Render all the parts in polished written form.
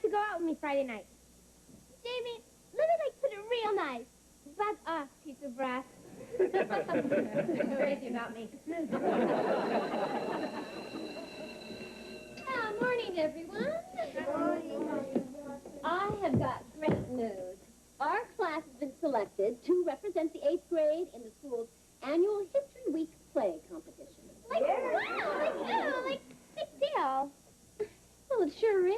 to go out with me Friday night? Jamie, let me, put it real nice. Buzz off, piece of brass. Crazy about me. Morning, everyone. Morning. I have got great news. Our class has been selected to represent the 8th grade in the school's annual History Week play competition. Wow, big deal. Well, it sure is.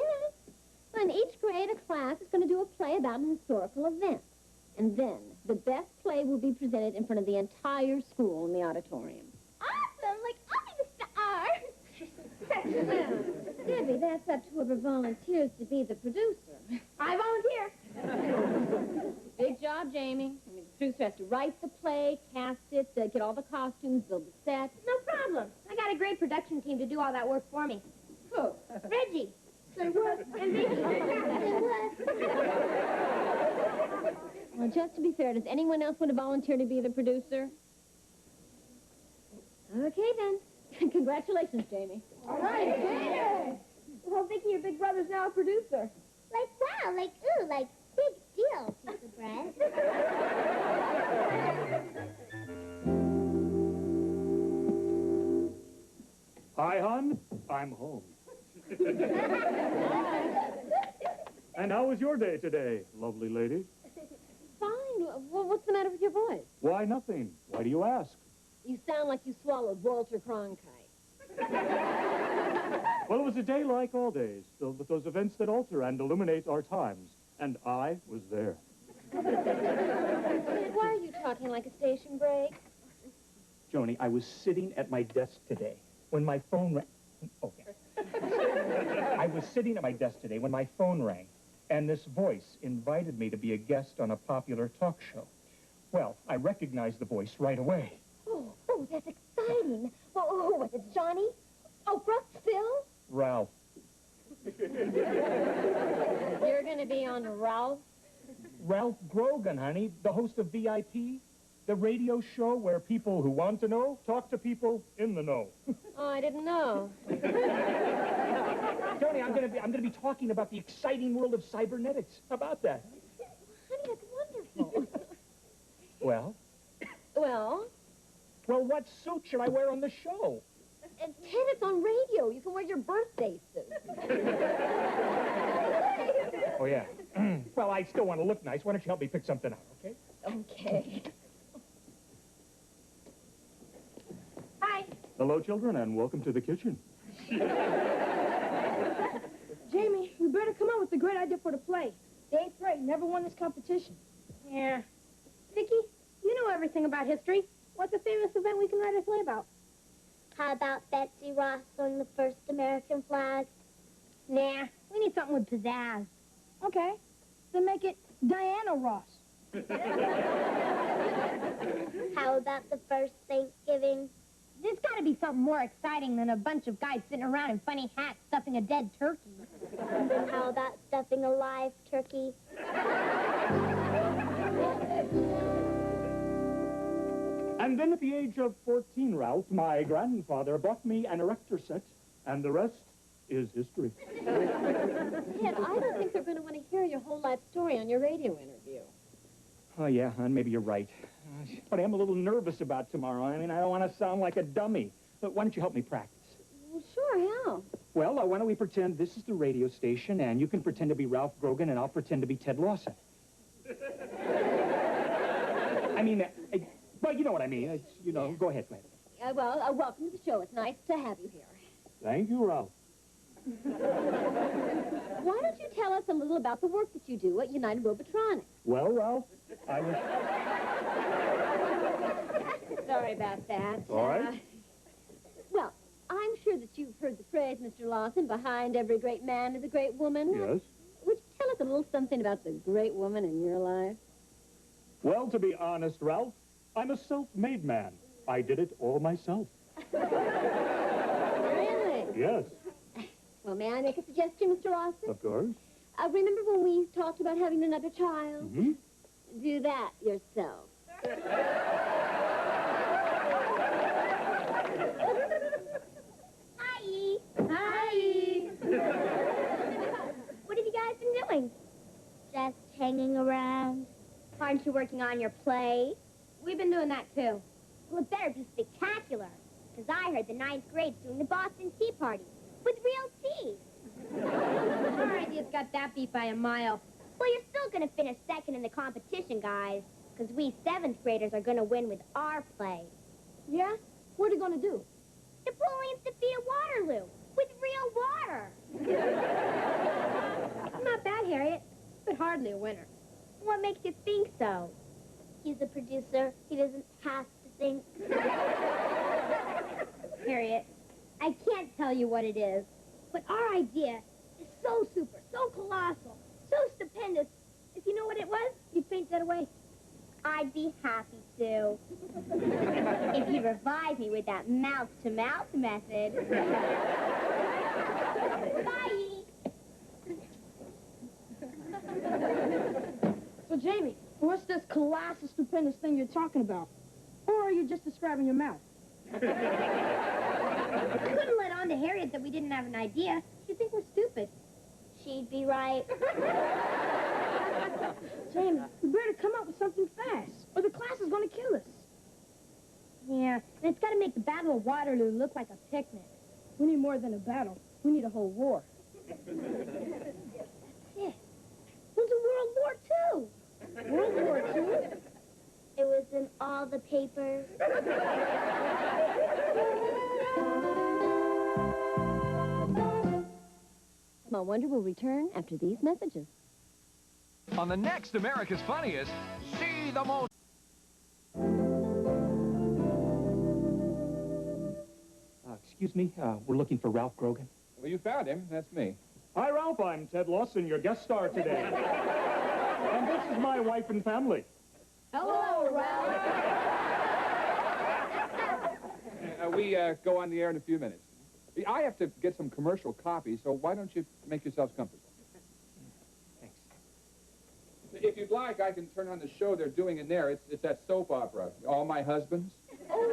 In each grade, a class is going to do a play about an historical event. And then the best play will be presented in front of the entire school in the auditorium. Awesome! I'll be the star. Well, Debbie, that's up to whoever volunteers to be the producer. I volunteer. Big job, Jamie. The producer has to write the play, cast it, get all the costumes, build the set. No problem. I got a great production team to do all that work for me. Who? Reggie. Say what? And Vicky. Say what? Well, just to be fair, does anyone else want to volunteer to be the producer? Okay, then. Congratulations, Jamie. All right, yeah. Well, Vicky, your big brother's now a producer. Wow, big deal, piece of bread. Hi, hon. I'm home. And how was your day today, lovely lady? Fine. Well, what's the matter with your voice? Why, nothing. Why do you ask? You sound like you swallowed Walter Cronkite. Well, it was a day like all days, filled with those events that alter and illuminate our times. And I was there. Dad, why are you talking like a station break? Joni, I was sitting at my desk today when my phone rang. Okay. I was sitting at my desk today when my phone rang, and this voice invited me to be a guest on a popular talk show. Well, I recognized the voice right away. Oh, that's exciting. Well, who was it, Johnny? Oprah? Phil? Ralph. You're going to be on Ralph? Ralph Grogan, honey, the host of VIP, the radio show where people who want to know talk to people in the know. Oh, I didn't know. Joni, I'm gonna be talking about the exciting world of cybernetics. How about that? Honey, that's wonderful. Well? Well? Well, what suit should I wear on the show? And Ted, it's on radio. You can wear your birthday suit. Oh, yeah. Well, I still want to look nice. Why don't you help me pick something out, okay? Okay. Hi. Hello, children, and welcome to the kitchen. Jamie, we better come up with a great idea for the play. The 8th grade never won this competition. Yeah. Vicky, you know everything about history. What's a famous event we can write a play about? How about Betsy Ross on the first American flag? Nah, we need something with pizzazz. Okay, then make it Diana Ross. How about the first Thanksgiving? There's got to be something more exciting than a bunch of guys sitting around in funny hats stuffing a dead turkey. How about stuffing a live turkey? And then at the age of 14, Ralph, my grandfather bought me an erector set, and the rest is history. Ted, I don't think they're going to want to hear your whole life story on your radio interview. Oh, yeah, hon, maybe you're right. But I am a little nervous about tomorrow. I mean, I don't want to sound like a dummy. But why don't you help me practice? Well, sure, how? Well, why don't we pretend this is the radio station, and you can pretend to be Ralph Grogan, and I'll pretend to be Ted Lawson. I mean, well, you know what I mean. It's, you know, go ahead, go ahead. Welcome to the show. It's nice to have you here. Thank you, Ralph. Why don't you tell us a little about the work that you do at United Robotronics? Well, Ralph, I was... Sorry about that. All right. Well, I'm sure that you've heard the phrase, Mr. Lawson, behind every great man is a great woman. Yes? Would you tell us a little something about the great woman in your life? Well, to be honest, Ralph, I'm a self-made man. I did it all myself. Really? Yes, Well, may I make a suggestion, Mr. Lawson? of course. Remember when we talked about having another child? Mm-hmm. Do that yourself. Hi. Hi. What have you guys been Aren't you working on your play? We've been doing that, too. Well, it better be spectacular. Because I heard the 9th grade's doing the Boston Tea Party. With real tea. Our idea's got that beat by a mile. Well, you're still going to finish second in the competition, guys. Because we 7th graders are going to win with our play. Yeah? What are you going to do? Napoleon's defeat at Waterloo. With real water. Not bad, Harriet, but hardly a winner. What makes you think so? He's a producer. He doesn't have to think. Harriet, I can't tell you what it is, but our idea is so super, so colossal, so stupendous. If you know what it was, you'd faint dead away. I'd be happy to. If you revive me with that mouth-to-mouth method. Bye! So, Jamie, what's this colossal, stupendous thing you're talking about? Or are you just describing your mouth? We couldn't let on to Harriet that we didn't have an idea. She'd think we're stupid. She'd be right. Jamie, we better come up with something fast, or the class is going to kill us. Yeah, and it's got to make the Battle of Waterloo look like a picnic. We need more than a battle. We need a whole war. That's it. When's a World War II? World War II? It was in all the papers. Small Wonder will return after these messages. On the next America's Funniest, see the most... Excuse me, we're looking for Ralph Grogan. Well, you found him. That's me. Hi, Ralph. I'm Ted Lawson, your guest star today. And this is my wife and family. Hello, Ralph. We go on the air in a few minutes. I have to get some commercial copy, so why don't you make yourselves comfortable? Thanks. If you'd like, I can turn on the show they're doing in there. It's that soap opera, All My Husbands. Oh,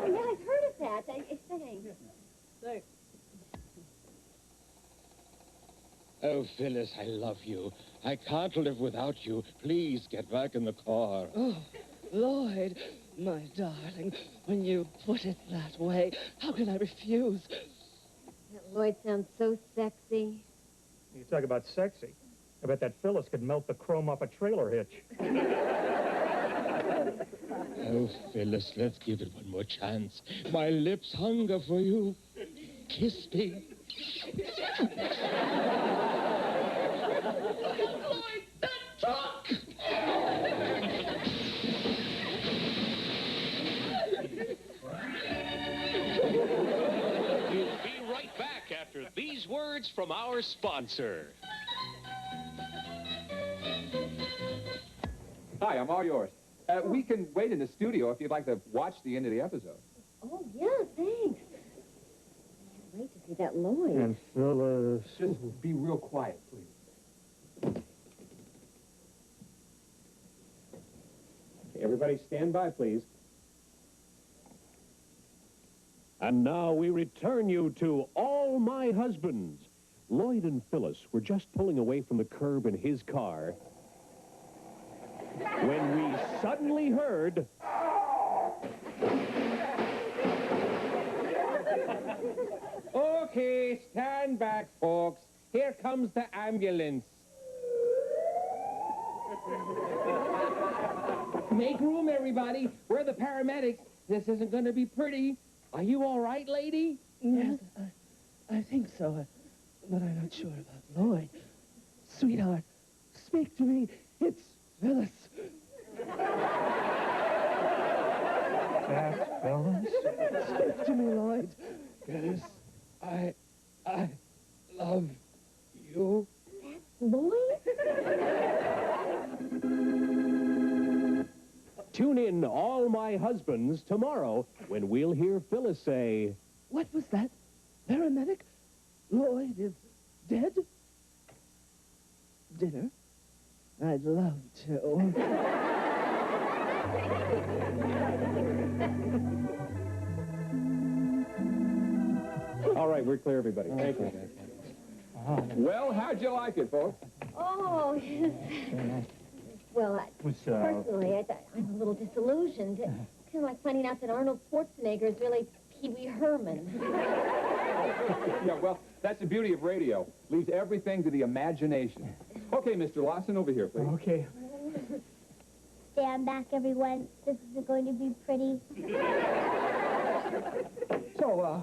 yeah, I've heard of that. Thanks. Oh, Phyllis, I love you. I can't live without you. Please get back in the car. Oh, Lloyd, my darling, when you put it that way, how can I refuse? That Lloyd sounds so sexy. You talk about sexy. I bet that Phyllis could melt the chrome off a trailer hitch. Oh, Phyllis, let's give it one more chance. My lips hunger for you. Kiss me. Lloyd, don't talk! We'll be right back after these words from our sponsor. Hi, I'm all yours. We can wait in the studio if you'd like to watch the end of the episode. Oh, yeah, thanks. Can't wait to see that Lloyd. And Phyllis... Just be real quiet, please. Okay, everybody stand by, please. And now we return you to All My Husbands. Lloyd and Phyllis were just pulling away from the curb in his car when we suddenly heard... Okay, stand back, folks. Here comes the ambulance. Make room, everybody. We're the paramedics. This isn't going to be pretty. Are you all right, lady? Yes, I think so, but I'm not sure about Lloyd. Sweetheart, speak to me. It's Phyllis. That's Phyllis? Speak to me, Lloyd. Phyllis, I love you. Lloyd? Tune in All My Husbands tomorrow when we'll hear Phyllis say... What was that? Paramedic? Lloyd is dead? Dinner? I'd love to. All right, we're clear, everybody. Thank you. Well, how'd you like it, folks? Oh, Well, What's personally, I'm a little disillusioned. Kind of like finding out that Arnold Schwarzenegger is really Pee Wee Herman. Yeah, well, that's the beauty of radio. Leaves everything to the imagination. Okay, Mr. Lawson, over here, please. Okay. Stand back, everyone. This isn't going to be pretty. So,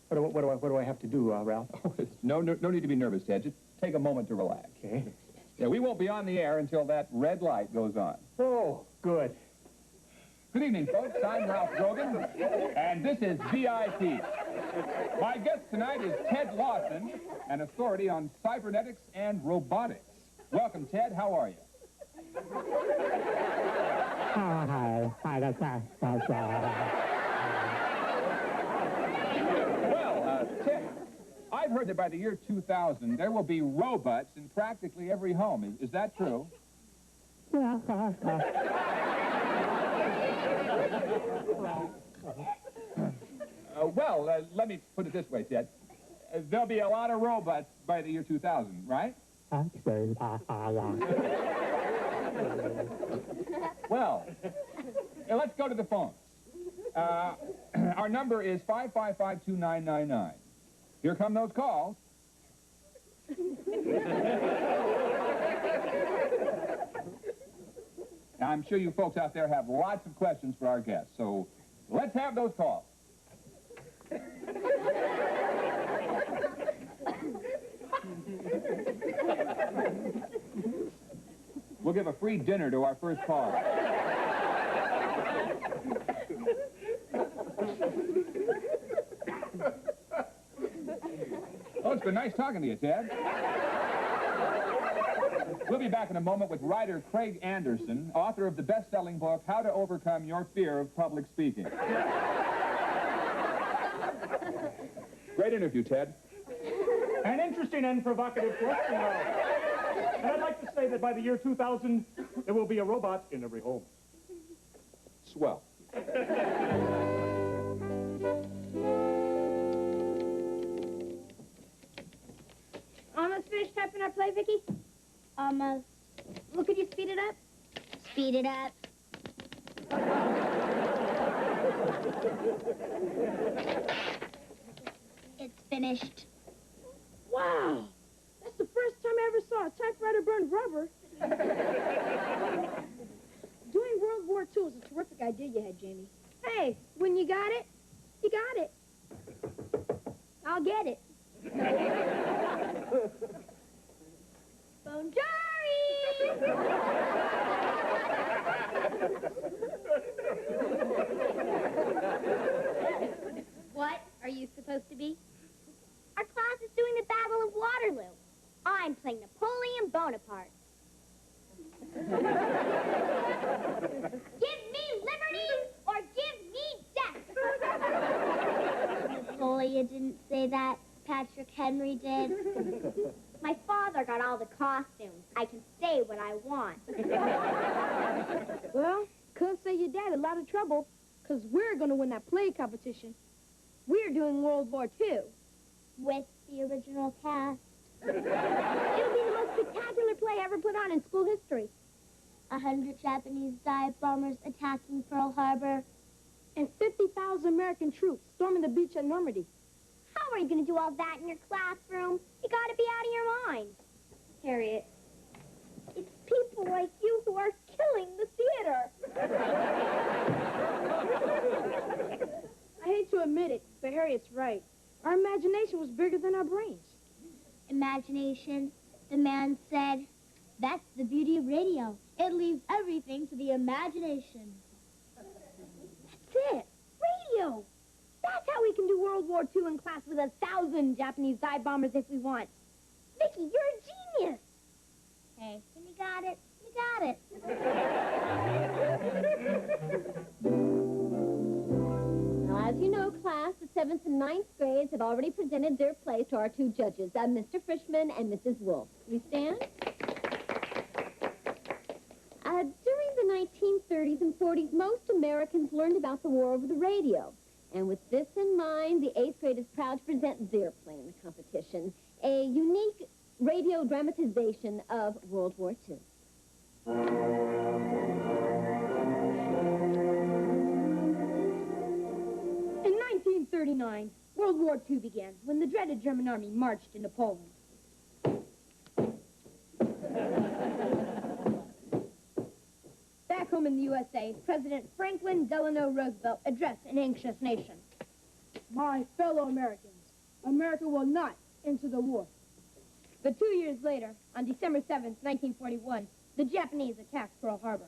what do I have to do, Ralph? Oh, no need to be nervous, Ted. Just take a moment to relax. Okay. Yeah, we won't be on the air until that red light goes on. Oh, good. Good evening, folks. I'm Ralph Grogan, and this is VIP. My guest tonight is Ted Lawson, an authority on cybernetics and robotics. Welcome, Ted. How are you? Well, Ted, I've heard that by the year 2000, there will be robots in practically every home. Is that true? Let me put it this way, Ted. There'll be a lot of robots by the year 2000, right? Well, let's go to the phones. Our number is 555-2999. Here come those calls. Now, I'm sure you folks out there have lots of questions for our guests, so let's have those calls. We'll give a free dinner to our first caller. Oh, it's been nice talking to you, Ted. We'll be back in a moment with writer Craig Anderson, author of the best-selling book, How to Overcome Your Fear of Public Speaking. Great interview, Ted. An interesting and provocative question, And I'd like to say that by the year 2000, there will be a robot in every home. Swell. Almost finished typing our play, Vicky? Almost. Well, could you speed it up? Speed it up. It's finished. Wow. That's the first time I ever saw a typewriter burn rubber. Doing World War II was a terrific idea you had, Jamie. Hey, when you got it, you got it. I'll get it. What are you supposed to be? Our class is doing the Battle of Waterloo. I'm playing Napoleon Bonaparte. Give me liberty or give me death. Napoleon didn't say that. Patrick Henry did. My father got all the costumes. I can say what I want. Well, couldn't say your dad a lot of trouble, because we're going to win that play competition. We're doing World War II. With the original cast. It'll be the most spectacular play ever put on in school history. 100 Japanese dive bombers attacking Pearl Harbor. And 50,000 American troops storming the beach at Normandy. How are you going to do all that in your classroom? You got to be out of your mind. Harriet, it's people like you who are killing the theater. I hate to admit it, but Harriet's right. Our imagination was bigger than our brains. Imagination, the man said, that's the beauty of radio. It leaves everything to the imagination. That's it. Radio. That's how we can do World War II in class with 1,000 Japanese dive bombers if we want. Vicky, you're a genius. Hey, when you got it, you got it. Now, as you know, class, the 7th and 9th grades have already presented their plays to our two judges, Mr. Frischman and Mrs. Wolf. We stand? During the 1930s and 40s, most Americans learned about the war over the radio. And with this in mind, the 8th grade is proud to present their play in the competition, a unique radio dramatization of World War II. In 1939, World War II began when the dreaded German army marched into Poland. Back home in the USA, President Franklin Delano Roosevelt addressed an anxious nation. My fellow Americans, America will not enter the war. But 2 years later, on December 7th, 1941, the Japanese attacked Pearl Harbor.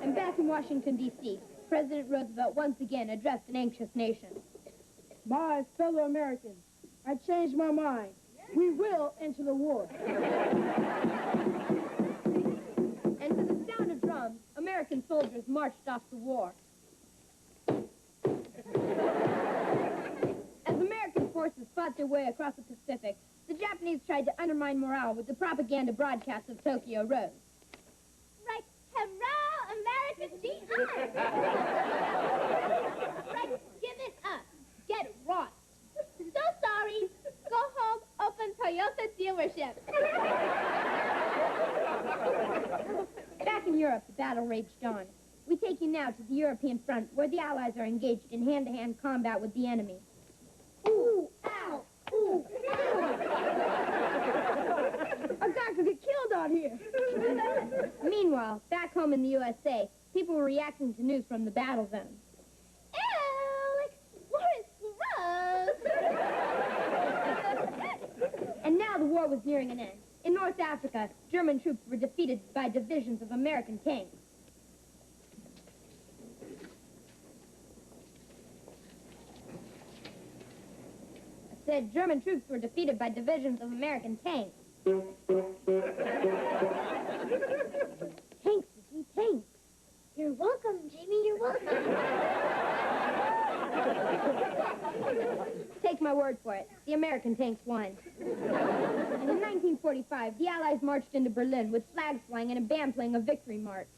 And back in Washington, D.C., President Roosevelt once again addressed an anxious nation. My fellow Americans, I changed my mind. We will enter the war. And to the sound of drums, American soldiers marched off to war. As American forces fought their way across the Pacific, the Japanese tried to undermine morale with the propaganda broadcasts of Tokyo Rose. Right, hurrah, America's GI! Right, give it up. Get lost. So sorry. Go home, open Toyota dealership. Back in Europe, the battle raged on. We take you now to the European front, where the Allies are engaged in hand-to-hand combat with the enemy. Ooh, ow, ooh, ow. A guy could get killed out here. Meanwhile, back home in the USA, people were reacting to news from the battle zone. And now the war was nearing an end. In North Africa, German troops were defeated by divisions of American tanks. I said German troops were defeated by divisions of American tanks. Tanks, you see, tanks. You're welcome, Jamie, you're welcome. Take my word for it. The American tanks won. And in 1945, the Allies marched into Berlin with flags flying and a band playing a victory march.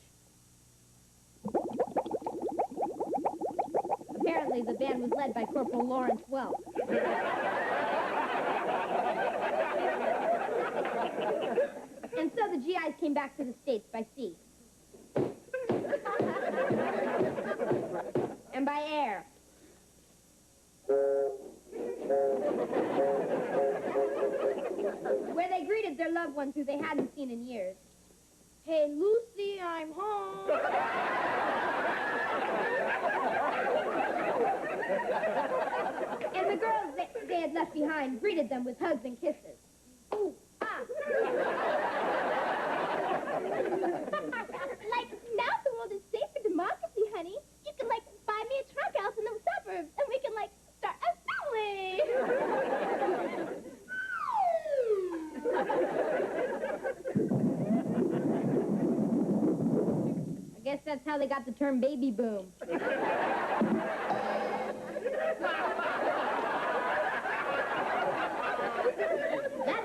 Apparently, the band was led by Corporal Lawrence Welch. And so the GIs came back to the States by sea. And by air. Where they greeted their loved ones who they hadn't seen in years. Hey, Lucy, I'm home. And the girls they had left behind greeted them with hugs and kisses. Ooh, ah. Like, now the world is safe for democracy, honey. You can, like, buy me a truck out in the suburbs, and we can, like, start a family. I guess that's how they got the term baby boom. That's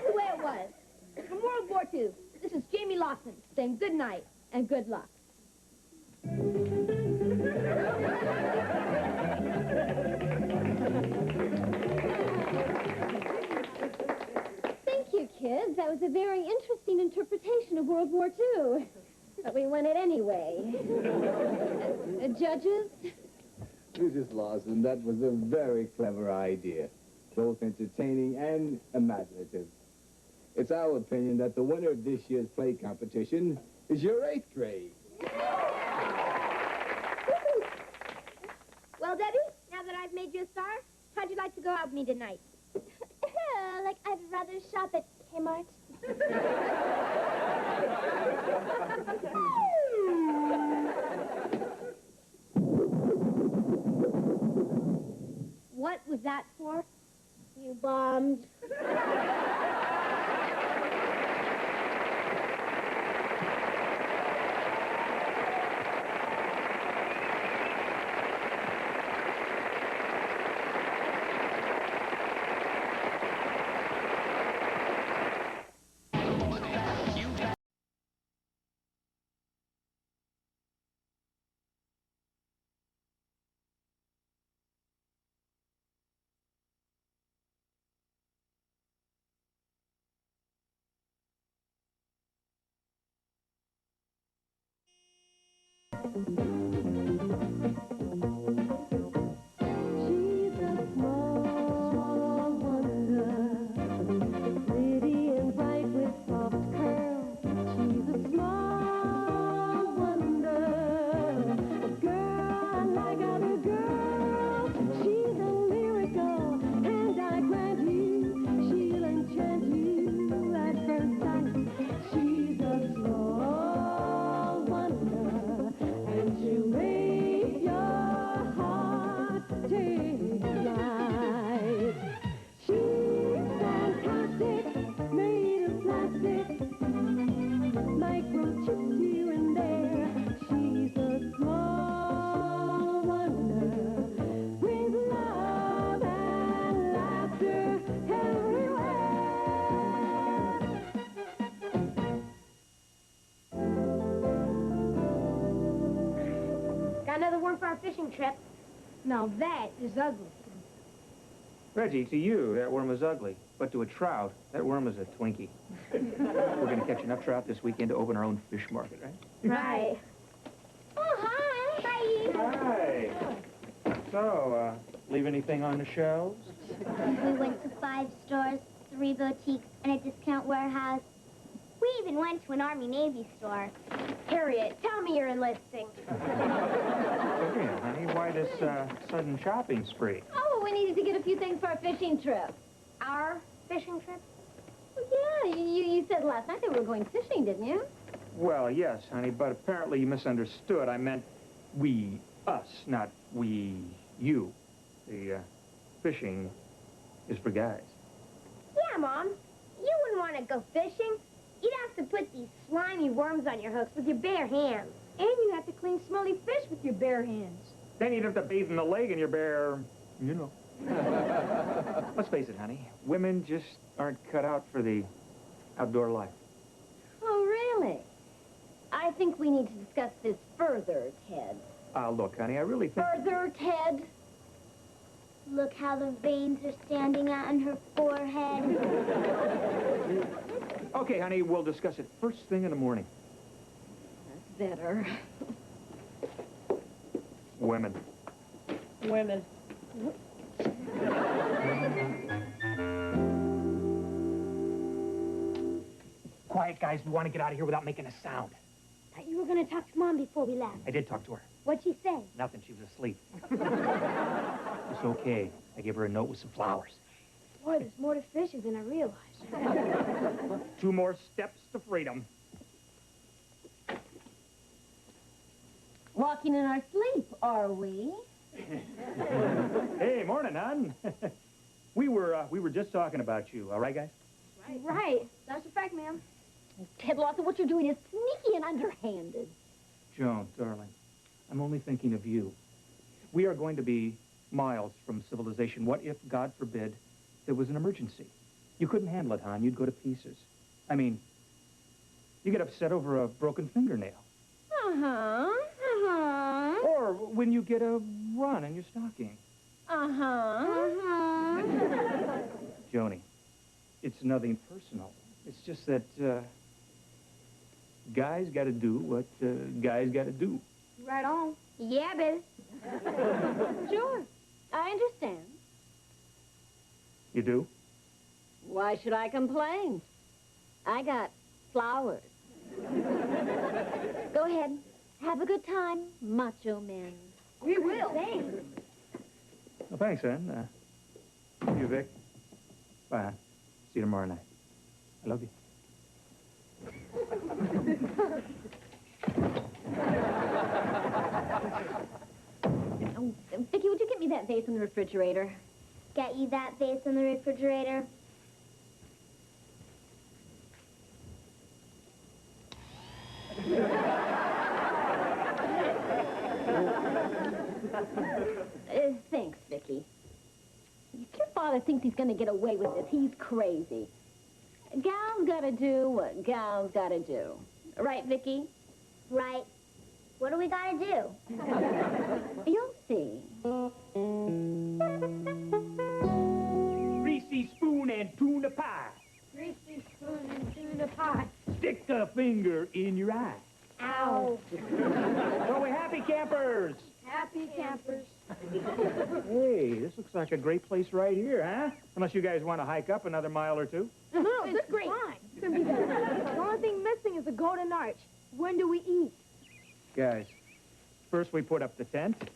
the way it was. From World War II, this is Jamie Lawson saying good night and good luck. Thank you, kids. That was a very interesting interpretation of World War II. But we won it anyway. Judges? Mrs. Lawson, that was a very clever idea, both entertaining and imaginative. It's our opinion that the winner of this year's play competition is your 8th grade. Well, Debbie, now that I've made you a star, how'd you like to go out with me tonight? Like, I'd rather shop at Kmart. What was that for? You bombed. worm for our fishing trip. Now that is ugly. Reggie, to you, that worm is ugly. But to a trout, that worm is a Twinkie. We're going to catch enough trout this weekend to open our own fish market, right? Right. Oh, hi. Hi. Hi. So, leave anything on the shelves? We went to 5 stores, 3 boutiques, and a discount warehouse. We even went to an Army-Navy store. Harriet, tell me you're enlisting. Okay, honey, why this sudden shopping spree? Oh, we needed to get a few things for our fishing trip. Our fishing trip? Well, yeah, you said last night that we were going fishing, didn't you? Well, yes, honey, but apparently you misunderstood. I meant we, us, not we, you. The fishing is for guys. Yeah, Mom. You wouldn't want to go fishing. You'd have to put these slimy worms on your hooks with your bare hands. And you have to clean smelly fish with your bare hands. Then you'd have to bathe in the lake in your bare, you know. Let's face it, honey. Women just aren't cut out for the outdoor life. Oh, really? I think we need to discuss this further, Ted. Look, honey, I really think... Further, Ted? Look how the veins are standing out on her forehead. Okay, honey, we'll discuss it first thing in the morning. That's better. Women. Women. Quiet, guys. We want to get out of here without making a sound. Thought you were going to talk to Mom before we left. I did talk to her. What'd she say? Nothing. She was asleep. It's okay. I gave her a note with some flowers. Boy, there's more to fishing than I realized. 2 more steps to freedom. Walking in our sleep, are we? Hey, morning, hon. We were just talking about you. All right, guys? Right. That's a fact, ma'am. Ted Lawson, what you're doing is sneaky and underhanded. Joan, darling, I'm only thinking of you. We are going to be miles from civilization. What if, God forbid, there was an emergency? You couldn't handle it, hon. You'd go to pieces. I mean, you get upset over a broken fingernail. Uh-huh. Uh-huh. Or when you get a run in your stocking. Uh-huh. Uh-huh. Joni, it's nothing personal. It's just that, guys got to do what guys got to do. Right on. Yeah, baby. Sure. I understand. You do? Why should I complain? I got flowers. Go ahead. Have a good time, macho men. We will. Thanks. Well, thanks, hon. You, Vic. Bye, hon. See you tomorrow night. I love you. Oh, Vicki, would you get me that vase in the refrigerator? Get you that vase in the refrigerator? Thanks, Vicki. If your father thinks he's going to get away with this, he's crazy. Gals gotta do what gals gotta do. Right, Vicki? Right. What do we gotta do? You'll see. Greasy spoon and tuna pie. Greasy spoon and tuna pie. Stick a finger in your eye. Ow. So we're happy campers. Happy campers. Hey, this looks like a great place right here, huh? Unless you guys want to hike up another mile or 2. No, it's great. Fine. It's gonna be good. The only thing missing is the Golden Arch. When do we eat? Guys, first we put up the tent,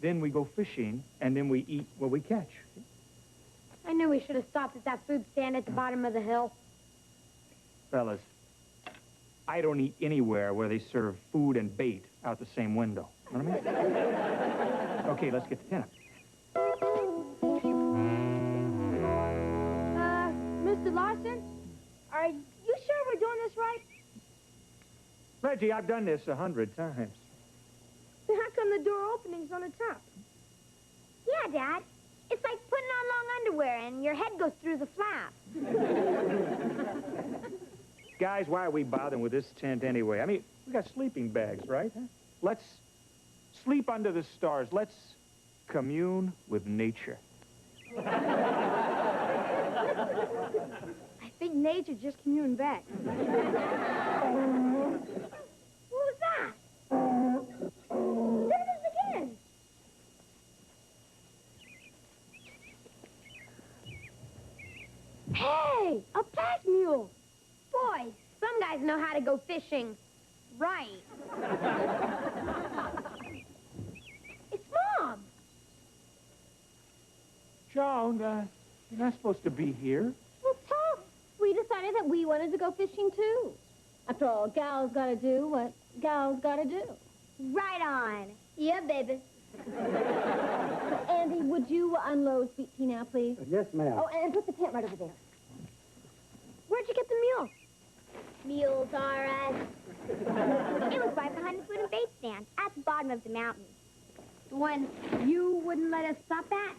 then we go fishing, and then we eat what we catch. I knew we should have stopped at that food stand at the bottom of the hill. Fellas, I don't eat anywhere where they serve food and bait out the same window. Know what I mean? Okay, let's get the tent up. Mr. Larson, are you sure we're doing this right? Reggie, I've done this 100 times. Then how come the door opening's on the top? Yeah, Dad. It's like putting on long underwear and your head goes through the flap. Guys, why are we bothering with this tent anyway? I mean, we got sleeping bags, right? Huh? Let's sleep under the stars. Let's commune with nature. I think nature just communed back. What was that? There it is again. Hey, a pack mule. Boy, some guys know how to go fishing. Right. It's Mom. Joan, you're not supposed to be here. Well, tough. We decided that we wanted to go fishing, too. After all, gals gotta do what gals gotta do. Right on. Yeah, baby. Andy, would you unload Sweet Tea now, please? Yes, ma'am. Oh, and put the tent right over there. Where'd you get the mule? Mules are us. It was right behind the food and bait stand at the bottom of the mountain. The one you wouldn't let us stop at?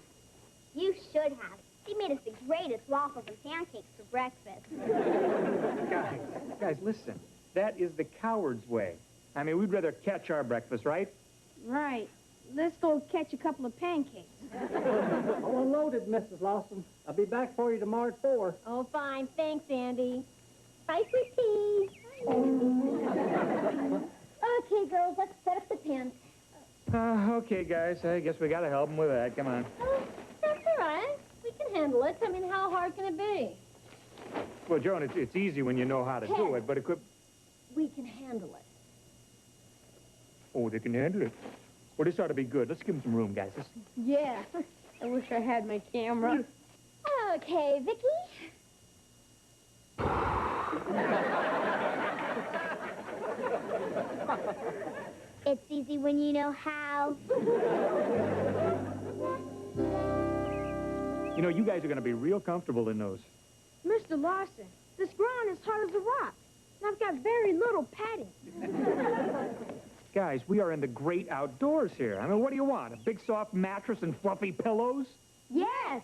You should have. She made us the greatest waffles and pancakes for breakfast. Guys, listen. That is the coward's way. I mean, we'd rather catch our breakfast, right? Right. Let's go catch a couple of pancakes. All unloaded, Mrs. Lawson. I'll be back for you tomorrow at 4. Oh, fine. Thanks, Andy. Bye, Sweet Tea. Okay, girls, let's set up the tent. Okay, guys. I guess we gotta help them with that. Come on. Oh, that's all right. We can handle it. I mean, how hard can it be? Well, Joan, it's easy when you know how to do it, but it could... We can handle it. Oh, they can handle it. Well, this ought to be good. Let's give them some room, guys. Yeah. I wish I had my camera. Okay, Vicky. It's easy when you know how. You know, you guys are gonna be real comfortable in those. Mr. Larson, this ground is hard as a rock. And I've got very little padding. Guys, we are in the great outdoors here. I mean, what do you want? A big soft mattress and fluffy pillows? Yes!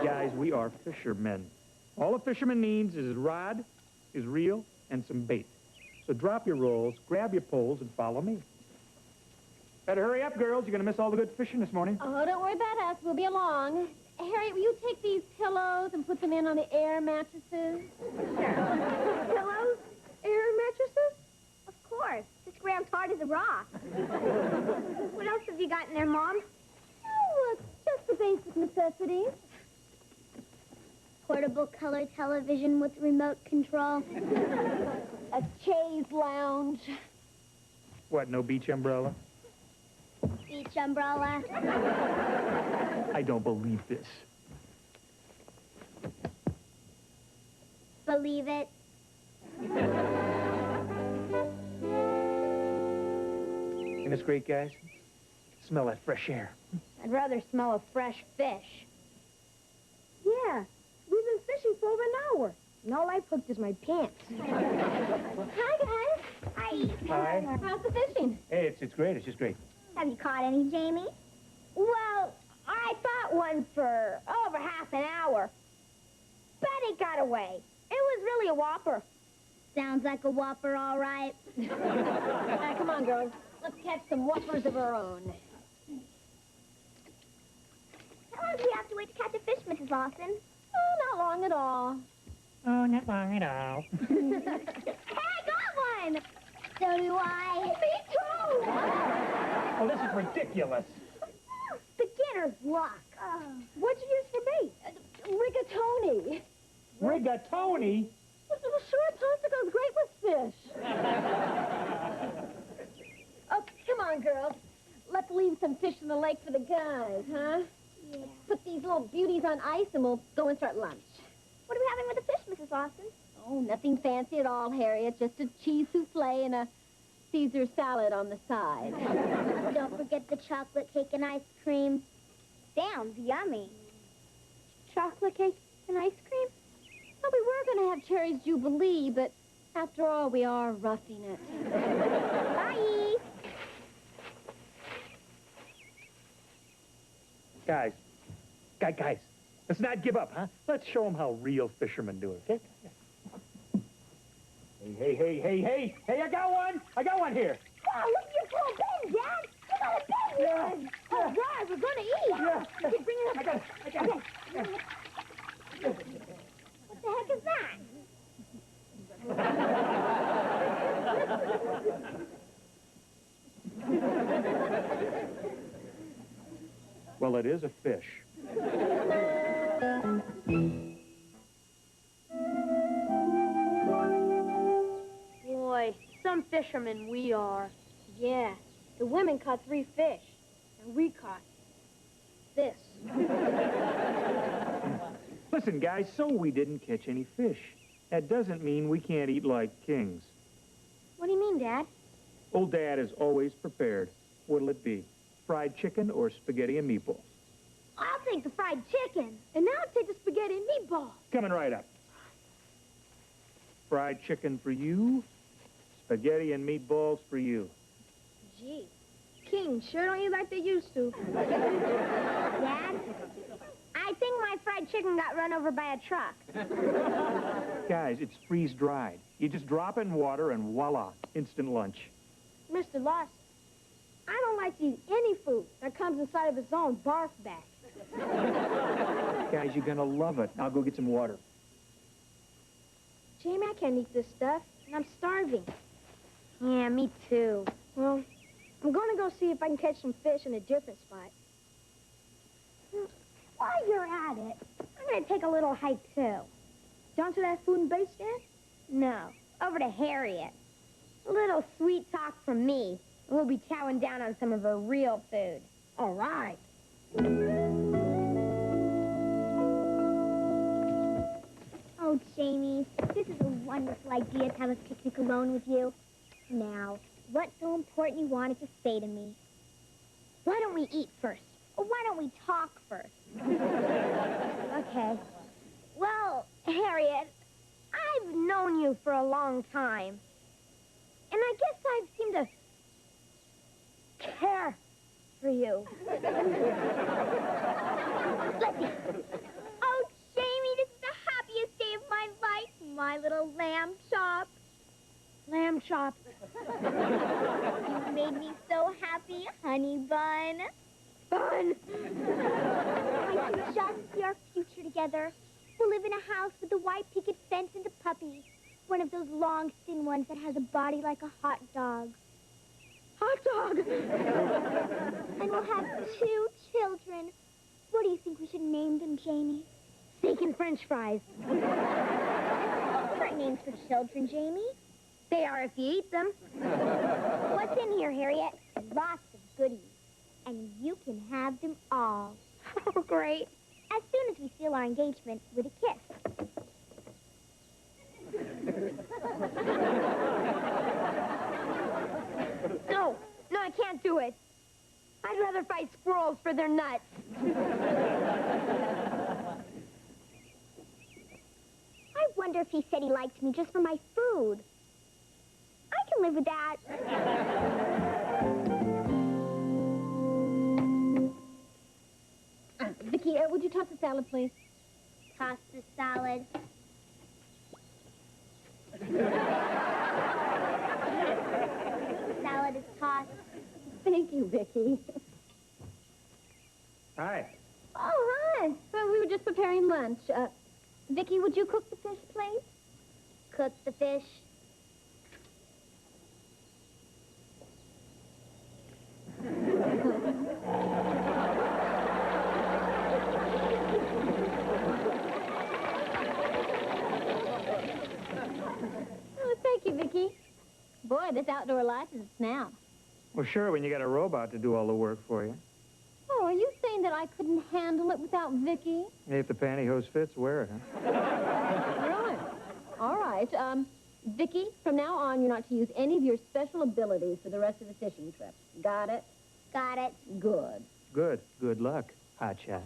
Guys, we are fishermen. All a fisherman needs is his rod, his reel, and some bait. So drop your rolls, grab your poles, and follow me. Better hurry up, girls. You're going to miss all the good fishing this morning. Oh, don't worry about us. We'll be along. Harriet, will you take these pillows and put them in on the air mattresses? Pillows? Air mattresses? Of course. This ground's hard as a rock. What else have you got in there, Mom? Oh, just the basic necessities. Portable color television with remote control. A chaise lounge. What, no beach umbrella? Beach umbrella. I don't believe this. Believe it. Isn't this great, guys? Smell that fresh air. I'd rather smell a fresh fish. Yeah, we've been fishing for over an hour. And all I hooked is my pants. Hi, guys. Hi. Hi. How's the fishing? Hey, it's great. It's just great. Have you caught any, Jamie? Well, I caught one for over half an hour. But it got away. It was really a whopper. Sounds like a whopper, all right. Now, come on, girls. Let's catch some whoppers of our own. How long do we have to wait to catch a fish, Mrs. Lawson? Oh, not long at all. Oh, not long at all. Hey, I got one! So do I. Me too! Oh, this is ridiculous. Beginner's luck. What'd you use for bait? Rigatoni. Rigatoni? Little short popsicles great with fish. Oh, come on, girls. Let's leave some fish in the lake for the guys, huh? Yeah. Put these little beauties on ice and we'll go and start lunch. What are we having with the fish, Mrs. Lawson? Oh, nothing fancy at all, Harriet. Just a cheese souffle and a Caesar salad on the side. Don't forget the chocolate cake and ice cream. Sounds yummy. Chocolate cake and ice cream? Well, we were going to have Cherry's Jubilee, but after all, we are roughing it. Bye! Guys, let's not give up, huh? Let's show them how real fishermen do it, okay? Hey, I got one here. Wow, look at your full bin, Dad. Look at a big one. All right, we're going to eat. Yeah. Okay, bring it up. I got it. What the heck is that? Well, it is a fish. Boy, some fishermen we are. Yeah, the women caught 3 fish, and we caught this. Listen, guys, so we didn't catch any fish. That doesn't mean we can't eat like kings. What do you mean, Dad? Old Dad is always prepared. What'll it be? Fried chicken or spaghetti and meatballs? I'll take the fried chicken, and now I'll take the spaghetti and meatballs. Coming right up. Fried chicken for you, spaghetti and meatballs for you. Gee, kings sure don't eat like they used to. Dad, I think my fried chicken got run over by a truck. Guys, it's freeze-dried. You just drop it in water and voila, instant lunch. Mr. Lawson, I don't like to eat any food that comes inside of its own barf bag. Guys, you're gonna love it. I'll go get some water. Jamie, I can't eat this stuff, and I'm starving. Yeah, me too. Well, I'm going to go see if I can catch some fish in a different spot. While you're at it, I'm going to take a little hike, too. Down to that food and bait stand? No, over to Harriet. A little sweet talk from me. We'll be chowing down on some of her real food. All right. Oh, Jamie, this is a wonderful idea to have a picnic alone with you. Now, what's so important you wanted to say to me? Why don't we eat first? Or why don't we talk first? Okay. Well, Harriet, I've known you for a long time. And I guess I've seemed to care for you. Listen. Oh, Jamie, this is the happiest day of my life. My little lamb chop. Lamb chop. You made me so happy, honey bun. Bun. I can just see our future together. We'll live in a house with a white picket fence and a puppy. One of those long, thin ones that has a body like a hot dog. Hot dog. And we'll have 2 children. What do you think we should name them, Jamie? Steak and French fries. Great names for children, Jamie. They are if you eat them. What's in here, Harriet? Lots of goodies. And you can have them all. Oh, great. As soon as we seal our engagement with a kiss. No, I can't do it. I'd rather fight squirrels for their nuts. I wonder if he said he liked me just for my food. I can live with that. Vicki, would you toss the salad, please? Toss the salad. Salad is tossed. Thank you, Vicki. Hi. Oh, hi. Well, we were just preparing lunch. Vicki, would you cook the fish, please? Cook the fish. Oh, thank you, Vicki. Boy, this outdoor life is a snap. Well, sure, when you got a robot to do all the work for you. Oh, are you saying that I couldn't handle it without Vicki? Hey, if the pantyhose fits, wear it, huh? Right. All right. Vicki, from now on, you're not to use any of your special abilities for the rest of the fishing trip. Got it? Got it. Good. Good. Good luck, hotshot.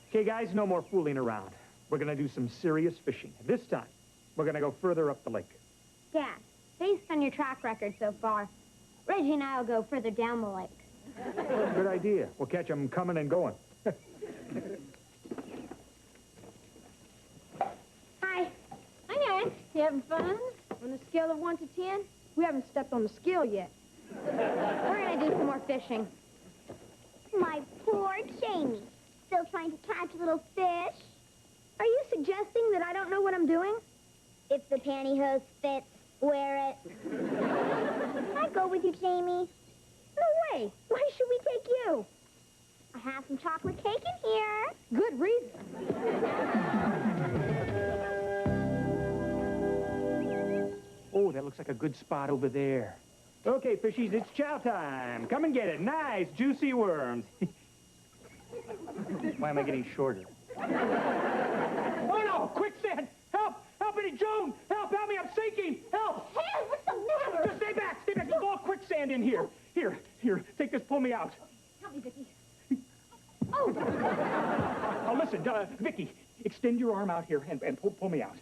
Okay, guys, no more fooling around. We're going to do some serious fishing. This time, we're going to go further up the lake. Dad, based on your track record so far, Reggie and I will go further down the lake. Good idea. We'll catch them coming and going. Hi. Hi, guys. You having fun? On a scale of 1 to 10, We haven't stepped on the scale yet. We're gonna do some more fishing. My poor Jamie. Still trying to catch little fish? Are you suggesting that I don't know what I'm doing? If the pantyhose fits, wear it. Can I go with you, Jamie? No way. Why should we take you? I have some chocolate cake in here. Good reason. Oh, that looks like a good spot over there. Okay, fishies, it's chow time. Come and get it. Nice, juicy worms. Why am I getting shorter? Oh, no! Quicksand! Help! Help me, Joan! Help! Help me! I'm sinking! Help! Hey, what's the matter? Just stay back! Stay back! There's all quicksand in here. Here, take this. Pull me out. Help me, Vicky. Oh, listen, Vicky, extend your arm out here and pull me out.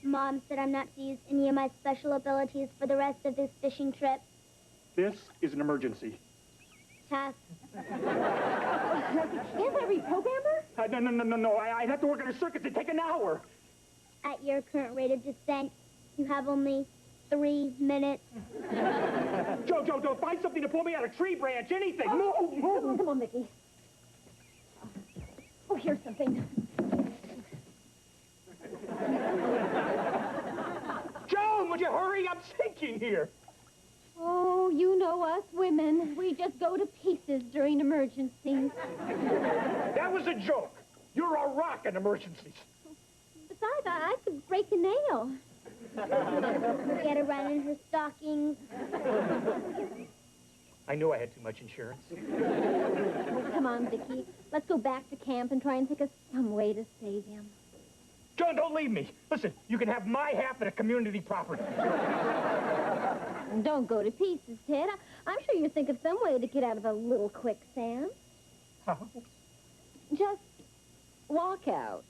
Mom said I'm not to use any of my special abilities for the rest of this fishing trip. This is an emergency. Tough. Can't I reprogram her? No. I'd have to work on a circuit. It'd take an hour. At your current rate of descent, you have only 3 minutes. Joe, find something to pull me out, a tree branch, anything. Move. Come on, Vicky. Oh, here's something. Joan, would you hurry? I'm sinking here. Oh, you know us women. We just go to pieces during emergencies. That was a joke. You're a rock in emergencies. Besides, I could break a nail. Get a run in her stockings. I knew I had too much insurance. Oh, come on, Vicky. Let's go back to camp and try and think of some way to save him. Joan, don't leave me. Listen, you can have my half of the community property. Don't go to pieces, Ted. I'm sure you'll think of some way to get out of a little quicksand. How? Just walk out.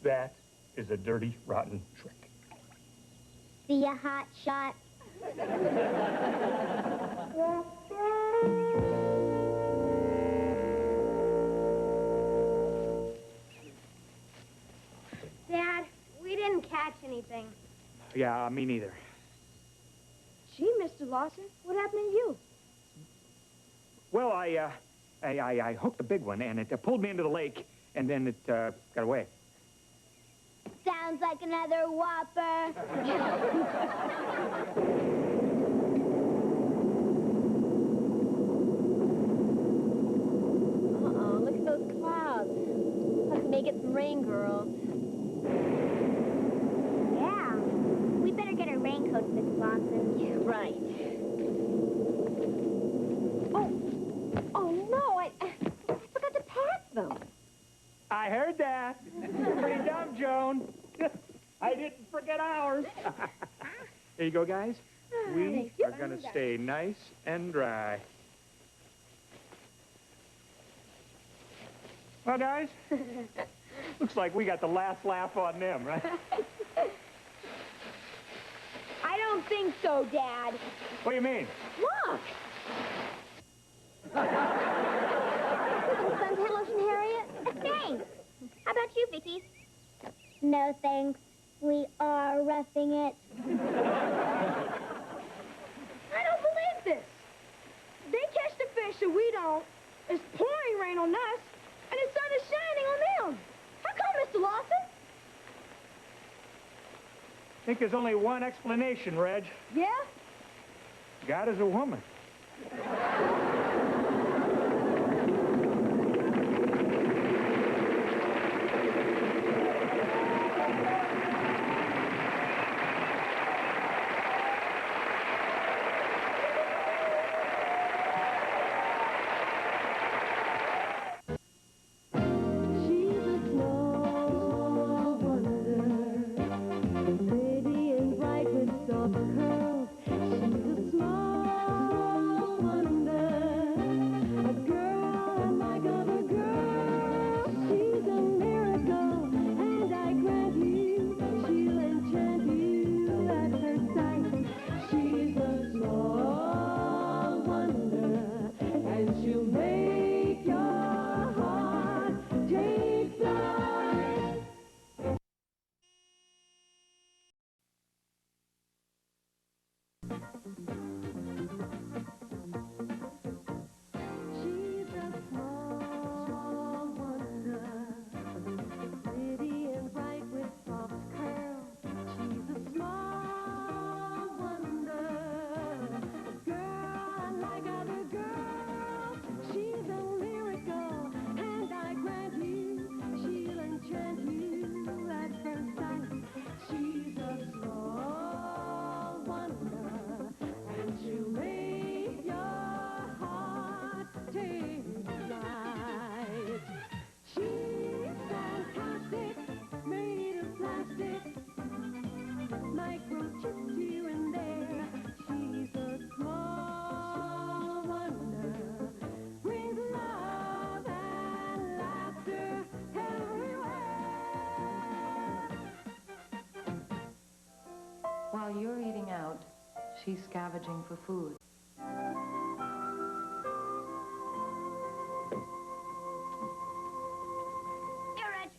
That is a dirty, rotten trick. See ya, hot shot. Dad, we didn't catch anything. Yeah, me neither. Gee, Mr. Lawson, what happened to you? Well, I hooked a big one, and it pulled me into the lake, and then it got away. Sounds like another whopper. Uh-oh, look at those clouds. Let's make it some rain, girls. Yeah. We better get our raincoats, Miss Lawson. Yeah, right. Oh no, I forgot to pack them. I heard that. Pretty dumb, Joan. I didn't forget ours. There you go, guys. We are going to stay nice and dry. Well, guys, looks like we got the last laugh on them, right? I don't think so, Dad. What do you mean? Look! Suntan lotion, Harriet? Thanks. How about you, Vicky? No, thanks. We are roughing it. I don't believe this. They catch the fish and we don't. It's pouring rain on us, and the sun is shining on them. How come, Mr. Lawson? I think there's only one explanation, Reg. Yeah? God is a woman. Radiant bright with soft curls. She's a small wonder. She's scavenging for food. Here, Reg.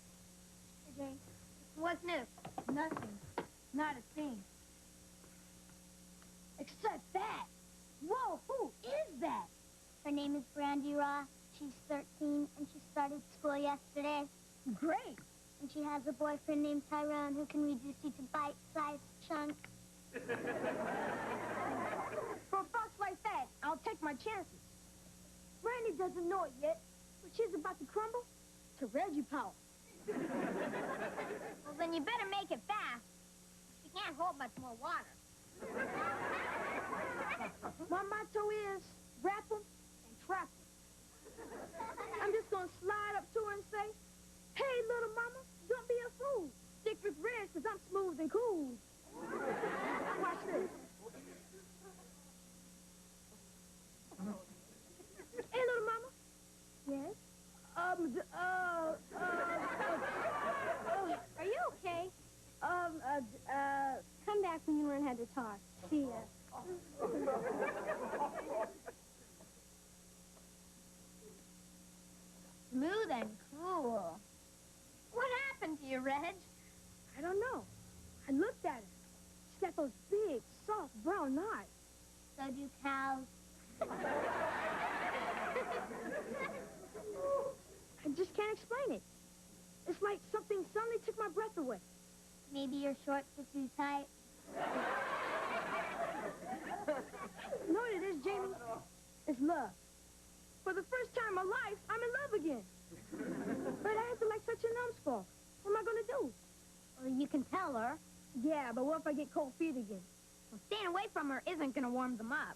Hey, Jane. What's new? Nothing. Not a thing. Except that. Whoa, who is that? Her name is Brandy Ross. She's 13, and she started school yesterday. Great. And she has a boyfriend named Tyrone who can reduce you to bite-sized chunks. For a fox like that, I'll take my chances. Brandy doesn't know it yet, but she's about to crumble to Reggie Powell. Well, then you better make it fast. She can't hold much more water. My motto is, wrap 'em and trap 'em. I'm just gonna slide up to her and say, hey, little mama, don't be a fool. Stick with Reg, 'cause I'm smooth and cool. Watch this. Hey, little mama. Yes? Are you okay? Come back when you learn how to talk. See ya. Smooth and cool. What happened to you, Reg? I don't know. I looked at her. She's got those big, soft, brown eyes. So do cows. I just can't explain it. It's like something suddenly took my breath away. Maybe your shorts are too tight. You know what it is, Jamie? It's love. For the first time in my life, I'm in love again. But I acted like such a numbskull. What am I going to do? Well, you can tell her. Yeah, but what if I get cold feet again? Well, staying away from her isn't going to warm them up.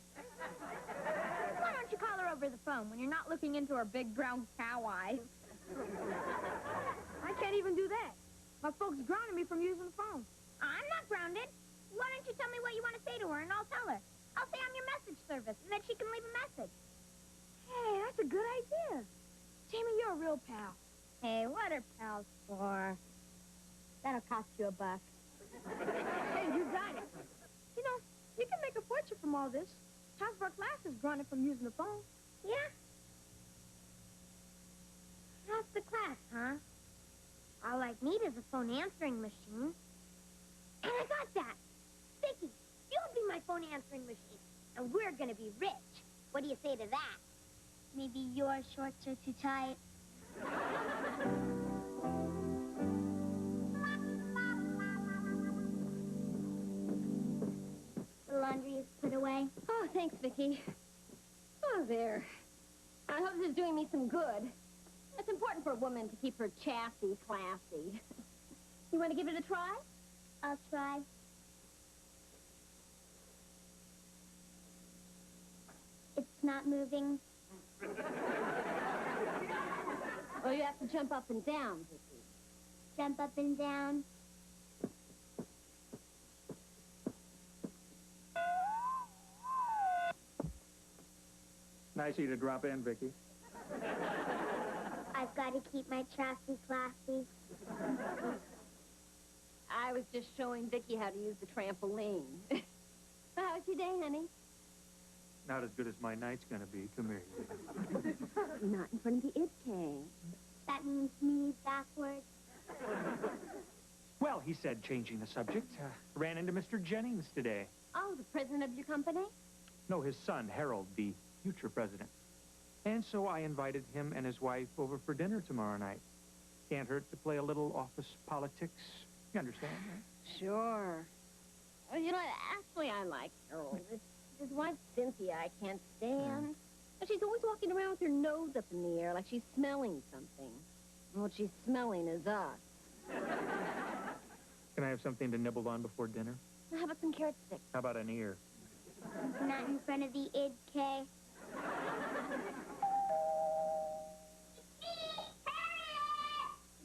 Why don't you call her over the phone when you're not looking into her big brown cow eyes? I can't even do that. My folks grounded me from using the phone. I'm not grounded. Why don't you tell me what you want to say to her, and I'll tell her. I'll say I'm your message service, and then she can leave a message. Hey, that's a good idea. Jamie, you're a real pal. Hey, what are pals for? That'll cost you $1. Hey, you got it. You know, you can make a fortune from all this. Half of our class is grounded from using the phone. Yeah? Half the class, huh? All I need is a phone answering machine. And I got that. Vicky, you'll be my phone answering machine. And we're gonna be rich. What do you say to that? Maybe your shorts are too tight. The laundry is put away. Oh, thanks, Vicky. Oh, there. I hope this is doing me some good. It's important for a woman to keep her chassis classy. You want to give it a try? I'll try. It's not moving. Well, you have to jump up and down, Vicky. Jump up and down. Nice of you to drop in, Vicky. I've got to keep my chassis classy. I was just showing Vicky how to use the trampoline. How was your day, honey? Not as good as my night's gonna be. Come here. Not in front of the IDK. That means me backwards. Well, he said, changing the subject, ran into Mr. Jennings today. Oh, the president of your company? No, his son, Harold, the future president. And so I invited him and his wife over for dinner tomorrow night. Can't hurt to play a little office politics. You understand, right? Sure. Well, you know, actually, I like Harold. It's his wife, Cynthia, I can't stand. But she's always walking around with her nose up in the air like she's smelling something. And what she's smelling is us. Can I have something to nibble on before dinner? How about some carrot sticks? How about an ear? Not in front of the IDK.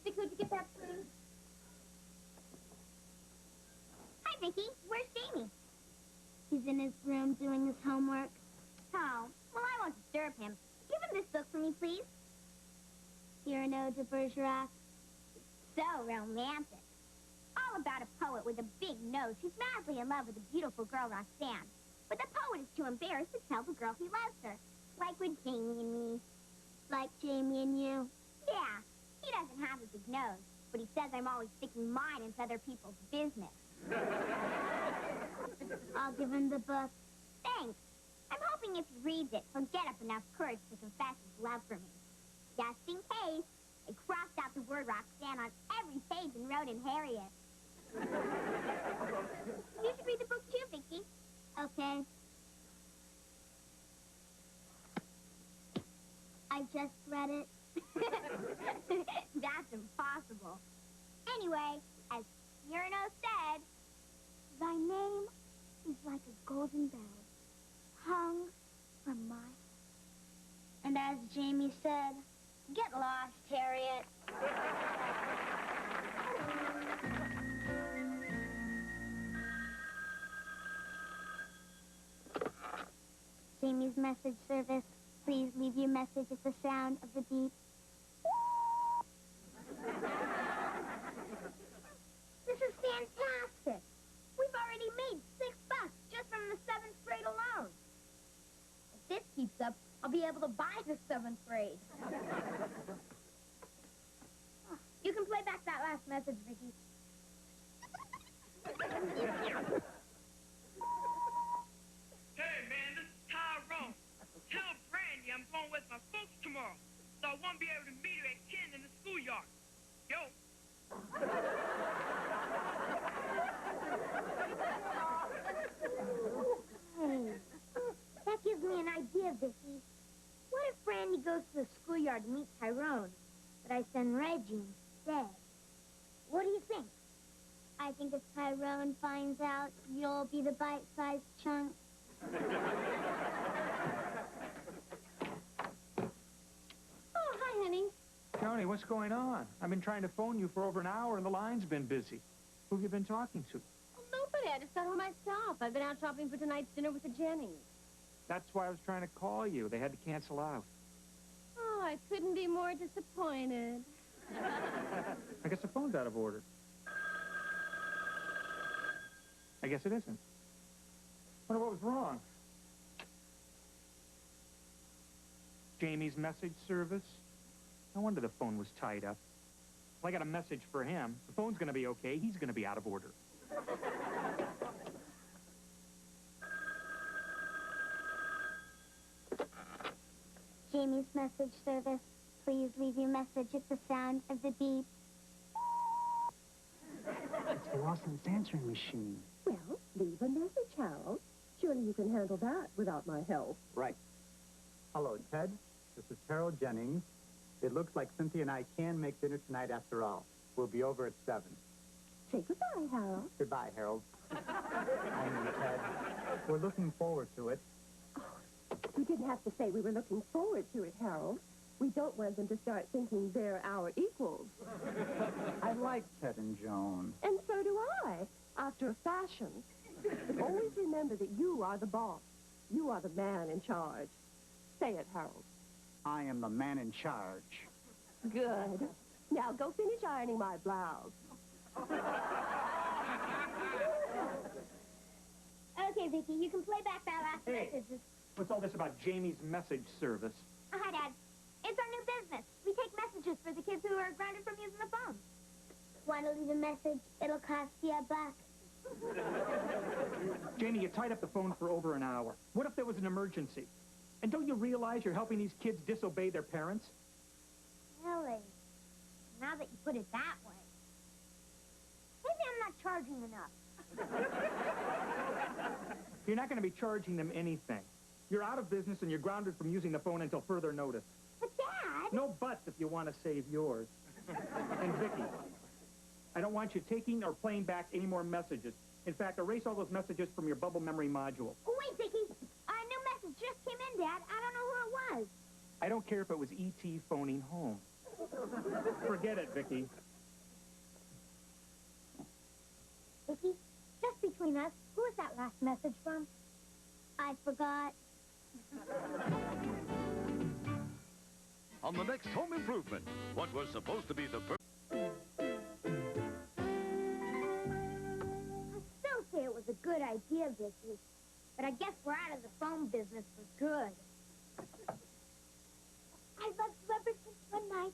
Vicky, could you get that, please? Hi, Vicky. Where's Jamie? He's in his room doing his homework. Oh, well, I won't disturb him. Give him this book for me, please. Cyrano de Bergerac. So romantic. All about a poet with a big nose who's madly in love with a beautiful girl, Roxanne. But the poet is too embarrassed to tell the girl he loves her. Like with Jamie and me. Like Jamie and you. Yeah, he doesn't have a big nose, but he says I'm always sticking mine into other people's business. I'll give him the book. Thanks. I'm hoping if he reads it, he'll get up enough courage to confess his love for me. Just in case, I crossed out the word Roxanne on every page and wrote in Harriet. You should read the book too, Vicky. Okay. I just read it. That's impossible. Anyway, as Cyrano said, thy name is like a golden bell hung from my heart. And as Jamie said, get lost, Harriet. Jamie's message service. Please leave your message at the sound of the beep. This is fantastic. We've already made $6 just from the 7th grade alone. If this keeps up, I'll be able to buy the 7th grade. You can play back that last message, Vicky. Hey, man, this is Tyrone. Tell Brandy I'm going with my folks tomorrow, so I won't be able to meet her at 10 in the schoolyard. Yo. Hey, that gives me an idea, Vicky. What if Brandy goes to the schoolyard to meet Tyrone, but I send Reggie instead? What do you think? I think if Tyrone finds out, you'll be the bite-sized chunk. Oh, hi, honey. Joni, what's going on? I've been trying to phone you for over an hour, and the line's been busy. Who have you been talking to? Oh, nobody. I just got home myself. I've been out shopping for tonight's dinner with the Jennings. That's why I was trying to call you. They had to cancel out. Oh, I couldn't be more disappointed. I guess the phone's out of order. I guess it isn't. Wonder what was wrong. Jamie's message service? No wonder the phone was tied up. Well, I got a message for him. The phone's going to be okay. He's going to be out of order. Jamie's message service. Please leave your message at the sound of the beep. It's Lawson's answering machine. Well, leave a message, Harold. Surely you can handle that without my help. Right. Hello, Ted. This is Harold Jennings. It looks like Cynthia and I can make dinner tonight after all. We'll be over at 7. Say goodbye, Harold. Goodbye, Harold. I mean, Ted, we're looking forward to it. You didn't have to say we were looking forward to it, Harold. We don't want them to start thinking they're our equals. I like Ted and Joan. And so do I, after a fashion. But always remember that you are the boss. You are the man in charge. Say it, Harold. I am the man in charge. Good. Now go finish ironing my blouse. Okay, Vicky, you can play back that last Hey. message. What's all this about Jamie's message service? Hi, Dad. It's our new business. We take messages for the kids who are grounded from using the phone. Want to leave a message? It'll cost you $1. Jamie, you tied up the phone for over an hour. What if there was an emergency? And don't you realize you're helping these kids disobey their parents? Really? Now that you put it that way. Maybe I'm not charging enough. You're not going to be charging them anything. You're out of business and you're grounded from using the phone until further notice. But, Dad... No buts if you want to save yours. And Vicky, I don't want you taking or playing back any more messages. In fact, erase all those messages from your bubble memory module. Oh, wait, Vicky. A new message just came in, Dad. I don't know who it was. I don't care if it was E.T. phoning home. Forget it, Vicky. Vicky, just between us, who was that last message from? I forgot. On the next Home Improvement, what was supposed to be the I still say it was a good idea, Vicky. But I guess we're out of the phone business for good. I loved you ever since one night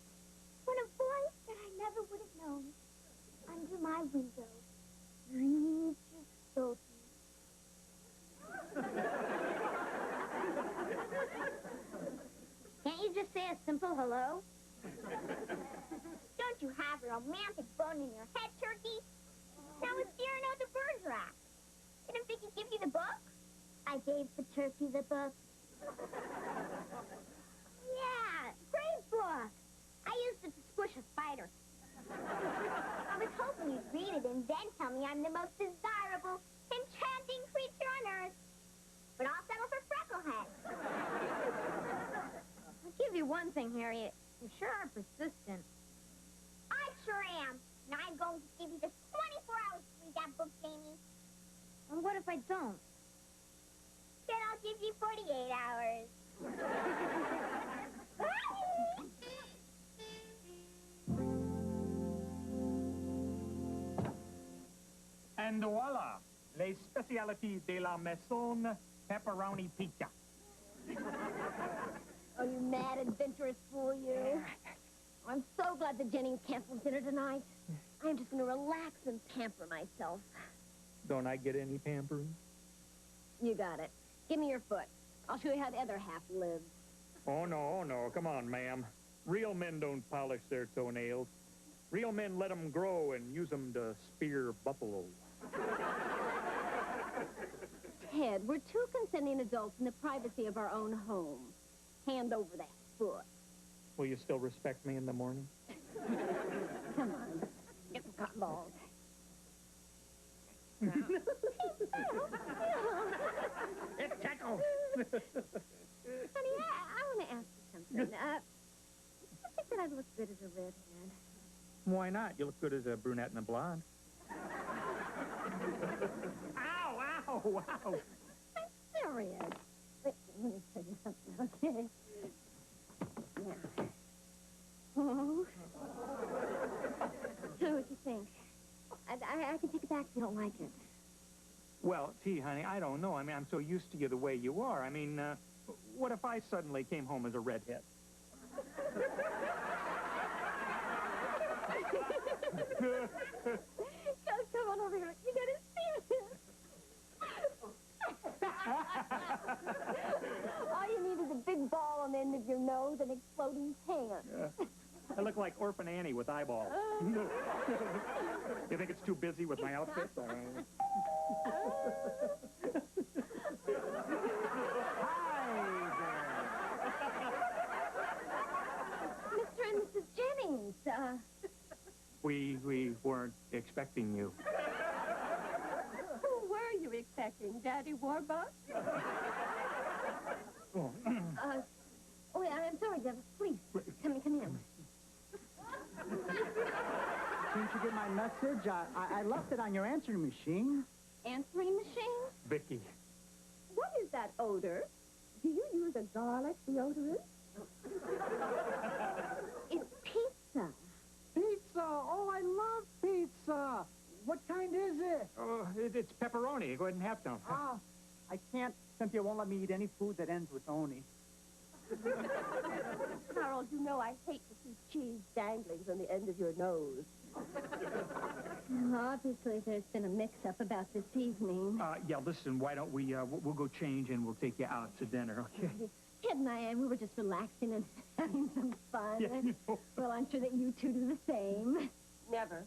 when a voice that I never would have known under my window breathed just so sweet. Can't you just say a simple hello? Don't you have a romantic bone in your head, Turkey? Now it's Cyrano de Bergerac. Didn't Vicky give you the book? I gave the turkey the book. Yeah, great book. I used it to squish a spider. I was hoping you'd read it and then tell me I'm the most desirable, enchanting creature on earth. But I'll settle for Frecklehead. I'll give you one thing, Harriet. You sure are persistent. I sure am. And I'm going to give you just 24 hours to read that book, Jamie. And what if I don't? Then I'll give you 48 hours. And voila, les spécialités de la maison, pepperoni pizza. Oh, you mad, adventurous fool, you. I'm so glad that Jennings canceled dinner tonight. I'm just going to relax and pamper myself. Don't I get any pampering? You got it. Give me your foot. I'll show you how the other half lives. Oh, no. Come on, ma'am. Real men don't polish their toenails. Real men let them grow and use them to spear buffalo. Ted, we're two consenting adults in the privacy of our own home. Hand over that foot. Will you still respect me in the morning? Come on. Get some cotton balls. It tickles. Honey, I want to ask you something. Do you think that I'd look good as a redhead? Why not? You look good as a brunette and a blonde. Ow! I'm serious. Wait, let me tell you something, okay? Now. Oh. So what you think? I can take it back if you don't like it. Well, gee, honey, I don't know. I mean, I'm so used to you the way you are. I mean, what if I suddenly came home as a redhead? Come on over here. You gotta see this. All you need is a big ball on the end of your nose and exploding pants. I look like Orphan Annie with eyeballs. You think it's too busy with my outfit? Mr. and Mrs. Jennings, We weren't expecting you. Who were you expecting? Daddy Warbucks? oh, I'm sorry, Deborah. Please, come in. Didn't you get my message? I left it on your answering machine. Answering machine? Vicky. What is that odor? Do you use a garlic deodorant? It's pizza. Pizza! Oh, I love pizza! What kind is it? Oh, it's pepperoni. Go ahead and have some. Ah, I can't. Cynthia won't let me eat any food that ends with oni. Harold, you know I hate to see cheese danglings on the end of your nose. Obviously, there's been a mix-up about this evening. Yeah, listen, why don't we, we'll go change and we'll take you out to dinner, okay? Ted and I, we were just relaxing and having some fun. Yeah, you know. Well, I'm sure that you two do the same. Never.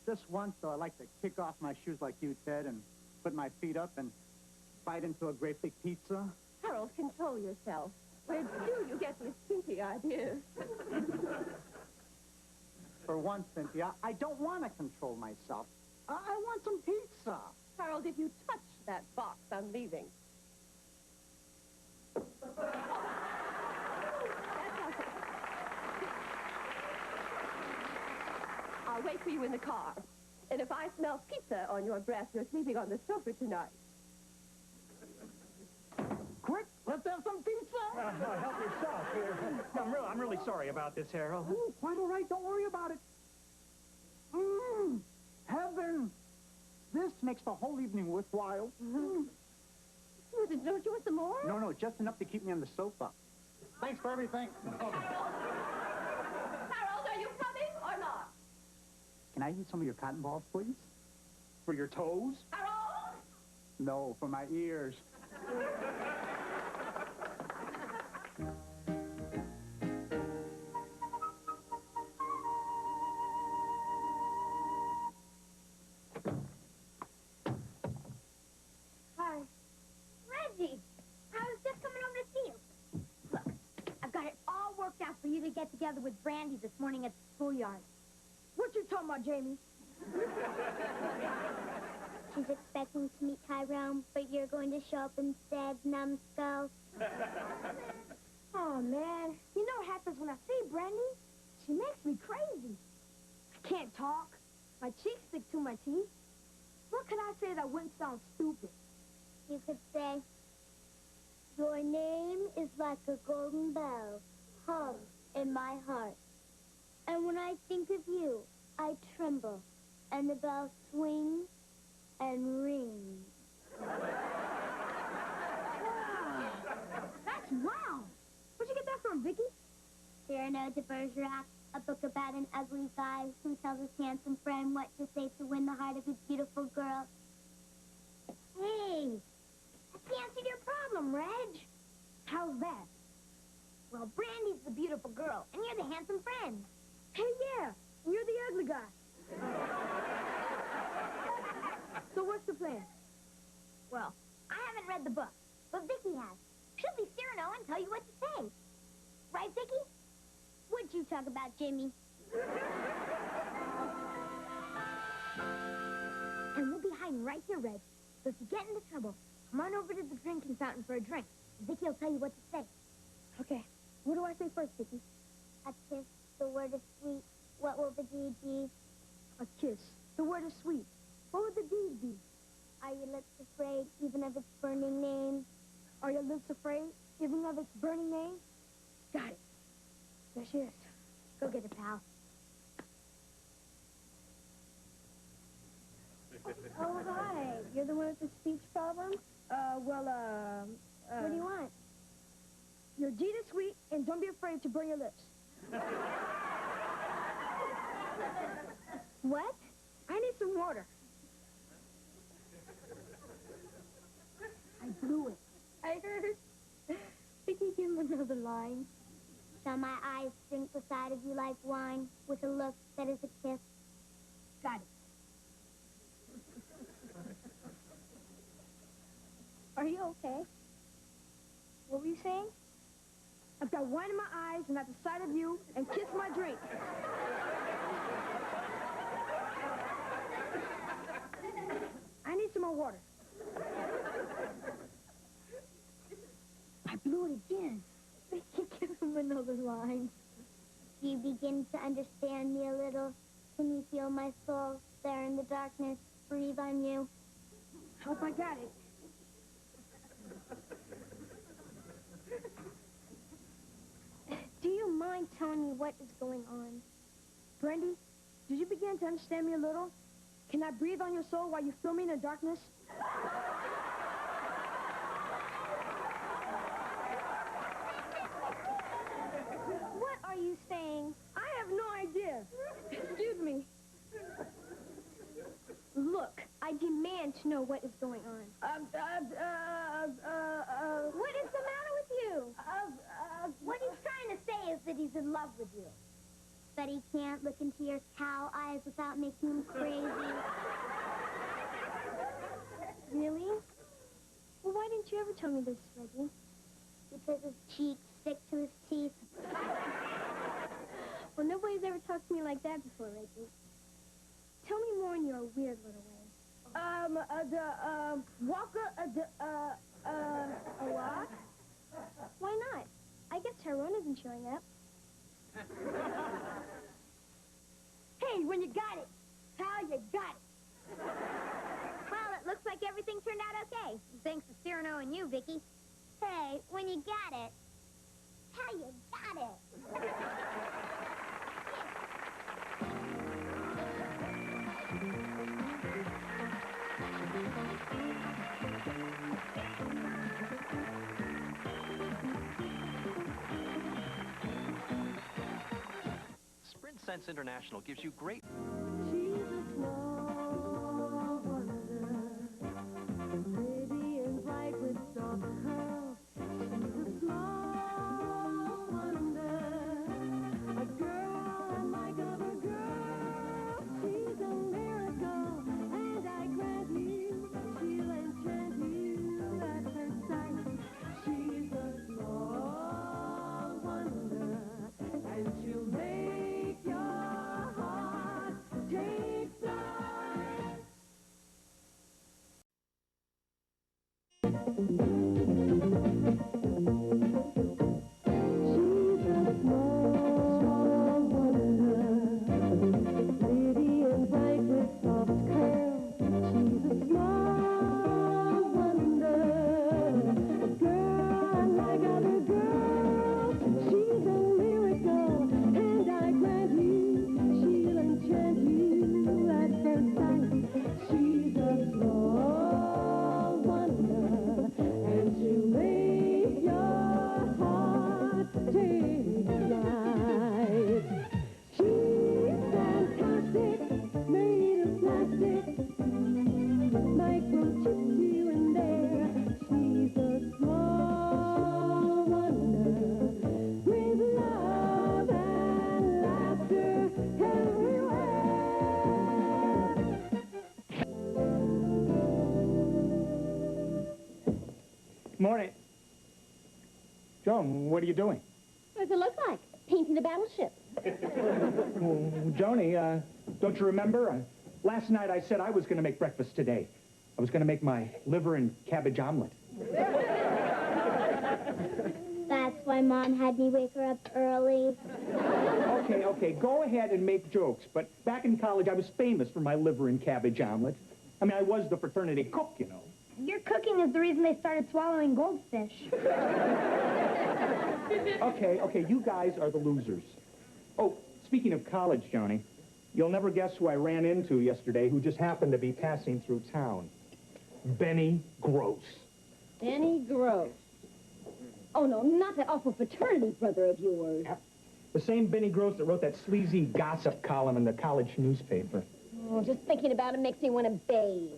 Just once, though, I like to kick off my shoes like you, Ted, and put my feet up and bite into a great big pizza. Harold, control yourself. Where do you get these kinky ideas? For once, Cynthia, I don't want to control myself. I want some pizza. Harold, if you touch that box, I'm leaving. I'll wait for you in the car. And if I smell pizza on your breath, you're sleeping on the sofa tonight. Quick, let's have some pizza. Help yourself here. I'm really sorry about this, Harold. Oh, quite all right. Don't worry about it. Mmm, heaven. This makes the whole evening worthwhile. Don't you want some more? No, just enough to keep me on the sofa. Thanks for everything. Harold, are you coming or not? Can I use some of your cotton balls, please? For your toes? Harold! No, for my ears. Hi. Reggie, I was just coming over to see you. Look, I've got it all worked out for you to get together with Brandy this morning at the schoolyard. What you talking about, Jamie? She's expecting to meet Tyrone, but you're going to show up instead, numbskull. Oh, man. You know what happens when I see Brandy? She makes me crazy. I can't talk. My cheeks stick to my teeth. What could I say that wouldn't sound stupid? You could say, your name is like a golden bell hung in my heart. And when I think of you, I tremble, and the bell swings and rings. That's wow. Where'd you get that from, Vicky? Cyrano de Bergerac, a book about an ugly guy who tells his handsome friend what to say to win the heart of his beautiful girl. Hey, that's the answer to your problem, Reg. How's that? Well, Brandy's the beautiful girl, and you're the handsome friend. Hey, yeah, and you're the ugly guy. So what's the plan? Well, I haven't read the book, but Vicky has. She'll be Cyrano and tell you what to say. Right, Vicky? What'd you talk about, Jimmy? And we'll be hiding right here, Reg. So if you get into trouble, come on over to the drinking fountain for a drink. Vicky will tell you what to say. Okay. What do I say first, Vicky? A kiss, the word is sweet. What will the deed be? A kiss. The word is sweet. What would the deed be? Are your lips afraid, even of its burning name? Are your lips afraid, even of its burning name? Got it. There she is. Go get it, pal. Oh, hi. You're the one with the speech problem? What do you want? Your deed is sweet, and don't be afraid to burn your lips. What? I need some water. I blew it. I heard. Vicky, give him another line. Shall my eyes drink the sight of you like wine, with a look that is a kiss? Got it. Are you okay? What were you saying? I've got wine in my eyes and at the sight of you, and kiss my drink. I need some more water. I blew it again. Give him another line. Do you begin to understand me a little? Can you feel my soul there in the darkness breathe on you? Hope I got it. Do you mind telling me what is going on? Brandy, did you begin to understand me a little? Can I breathe on your soul while you feel me in the darkness? What are you saying? I have no idea. Excuse me. Look, I demand to know what is going on. What is the matter with you? What he's trying to say is that he's in love with you. But he can't look into your cow eyes without making him crazy. Really? Well, why didn't you ever tell me this, Reggie? Because his cheeks stick to his teeth. Well, nobody's ever talked to me like that before, Reggie. Tell me more in your weird little way. A what? Why not? I guess Tyrone isn't showing up. Hey, when you got it. How you got it. Well, it looks like everything turned out okay. Thanks to Cyrano and you, Vicky. Hey, when you got it. How you got it. Sense International gives you great... Morning. Joan, what are you doing? What does it look like? Painting a battleship. Well, Joni, don't you remember? Last night I said I was going to make breakfast today. I was going to make my liver and cabbage omelet. That's why Mom had me wake her up early. Okay, go ahead and make jokes, but back in college I was famous for my liver and cabbage omelet. I mean, I was the fraternity cook, you know. Your cooking is the reason they started swallowing goldfish. Okay, you guys are the losers. Oh, speaking of college, Joni, you'll never guess who I ran into yesterday who just happened to be passing through town. Benny Gross. Benny Gross. Oh, no, not that awful fraternity brother of yours. Yep. The same Benny Gross that wrote that sleazy gossip column in the college newspaper. Oh, just thinking about it makes me want to bathe.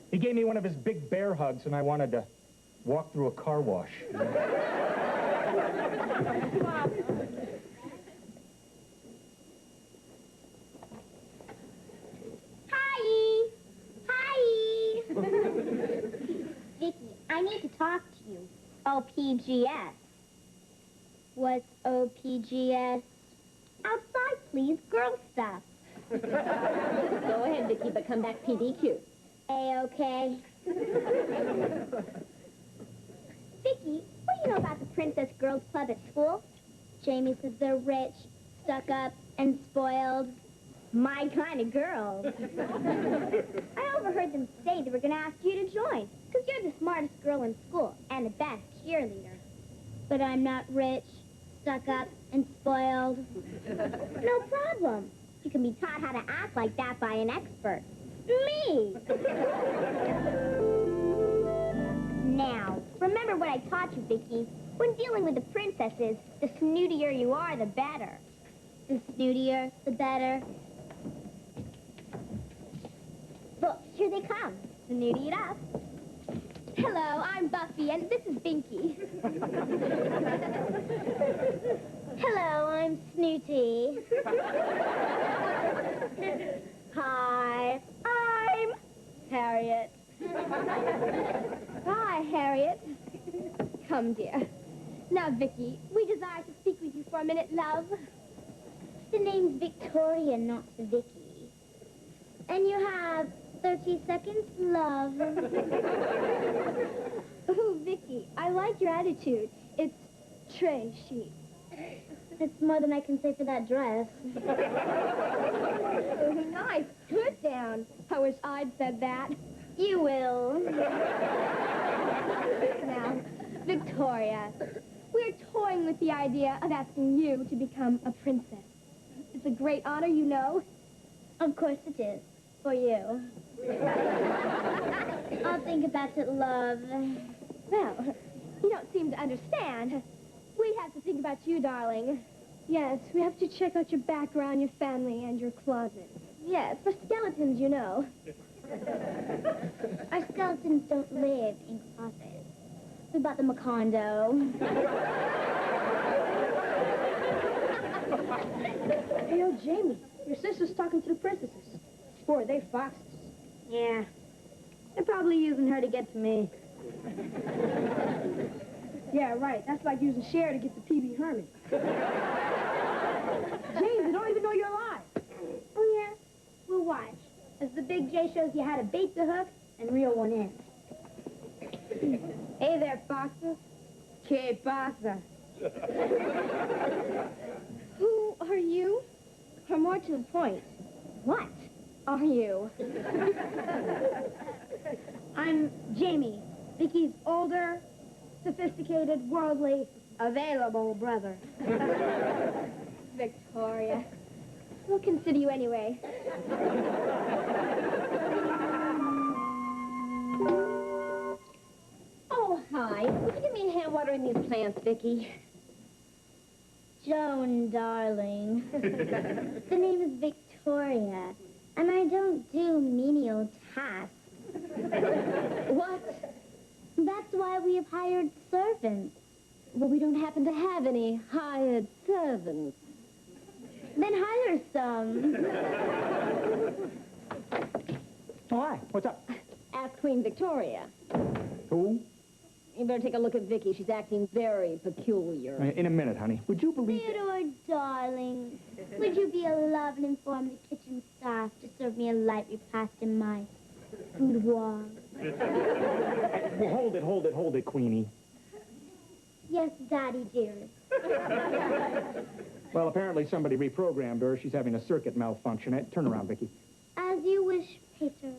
He gave me one of his big bear hugs, and I wanted to walk through a car wash. Hi! Hi! Vicky, I need to talk to you. OPGS. What's OPGS? Outside, please. Girl stuff. Go ahead, Vicky, but come back PDQ. A-okay. Vicky, what do you know about the Princess Girls Club at school? Jamie says they're rich, stuck up, and spoiled. My kind of girls. I overheard them say they were going to ask you to join, because you're the smartest girl in school and the best cheerleader. But I'm not rich, stuck up, and spoiled. No problem. You can be taught how to act like that by an expert. Me! Now, remember what I taught you, Vicky. When dealing with the princesses, the snootier you are, the better. The snootier, the better. Look, here they come. Snooty it up. Hello, I'm Buffy, and this is Binky. Hello, I'm Snooty. Hi, I'm Harriet. Hi, Harriet. Come, dear. Now, Vicky, we desire to speak with you for a minute, love. The name's Victoria, not Vicky. And you have 30 seconds, love. Ooh, Vicky, I like your attitude. It's trashy. It's more than I can say for that dress. Oh, nice. Put down. I wish I'd said that. You will. Now, Victoria, we're toying with the idea of asking you to become a princess. It's a great honor, you know. Of course it is. For you. I'll think about it, love. Well, you don't seem to understand. We have to think about you, darling. Yes, we have to check out your background, your family, and your closet. Yes, for skeletons, you know. Our skeletons don't live in closets. We bought them a condo. Hey, oh, Jamie, your sister's talking to the princesses. Boy, they foxes. Yeah, they're probably using her to get to me. Yeah, right. That's like using Cher to get to P.B. Herman. James, I don't even know you're alive. Oh, yeah? We'll watch. As the Big J shows you how to bait the hook and reel one in. Hey there, foxes. ¿Qué pasa? Who are you? Or more to the point, What are you? I'm Jamie, Vicky's older, sophisticated, worldly, available brother. Victoria. We'll consider you anyway. Oh, hi. Would you give me a hand watering these plants, Vicky? Joan, darling. The name is Victoria, and I don't do menial tasks. What? That's why we have hired servants. Well, we don't happen to have any hired servants. Then hire some. Oh, hi. What's up? Ask Queen Victoria. Who? You better take a look at Vicky. She's acting very peculiar. In a minute, honey. Would you believe... Theodore, darling, would you be a love and inform the kitchen staff to serve me a light repast in my boudoir? Well, hold it, Queenie. Yes, Daddy, dearest. Well, apparently somebody reprogrammed her. She's having a circuit malfunction. Turn around, Vicky. As you wish, Peter.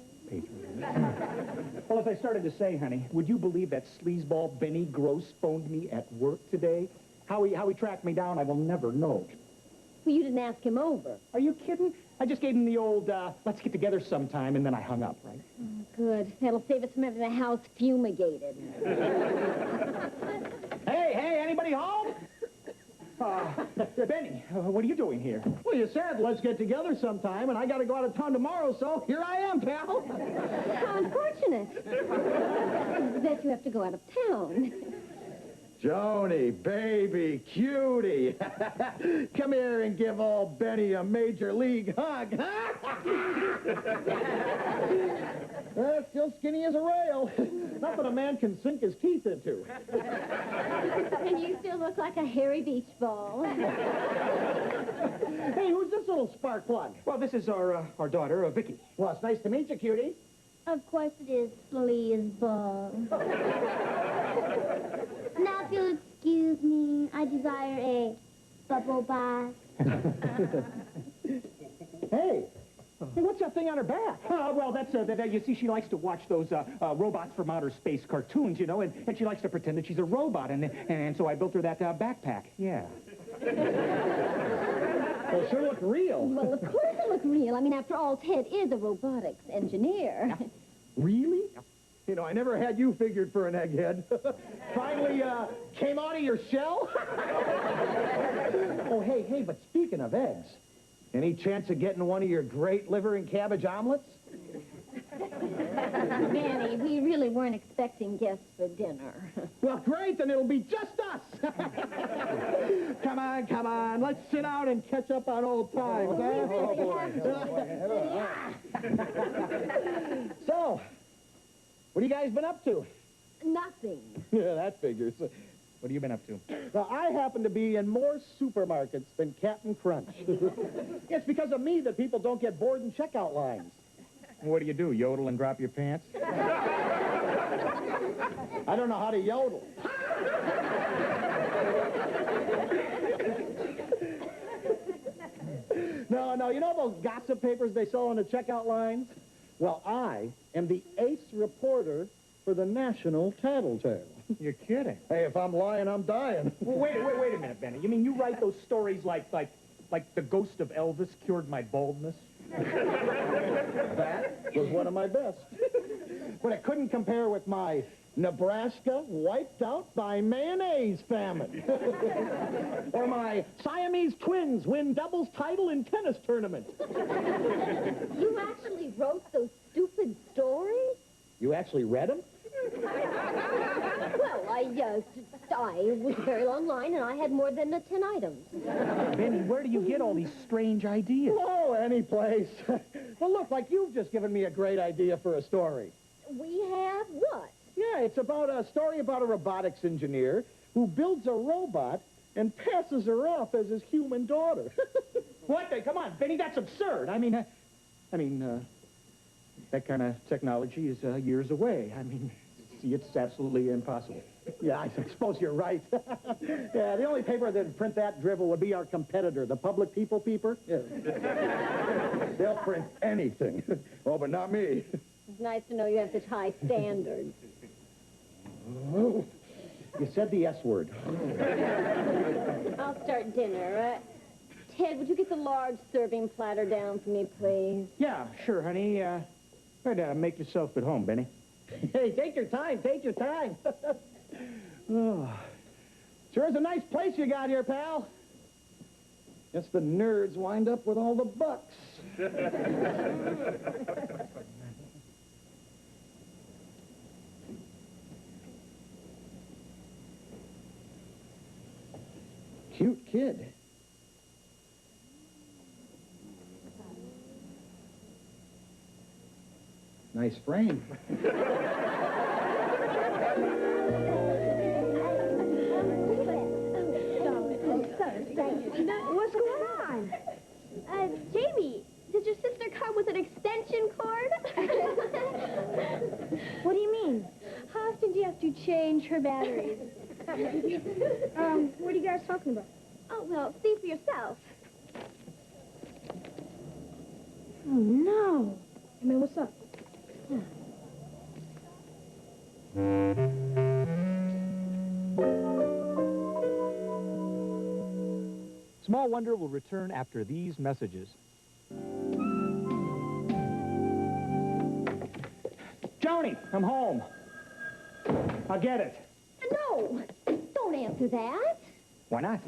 Well, as I started to say, honey, would you believe that sleazeball Benny Gross phoned me at work today? How he tracked me down, I will never know. Well, you didn't ask him over. Are you kidding? I just gave him the old, let's get together sometime, and then I hung up, right? Oh, good. That'll save us from having the house fumigated. Hey, anybody home? Benny, what are you doing here? Well, you said let's get together sometime, and I got to go out of town tomorrow, so here I am, pal. How unfortunate. I bet you have to go out of town. Joni, baby, cutie. Come here and give old Benny a major league hug. Still skinny as a rail. Nothing a man can sink his teeth into. And you still look like a hairy beach ball. Hey, who's this little spark plug? Well, this is our daughter, Vicky. Well, it's nice to meet you, cutie. Of course it is, sleazeball. Now, if you'll excuse me, I desire a bubble bath. Hey, what's that thing on her back? Well, that's, you see, she likes to watch those robots from outer space cartoons, you know, and she likes to pretend that she's a robot, and so I built her that backpack, yeah. Well, it sure looked real. Well, of course it looked real. I mean, after all, Ted is a robotics engineer. Really? You know, I never had you figured for an egghead. Finally, came out of your shell? Oh, hey, but speaking of eggs, any chance of getting one of your great liver and cabbage omelets? Manny, we really weren't expecting guests for dinner. Well, great, then it'll be just us. Come on, let's sit down and catch up on old times. So, what have you guys been up to? Nothing. Yeah, that figures. What have you been up to? Well, I happen to be in more supermarkets than Captain Crunch. It's because of me that people don't get bored in checkout lines. What do? Yodel and drop your pants? I don't know how to yodel. No, you know those gossip papers they sell on the checkout lines? Well, I am the ace reporter for the National Tattletale. You're kidding. Hey, if I'm lying, I'm dying. Well, wait a minute, Benny. You mean you write those stories like the ghost of Elvis cured my baldness? That was one of my best. But it couldn't compare with my Nebraska wiped out by mayonnaise famine. Or my Siamese twins win doubles title in tennis tournament. You actually wrote those stupid stories? You actually read them? Well, I was a very long line, and I had more than 10 items. Benny, where do you get all these strange ideas? Oh, any place. Well, look, like you've just given me a great idea for a story. We have what? Yeah, it's about a story about a robotics engineer who builds a robot and passes her off as his human daughter. What? Come on, Benny, that's absurd. I mean, that kind of technology is years away. I mean, see, it's absolutely impossible. Yeah, I suppose you're right. Yeah, the only paper that'd print that drivel would be our competitor, the Public People Peeper. Yeah. They'll print anything. Oh, but not me. It's nice to know you have such high standards. Oh, you said the S word. I'll start dinner. Ted, would you get the large serving platter down for me, please? Yeah, sure, honey. Try to make yourself at home, Benny. Hey, take your time. Take your time. Oh, sure is a nice place you got here, pal. Guess the nerds wind up with all the bucks. Cute kid. Nice frame. What's going on? Jamie, did your sister come with an extension cord? What do you mean? How often do you have to change her batteries? What are you guys talking about? Oh, well, see for yourself. Oh, no. I mean, what's up? Small Wonder will return after these messages. Joni, I'm home. I'll get it. No! Don't answer that. Why not?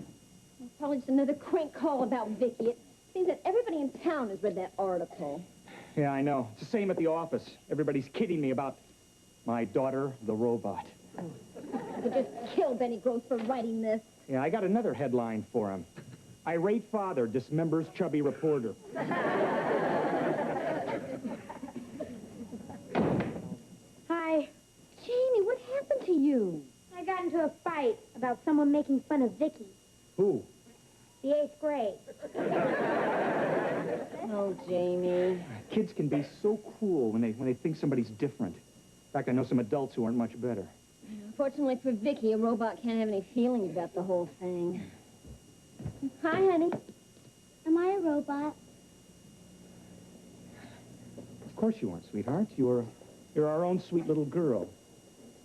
It's probably just another crank call about Vicky. It seems that everybody in town has read that article. Yeah, I know. It's the same at the office. Everybody's kidding me about my daughter, the robot. You could just kill Benny Gross for writing this. Yeah, I got another headline for him. Irate father dismembers chubby reporter. Hi. Jamie, what happened to you? I got into a fight about someone making fun of Vicky. Who? The 8th grade. Oh, Jamie. Kids can be so cruel when they think somebody's different. In fact, I know some adults who aren't much better. Unfortunately for Vicky, a robot can't have any feelings about the whole thing. Hi, honey. Am I a robot? Of course you aren't, sweetheart. You're our own sweet little girl.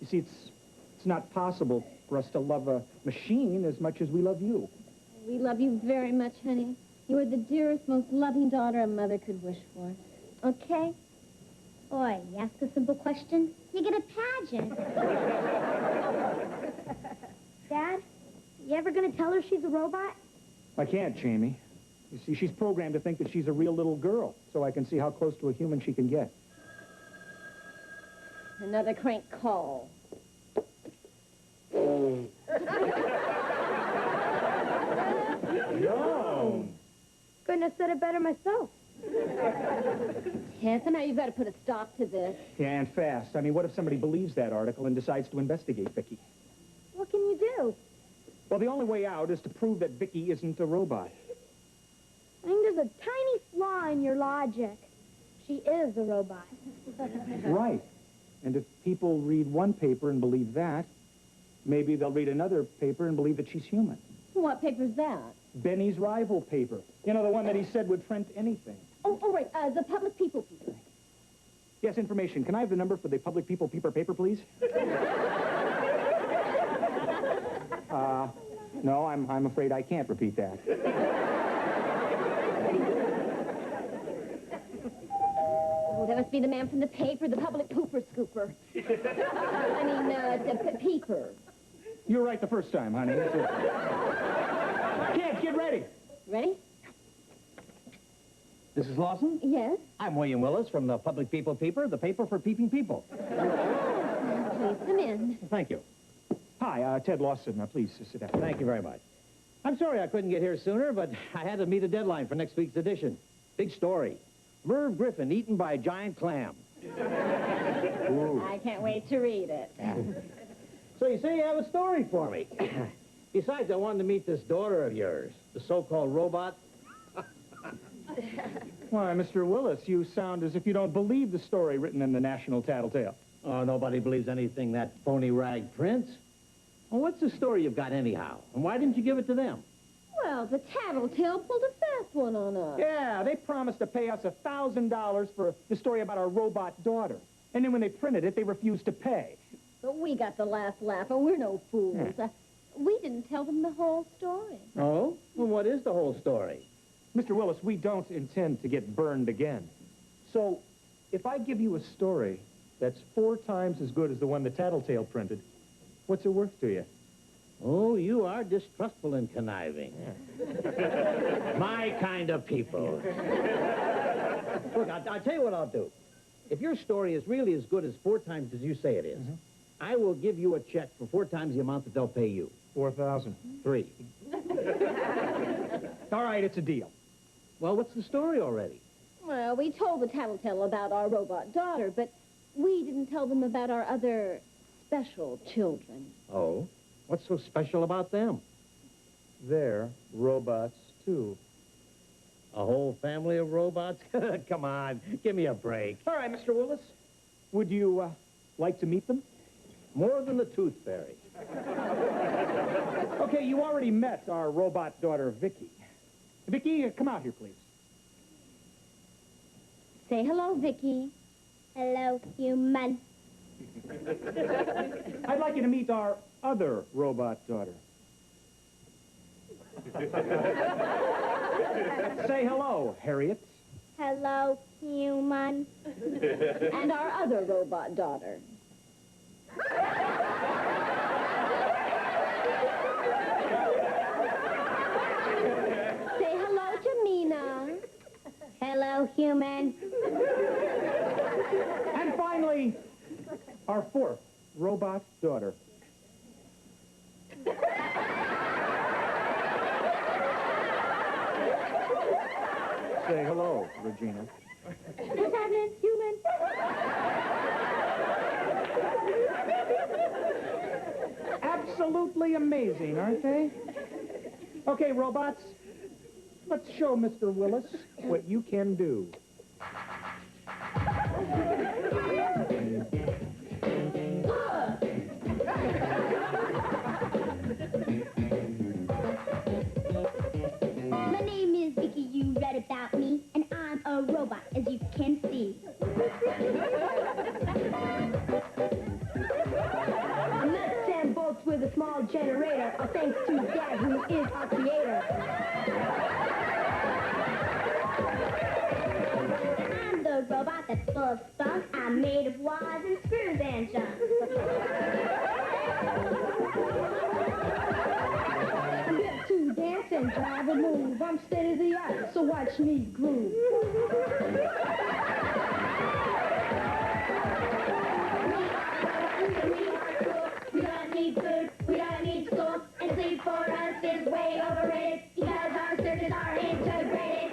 You see, it's not possible for us to love a machine as much as we love you. We love you very much, honey. You are the dearest, most loving daughter a mother could wish for. Okay? Boy, you ask a simple question, you get a pageant. Dad, you ever gonna tell her she's a robot? I can't, Jamie. You see, she's programmed to think that she's a real little girl, so I can see how close to a human she can get. Another crank call. No. Couldn't have said it better myself. Yeah, somehow you've got to put a stop to this. Yeah, and fast. I mean, what if somebody believes that article and decides to investigate Vicky? What can you do? Well, the only way out is to prove that Vicky isn't a robot. I think there's a tiny flaw in your logic. She is a robot. Right. And if people read one paper and believe that, maybe they'll read another paper and believe that she's human. What paper's that? Benny's rival paper. You know, the one that he said would print anything. Oh, right, the Public People paper. Yes, information. Can I have the number for the Public People paper, please? No, I'm afraid I can't repeat that. Oh, that that must be the man from the paper, the public pooper scooper. I mean, the peeper. You were right the first time, honey. Kids, get ready. Ready? Mrs. Lawson? Yes? I'm William Willis from the Public People Peeper, the paper for peeping people. Please come in. Thank you. Hi, Ted Lawson. Please sit down. Thank you very much. I'm sorry I couldn't get here sooner, but I had to meet a deadline for next week's edition. Big story. Merv Griffin eaten by a giant clam. I can't wait to read it. So you say you have a story for me. Besides, I wanted to meet this daughter of yours, the so-called robot. Why, Mr. Willis, you sound as if you don't believe the story written in the National Tattletale. Oh, nobody believes anything that phony rag prints. Well, what's the story you've got anyhow? And why didn't you give it to them? Well, the Tattletale pulled a fast one on us. Yeah, they promised to pay us $1,000 for the story about our robot daughter. And then when they printed it, they refused to pay. But we got the last laugh, and we're no fools. We didn't tell them the whole story. Oh? Well, what is the whole story? Mr. Willis, we don't intend to get burned again. So, if I give you a story that's 4 times as good as the one the Tattletale printed, what's it worth to you? Oh, you are distrustful and conniving. Yeah. My kind of people. Look, I'll tell you what I'll do. If your story is really as good as 4 times as you say it is, I will give you a check for 4 times the amount that they'll pay you. 4,000. 3. All right, it's a deal. Well, what's the story already? Well, we told the Tattletale about our robot daughter, but we didn't tell them about our other special children. Oh? What's so special about them? They're robots, too. A whole family of robots? Come on, give me a break. All right, Mr. Willis. Would you like to meet them? More than the Tooth Fairy. Okay, you already met our robot daughter, Vicky. Vicky, come out here, please. Say hello, Vicky. Hello, human. I'd like you to meet our other robot daughter. Say hello, Harriet. Hello, human. And our other robot daughter. Say hello to Mina. Hello, human. And finally, our 4th robot daughter. Say hello, Regina. What's happening, human? Absolutely amazing, aren't they? Okay, robots, let's show Mr. Willis what you can do. My name is Vicky, you read about me, and I'm a robot, as you can see. Nuts and bolts with a small generator, all thanks to Dad, who is our creator. I'm the robot that's full of spunk. I'm made of wires and screws and junk. Get to dance and drive a move. I'm state of the art, so watch me groove. We don't need food, we don't need school, and sleep for us is way overrated because our searches are integrated.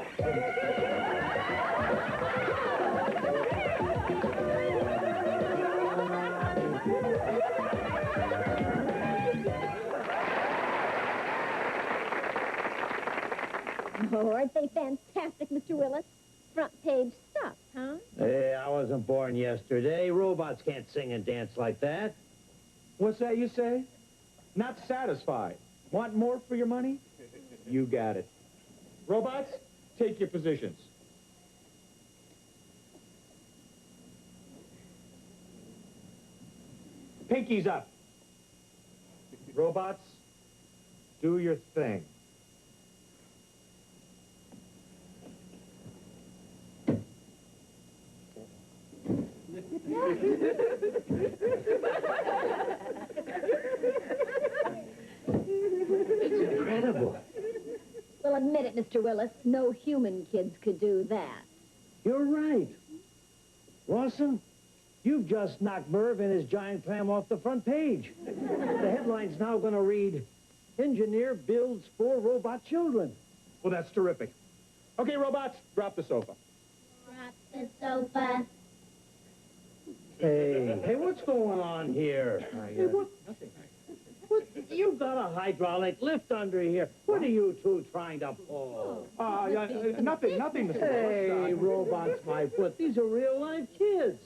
Oh, aren't they fantastic, Mr. Willis? Front page stuff, huh? Hey, I wasn't born yesterday. Robots can't sing and dance like that. What's that you say? Not satisfied. Want more for your money? You got it. Robots, take your positions. Pinkies up. Robots, do your thing. It's incredible. Well, admit it, Mr. Willis. No human kids could do that. You're right. Lawson, you've just knocked Merv and his giant clam off the front page. The headline's now going to read, Engineer Builds 4 Robot Children. Well, that's terrific. Okay, robots, drop the sofa. Drop the sofa. Hey, what's going on here? Hey, what? Nothing. What? You've got a hydraulic lift under here. What are you two trying to pull? Nothing, Mr. Hey, Willis. robots, my foot. These are real-life kids.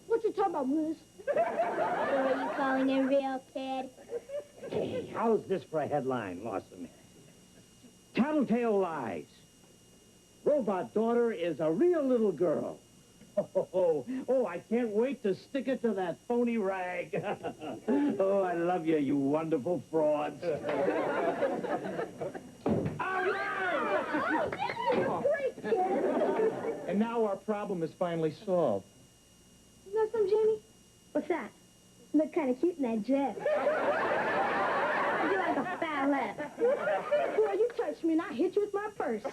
What you talking about, Willis? So are you calling a real kid? Hey, how's this for a headline, Lawson? Tattletale lies. Robot daughter is a real little girl. Oh, I can't wait to stick it to that phony rag. Oh, I love you, you wonderful frauds. All right! Great, kid. And now our problem is finally solved. You know something, Jamie? What's that? You look kind of cute in that dress. You like a foul ass. Boy, you touched me and I hit you with my purse.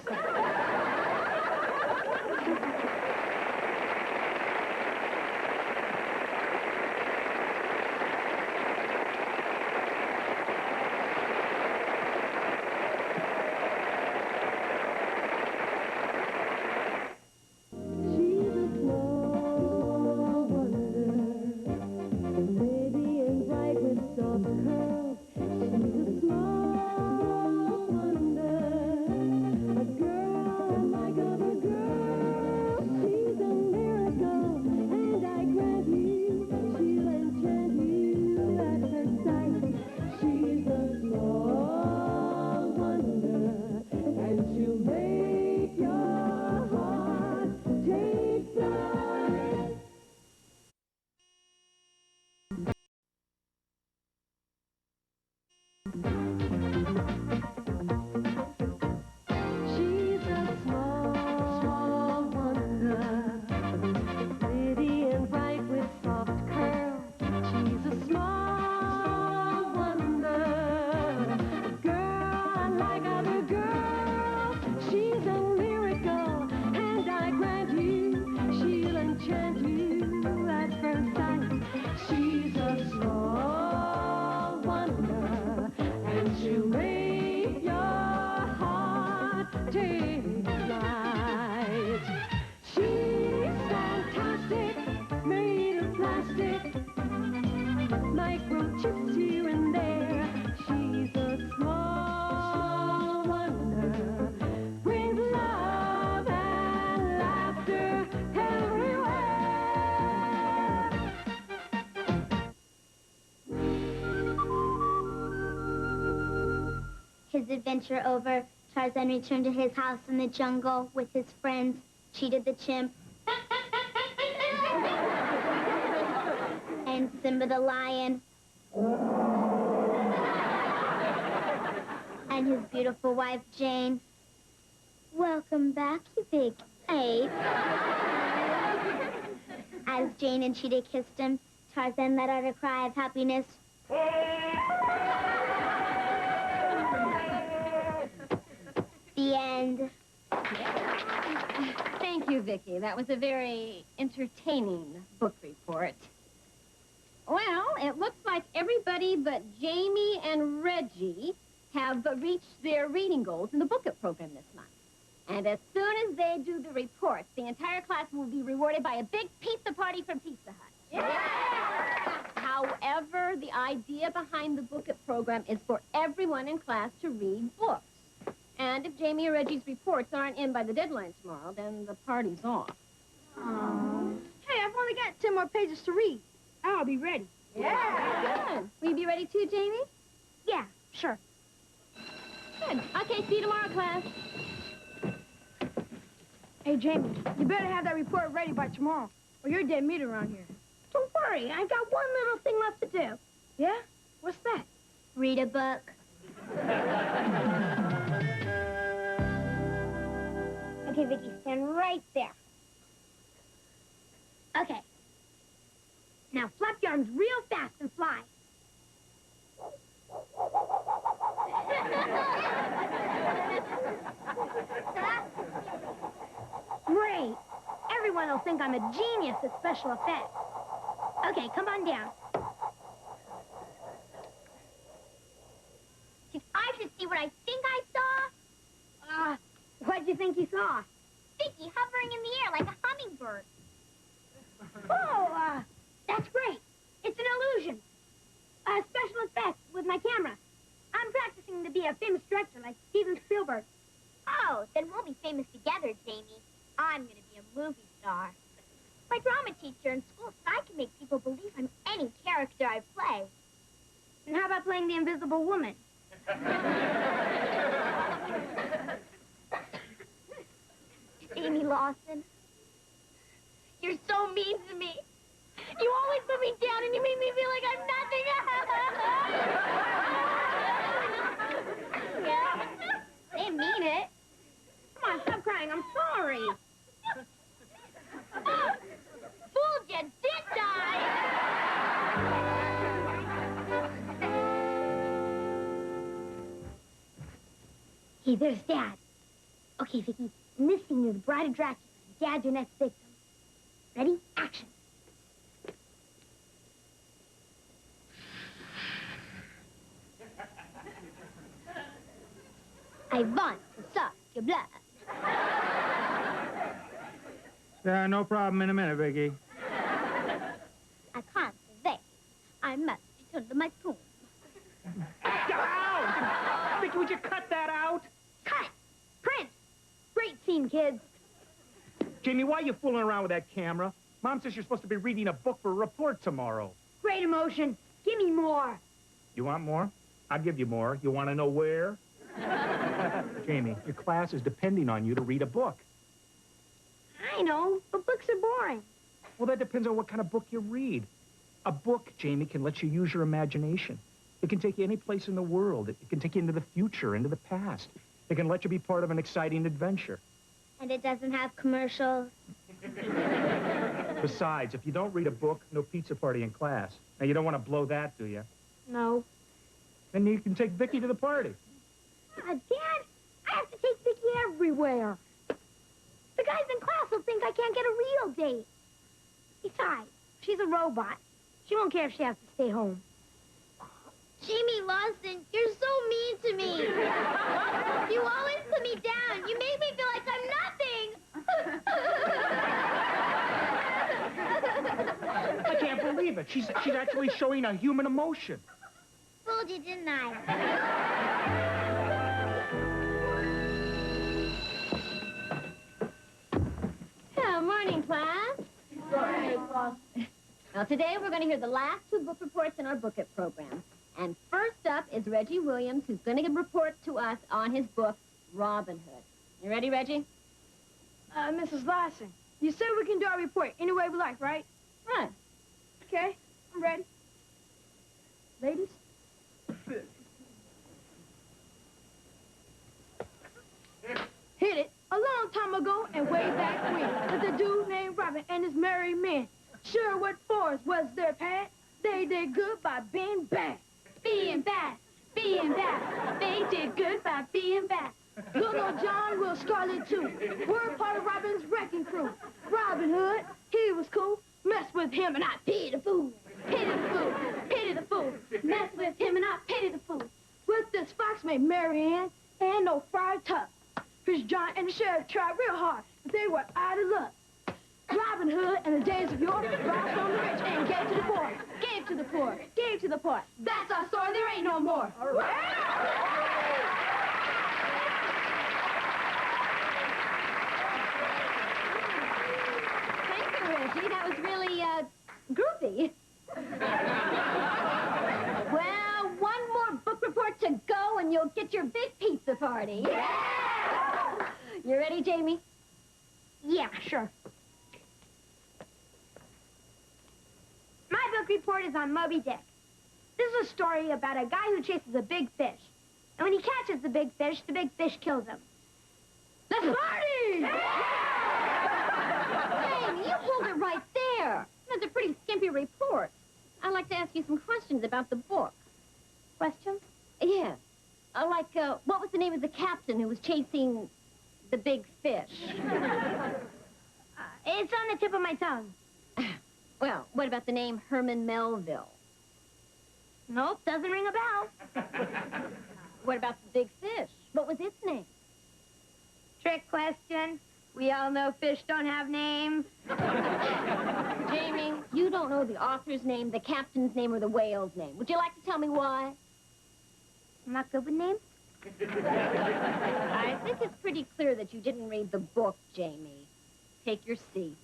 His adventure over, Tarzan returned to his house in the jungle with his friends, Cheetah the chimp, and Simba the lion, and his beautiful wife, Jane. Welcome back, you big ape. As Jane and Cheetah kissed him, Tarzan let out a cry of happiness. The end. Thank you, Vicki. That was a very entertaining book report. Well, it looks like everybody but Jamie and Reggie have reached their reading goals in the Book It program this month. And as soon as they do the reports, the entire class will be rewarded by a big pizza party from Pizza Hut. Yeah! However, the idea behind the Book It program is for everyone in class to read books. And if Jamie or Reggie's reports aren't in by the deadline tomorrow, then the party's off. Aww. Hey, I've only got 10 more pages to read. I'll be ready. Yeah. Good. Will you be ready too, Jamie? Yeah, sure. Good. Okay, see you tomorrow, class. Hey, Jamie, you better have that report ready by tomorrow, or you're dead meat around here. Don't worry, I've got one little thing left to do. Yeah? What's that? Read a book. Okay, Vicky, stand right there. Okay. arms real fast and fly. Great. Everyone will think I'm a genius at special effects. Okay, come on down. If I should see what I think I saw, What'd you think you saw? Vicky hovering in the air like a hummingbird. Oh, that's great. It's an illusion. Special effects with my camera. I'm practicing to be a famous director like Steven Spielberg. Oh, then we'll be famous together, Jamie. I'm going to be a movie star. My drama teacher in school said I can make people believe I'm any character I play. And how about playing the Invisible Woman? Amy Lawson, you're so mean to me. You always put me down and you make me feel like I'm nothing. Yeah. I didn't mean it. Come on, stop crying. I'm sorry. Fooled you, didn't I? Hey, there's Dad. Okay, Vicky, in this scene, you're the bride of Dracula. Dad's your next victim. Ready? Action. I want to suck your blood. Yeah, no problem in a minute, Vicky. I can't wait. I must return to my tomb. Out! Vicky, would you cut that out? Cut! Print! Great scene, kids. Jamie, why are you fooling around with that camera? Mom says you're supposed to be reading a book for a report tomorrow. Great emotion. Give me more. You want more? I'll give you more. You want to know where? Jamie, your class is depending on you to read a book. I know, but books are boring. Well, that depends on what kind of book you read. A book, Jamie, can let you use your imagination. It can take you any place in the world. It can take you into the future, into the past. It can let you be part of an exciting adventure. And it doesn't have commercials? Besides, if you don't read a book, no pizza party in class. Now, you don't want to blow that, do you? No. Then you can take Vicky to the party. Dad, I have to take Vicky everywhere. The guys in class will think I can't get a real date. Besides, she's a robot. She won't care if she has to stay home. Jamie Lawson, you're so mean to me. You always put me down. You make me feel like I'm nothing. I can't believe it. She's actually showing a human emotion. Fooled you, didn't I? Morning, class. Morning, class. Now, today we're going to hear the last two book reports in our Book It program. And first up is Reggie Williams, who's going to give a report to us on his book, Robin Hood. You ready, Reggie? Mrs. Larson, you said we can do our report any way we like, right? Right. Okay, I'm ready. Ladies? Hit it. A long time ago and way back when, there's a dude named Robin and his merry men. Sherwood Forest was their path. They did good by being bad. Being bad. Being bad. They did good by being bad. Little John Will Scarlet too. We're part of Robin's wrecking crew. Robin Hood, he was cool. Mess with him and I pity the fool. Pity the fool. Pity the fool. Mess with him and I pity the fool. With this fox named Mary Ann and no Friar Tuck. Chris John and the sheriff tried real hard, but they were out of luck. Robin Hood in the days of yore robbed from the rich and gave to the poor. Gave to the poor. Gave to the poor. That's our story. There ain't no more. All right. Thank you, Reggie. That was really, groovy. Well, one more book report to go and you'll get your big pizza party. Yeah! You ready, Jamie? Yeah, sure. My book report is on Moby Dick. This is a story about a guy who chases a big fish. And when he catches the big fish kills him. Let's party! Jamie, you pulled it right there. That's a pretty skimpy report. questions about the book. Questions? Yeah. What was the name of the captain who was chasing the big fish? It's on the tip of my tongue. Well, what about the name Herman Melville? Nope, doesn't ring a bell. What about the big fish? What was its name? Trick question. We all know fish don't have names. Jamie, you don't know the author's name, the captain's name, or the whale's name. Would you like to tell me why? I'm not good with names? I think it's pretty clear that you didn't read the book, Jamie. Take your seat.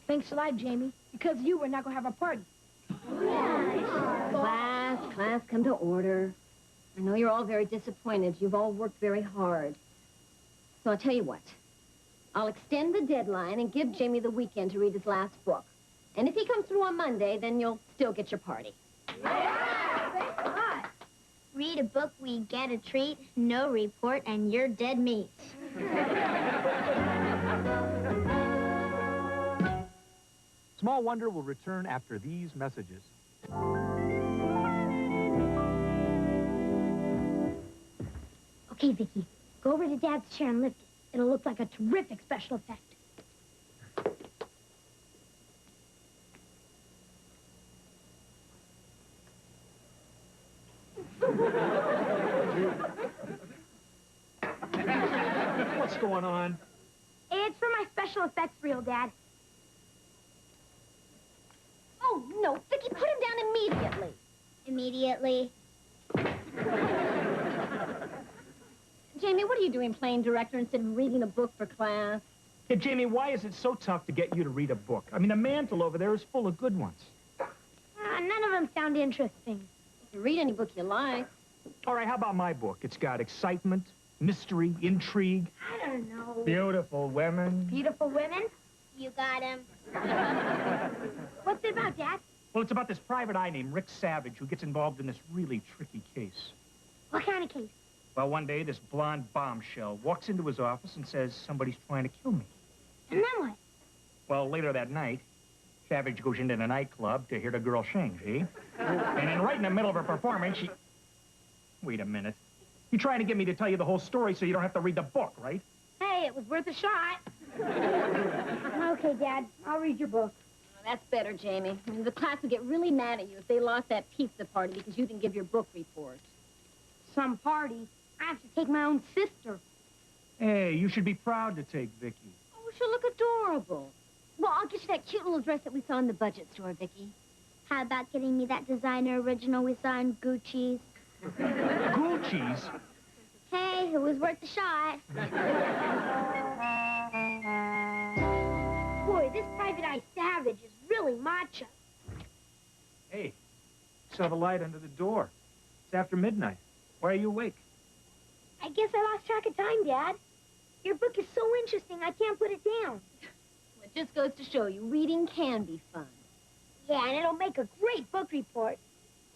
Thanks a lot, Jamie. Because of you, we're not going to have a party. Class, come to order. I know you're all very disappointed. You've all worked very hard. So I'll tell you what. I'll extend the deadline and give Jamie the weekend to read his last book. And if he comes through on Monday, then you'll still get your party. Thanks a lot. Read a book, we get a treat, no report, and you're dead meat. Small Wonder will return after these messages. Okay, Vicky, go over to Dad's chair and lift it. It'll look like a terrific special effect. What's going on? It's for my special effects reel, Dad. Oh, no, Vicky, put him down immediately. Immediately. Jamie, what are you doing playing director instead of reading a book for class? Hey, Jamie, why is it so tough to get you to read a book? I mean, the mantle over there is full of good ones. None of them sound interesting. You can read any book you like. All right, how about my book? It's got excitement, mystery, intrigue. I don't know. Beautiful women. Beautiful women? You got him. What's it about, Dad? Well, it's about this private eye named Rick Savage who gets involved in this really tricky case. What kind of case? Well, one day, this blonde bombshell walks into his office and says, somebody's trying to kill me. And then what? Well, later that night, Savage goes into the nightclub to hear the girl sing, see? And then right in the middle of her performance, she... Wait a minute. You're trying to get me to tell you the whole story so you don't have to read the book, right? Hey, it was worth a shot. Okay, Dad, I'll read your book. Oh, that's better, Jamie. I mean, the class would get really mad at you if they lost that pizza party because you didn't give your book report. Some party. I have to take my own sister. Hey, you should be proud to take Vicky. Oh, she'll look adorable. Well, I'll get you that cute little dress that we saw in the budget store, Vicky. How about getting me that designer original we saw in Gucci's? Gucci's? Hey, it was worth a shot. Boy, this Private Eye Savage is really macho. Hey, saw the light under the door. It's after midnight. Why are you awake? I guess I lost track of time, Dad. Your book is so interesting, I can't put it down. It just goes to show you, reading can be fun. Yeah, and it'll make a great book report.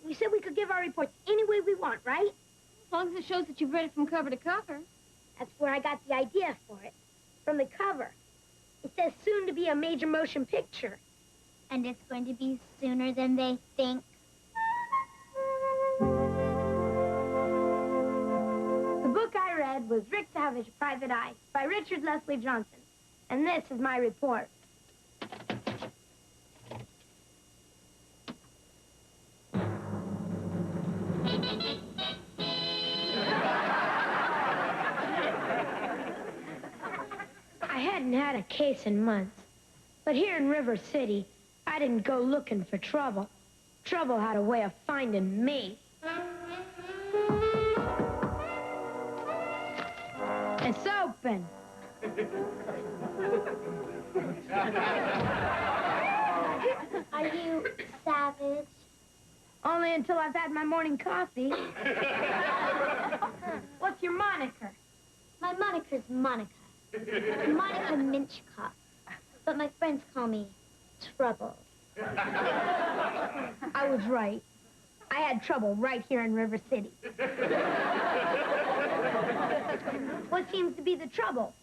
We said we could give our reports any way we want, right? As long as it shows that you've read it from cover to cover. That's where I got the idea for it. From the cover. It says soon to be a major motion picture. And it's going to be sooner than they think. The book I read was Rick Savage, Private Eye, by Richard Leslie Johnson. And this is my report. I hadn't had a case in months. But here in River City, I didn't go looking for trouble. Trouble had a way of finding me. It's open. Are you Savage? Only until I've had my morning coffee. What's your moniker? My moniker's Monica. Monica Minchcock. But my friends call me Trouble. I was right. I had trouble right here in River City. What seems to be the trouble?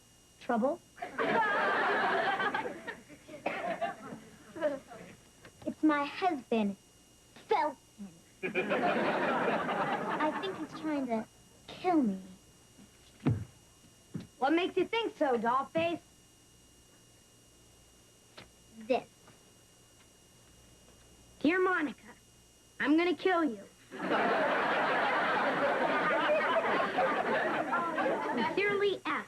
Trouble? It's my husband, Felton. I think he's trying to kill me. What makes you think so, Dollface? This. Dear Monica, I'm gonna kill you. Sincerely, F.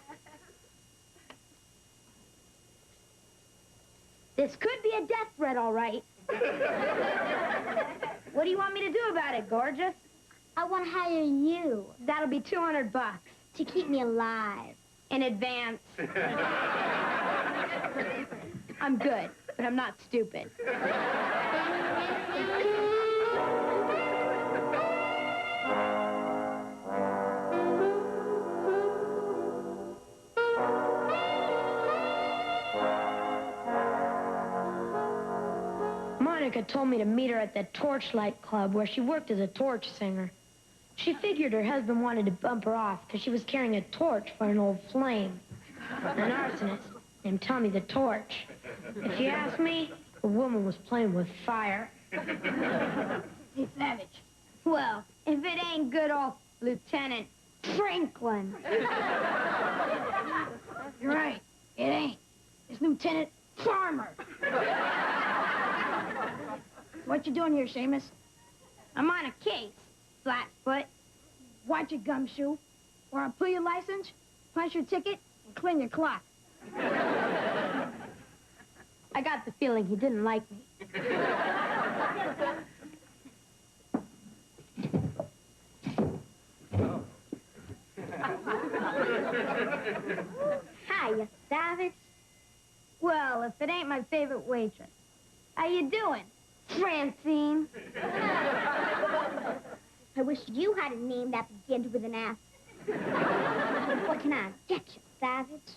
This could be a death threat, all right. What do you want me to do about it, gorgeous? I want to hire you. That'll be $200. To keep me alive. In advance. I'm good, but I'm not stupid. Monica told me to meet her at the Torchlight Club where she worked as a torch singer. She figured her husband wanted to bump her off because she was carrying a torch for an old flame. An arsonist named Tommy the Torch. If you ask me, the woman was playing with fire. Hey, Savage. Well, if it ain't good old Lieutenant Franklin. You're right. It ain't. It's Lieutenant Farmer. What you doing here, Seamus? I'm on a case, Flatfoot. Watch your gumshoe, or I'll pull your license, punch your ticket, and clean your clock. I got the feeling he didn't like me. Hi, you savage. Well, if it ain't my favorite waitress. How you doing, Francine? I wish you had a name that began with an F. What can I get you, savage?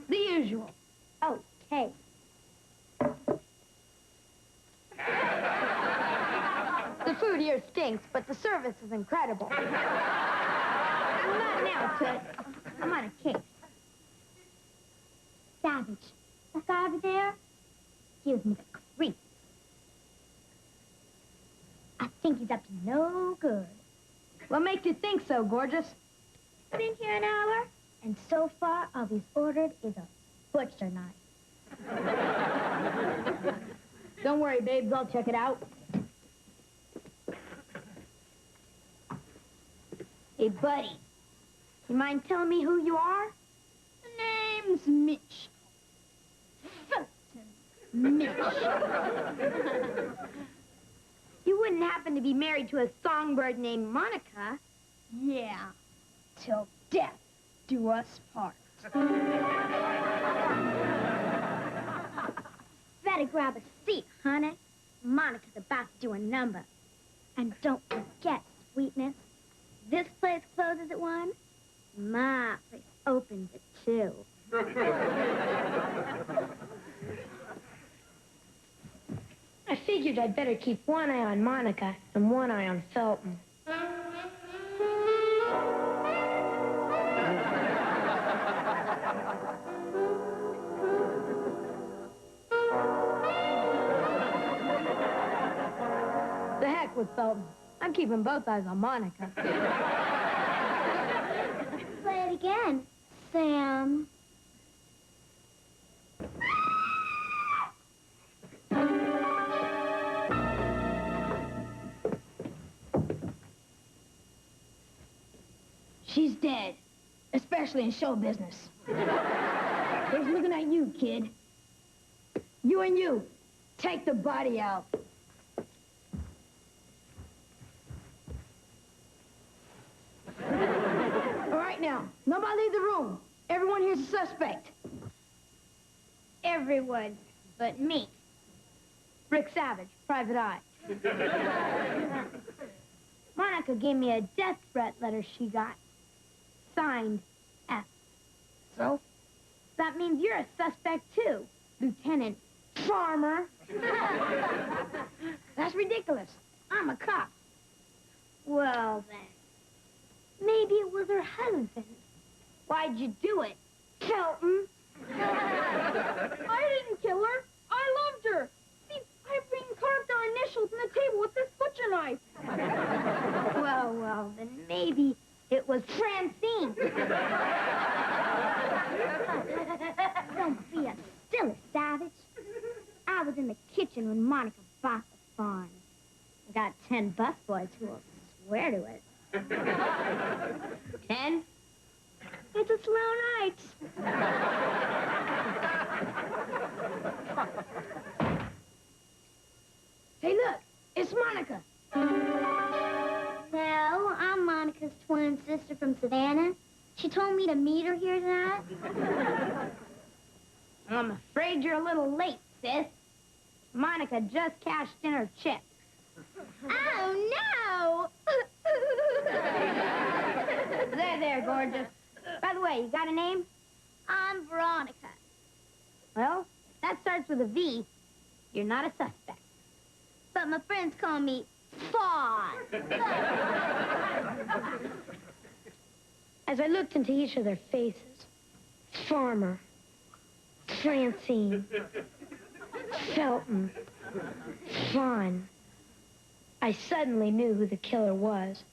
The usual. Okay. The food here stinks, but the service is incredible. Not now, Toots. I'm on a case. Savage, that guy over there gives me the creeps. I think he's up to no good. What makes you think so, gorgeous? I've been here an hour, and so far all he's ordered is a butcher knife. Don't worry, babes, I'll check it out. Hey, buddy, you mind telling me who you are? The name's Mitch. Felton Mitch. You wouldn't happen to be married to a songbird named Monica? Yeah, till death do us part. Better grab a seat, honey. Monica's about to do a number. And don't forget, sweetness, this place closes at 1. My place opens at 2. I figured I'd better keep one eye on Monica and one eye on Felton. The heck with Felton. I'm keeping both eyes on Monica. Play it again, Sam. She's dead, especially in show business. He's looking at you, kid. You and you, take the body out. All right, now, nobody leave the room. Everyone here's a suspect. Everyone but me. Rick Savage, private eye. Monica gave me a death threat letter she got. Signed, F. So? That means you're a suspect, too, Lieutenant Farmer. That's ridiculous. I'm a cop. Well, then. Maybe it was her husband. Why'd you do it, Felton? I didn't kill her. I loved her. See, I bring initials on the table with this butcher knife. Well, then maybe it was Francine. Don't be a silly savage. I was in the kitchen when Monica bought the farm. I got 10 busboys who will swear to it. 10? It's a slow night. Hey, look, it's Monica. No, I'm Monica's twin sister from Savannah. She told me to meet her here tonight. I'm afraid you're a little late, sis. Monica just cashed in her check. Oh, no! There, gorgeous. By the way, you got a name? I'm Veronica. Well, that starts with a V. You're not a suspect. But my friends call me Fawn. As I looked into each of their faces, Farmer, Francine, Felton, Fawn, I suddenly knew who the killer was.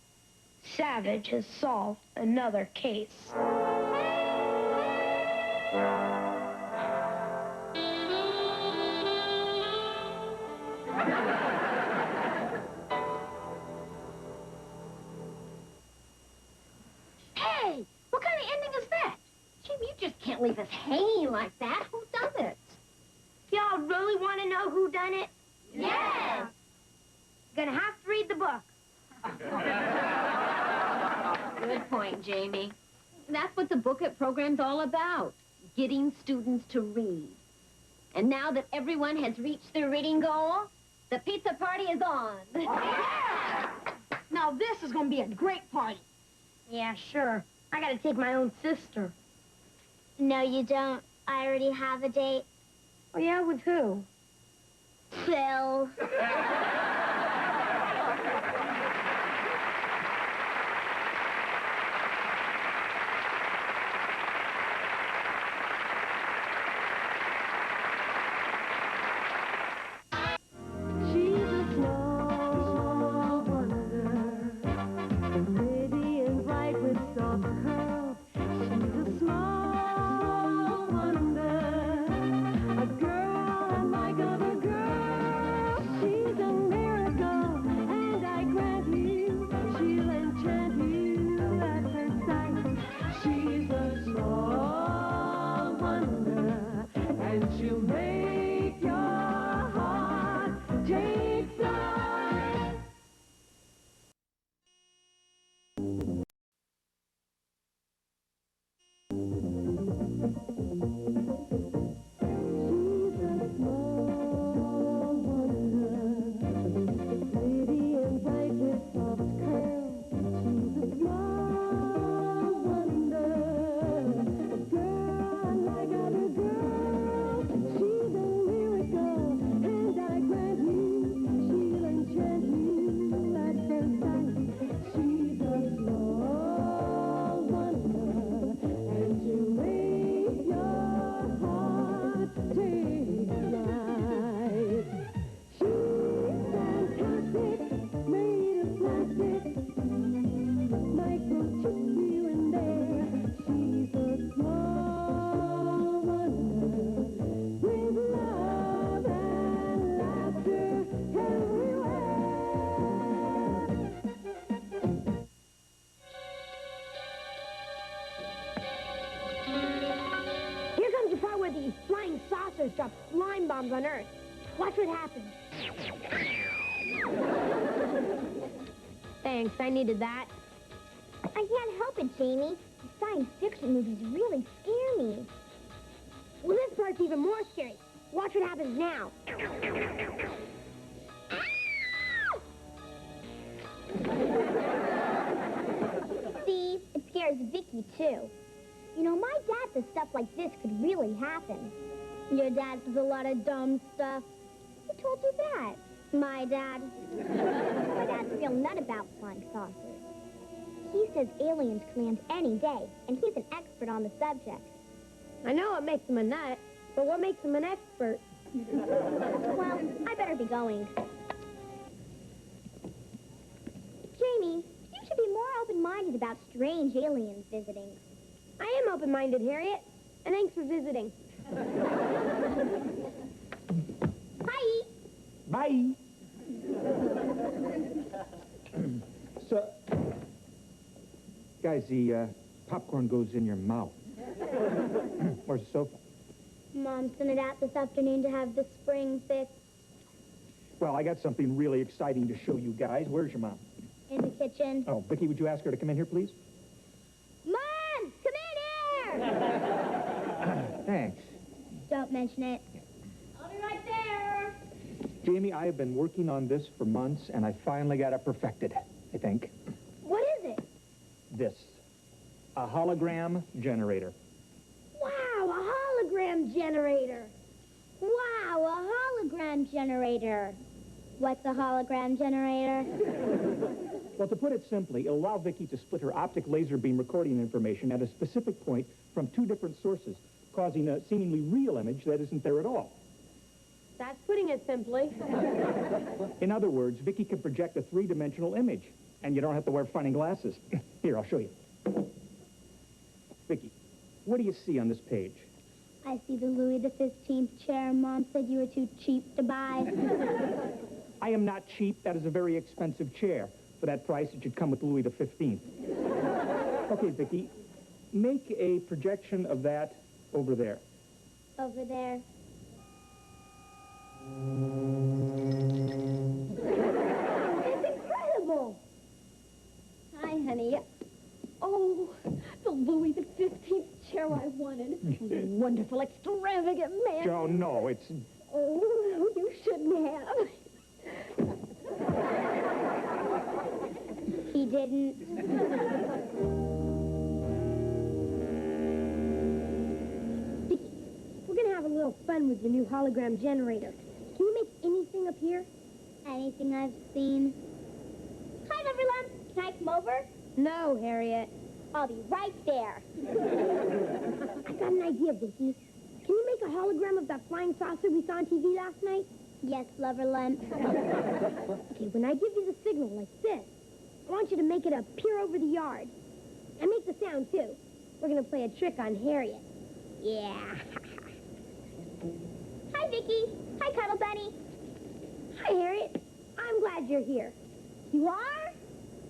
Savage has solved another case. Hey, what kind of ending is that? Jim, you just can't leave us hanging like that. Who does it? Y'all really want to know who done it? Yes. Gonna have to read the book. Good point, Jamie. That's what the Book It program's all about, getting students to read. And now that everyone has reached their reading goal, the pizza party is on. Now this is gonna be a great party. Yeah, sure. I gotta take my own sister. No, you don't. I already have a date. Oh, yeah? With who? Phil. The flying saucers drop slime bombs on Earth. Watch what happens. Thanks, I needed that. I can't help it, Jamie. The science fiction movies really scare me. Well, this part's even more scary. Watch what happens now. See, it scares Vicky, too. You know, my dad says stuff like this could really happen. Your dad says a lot of dumb stuff. Who told you that? My dad. My dad's a real nut about flying saucers. He says aliens could land any day, and he's an expert on the subject. I know what makes him a nut, but what makes him an expert? Well, I better be going. Jamie, you should be more open-minded about strange aliens visiting. I am open-minded, Harriet. And thanks for visiting. Hi. Bye. So, guys, the popcorn goes in your mouth. Where's the sofa? Mom sent it out this afternoon to have the spring fixed. Well, I got something really exciting to show you guys. Where's your mom? In the kitchen. Oh, Vicky, would you ask her to come in here, please? Mom, come in here! Thanks. Don't mention it. I'll be right there. Jamie, I have been working on this for months, and I finally got it perfected, I think. What is it? This. A hologram generator. Wow, a hologram generator. Wow, a hologram generator. What's a hologram generator? Well, to put it simply, it'll allow Vicky to split her optic laser beam recording information at a specific point from two different sources, causing a seemingly real image that isn't there at all. That's putting it simply. In other words, Vicky can project a three-dimensional image, and you don't have to wear funny glasses. Here, I'll show you. Vicky, what do you see on this page? I see the Louis XV chair Mom said you were too cheap to buy. I am not cheap. That is a very expensive chair. For that price, it should come with Louis XV. Okay, Vicky, make a projection of that over there. Over there. It's incredible. Hi, honey. Oh, the Louis XV chair I wanted. Wonderful, extravagant man. Joe, no, it's... Oh, you shouldn't have. He didn't. Vicky, we're gonna have a little fun with your new hologram generator. Can you make anything appear? Anything I've seen. Hi, Lumberlump. Can I come over? No, Harriet. I'll be right there. I got an idea, Vicky. Can you make a hologram of that flying saucer we saw on TV last night? Yes, Loverlump. Okay, when I give you the signal like this, I want you to make it appear over the yard. And make the sound, too. We're gonna play a trick on Harriet. Yeah. Hi, Vicky. Hi, Cuddle Bunny. Hi, Harriet. I'm glad you're here. You are?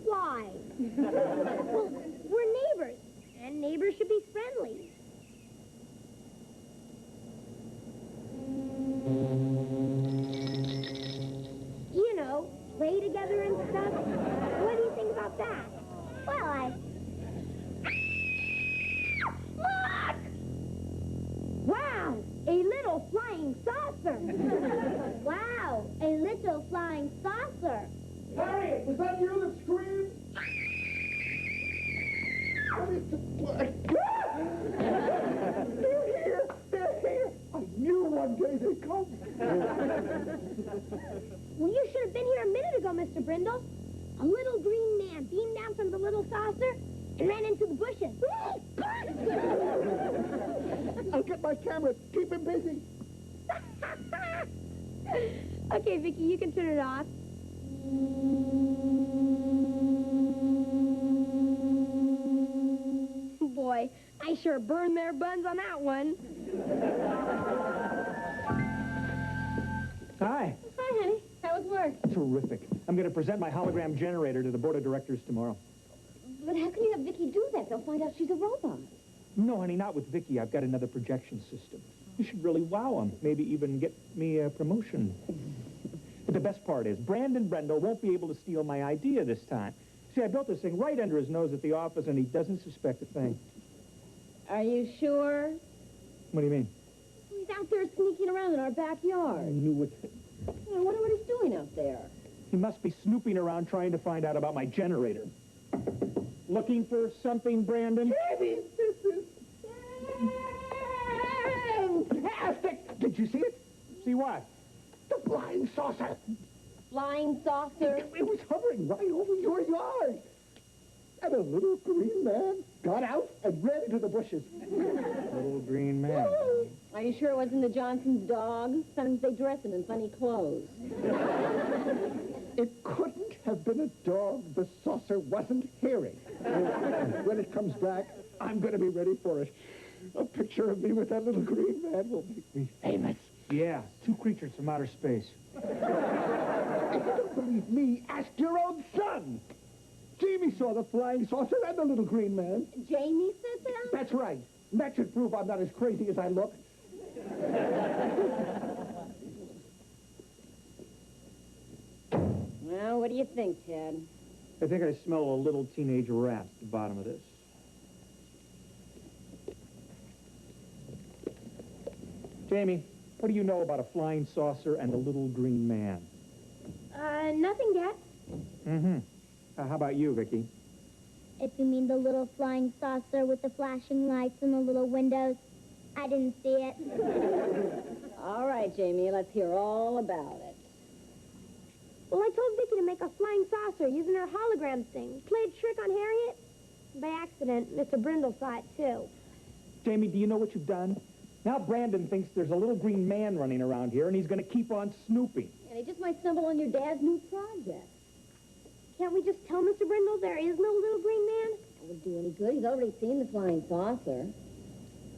Why? Well, we're neighbors, and neighbors should be friendly. You know, play together and stuff. What do you think about that? Well, Look! Wow, a little flying saucer. Wow, a little flying saucer. Harriet, was that you that screamed? They're here! They're here! I knew one day they'd come. Well, you should have been here a minute ago, Mr. Brindle. A little green man beamed down from the little saucer and ran into the bushes. I'll get my camera. Keep him busy. Okay, Vicky, you can turn it off. Boy, I sure burned their buns on that one. Hi. Hi, honey. How was work? Terrific. I'm going to present my hologram generator to the board of directors tomorrow. But how can you have Vicky do that? They'll find out she's a robot. No, honey, not with Vicky. I've got another projection system. You should really wow them. Maybe even get me a promotion. But the best part is, Brandon Brendel won't be able to steal my idea this time. See, I built this thing right under his nose at the office, and he doesn't suspect a thing. Are you sure? What do you mean? He's out there sneaking around in our I backyard. knew it. I wonder what he's doing out there. He must be snooping around trying to find out about my generator. Looking for something, Brandon? Jamie, this is fantastic! Did you see it? See what? The flying saucer. Flying saucer? It was hovering right over your yard. And a little green man got out and ran into the bushes. Little green man. Are you sure it wasn't the Johnson's dog? Sometimes they dress him in funny clothes. It couldn't have been a dog the saucer wasn't hearing. When it comes back, I'm going to be ready for it. A picture of me with that little green man will make me famous. Yeah, two creatures from outer space. If you don't believe me, ask your own son. Jamie saw the flying saucer and the little green man. Jamie said that? That's right. That should prove I'm not as crazy as I look. Well, what do you think, Ted? I think I smell a little teenage rat at the bottom of this. Jamie, what do you know about a flying saucer and a little green man? Nothing yet. Mm-hmm. How about you, Vicky? If you mean the little flying saucer with the flashing lights and the little windows, I didn't see it. All right, Jamie, let's hear all about it. Well, I told Vicky to make a flying saucer using her hologram thing. Played a trick on Harriet. By accident, Mr. Brindle saw it, too. Jamie, do you know what you've done? Now Brandon thinks there's a little green man running around here, and he's going to keep on snooping. And he just might stumble on your dad's new project. Can't we just tell Mr. Brindle there is no little green man? That wouldn't do any good. He's already seen the flying saucer.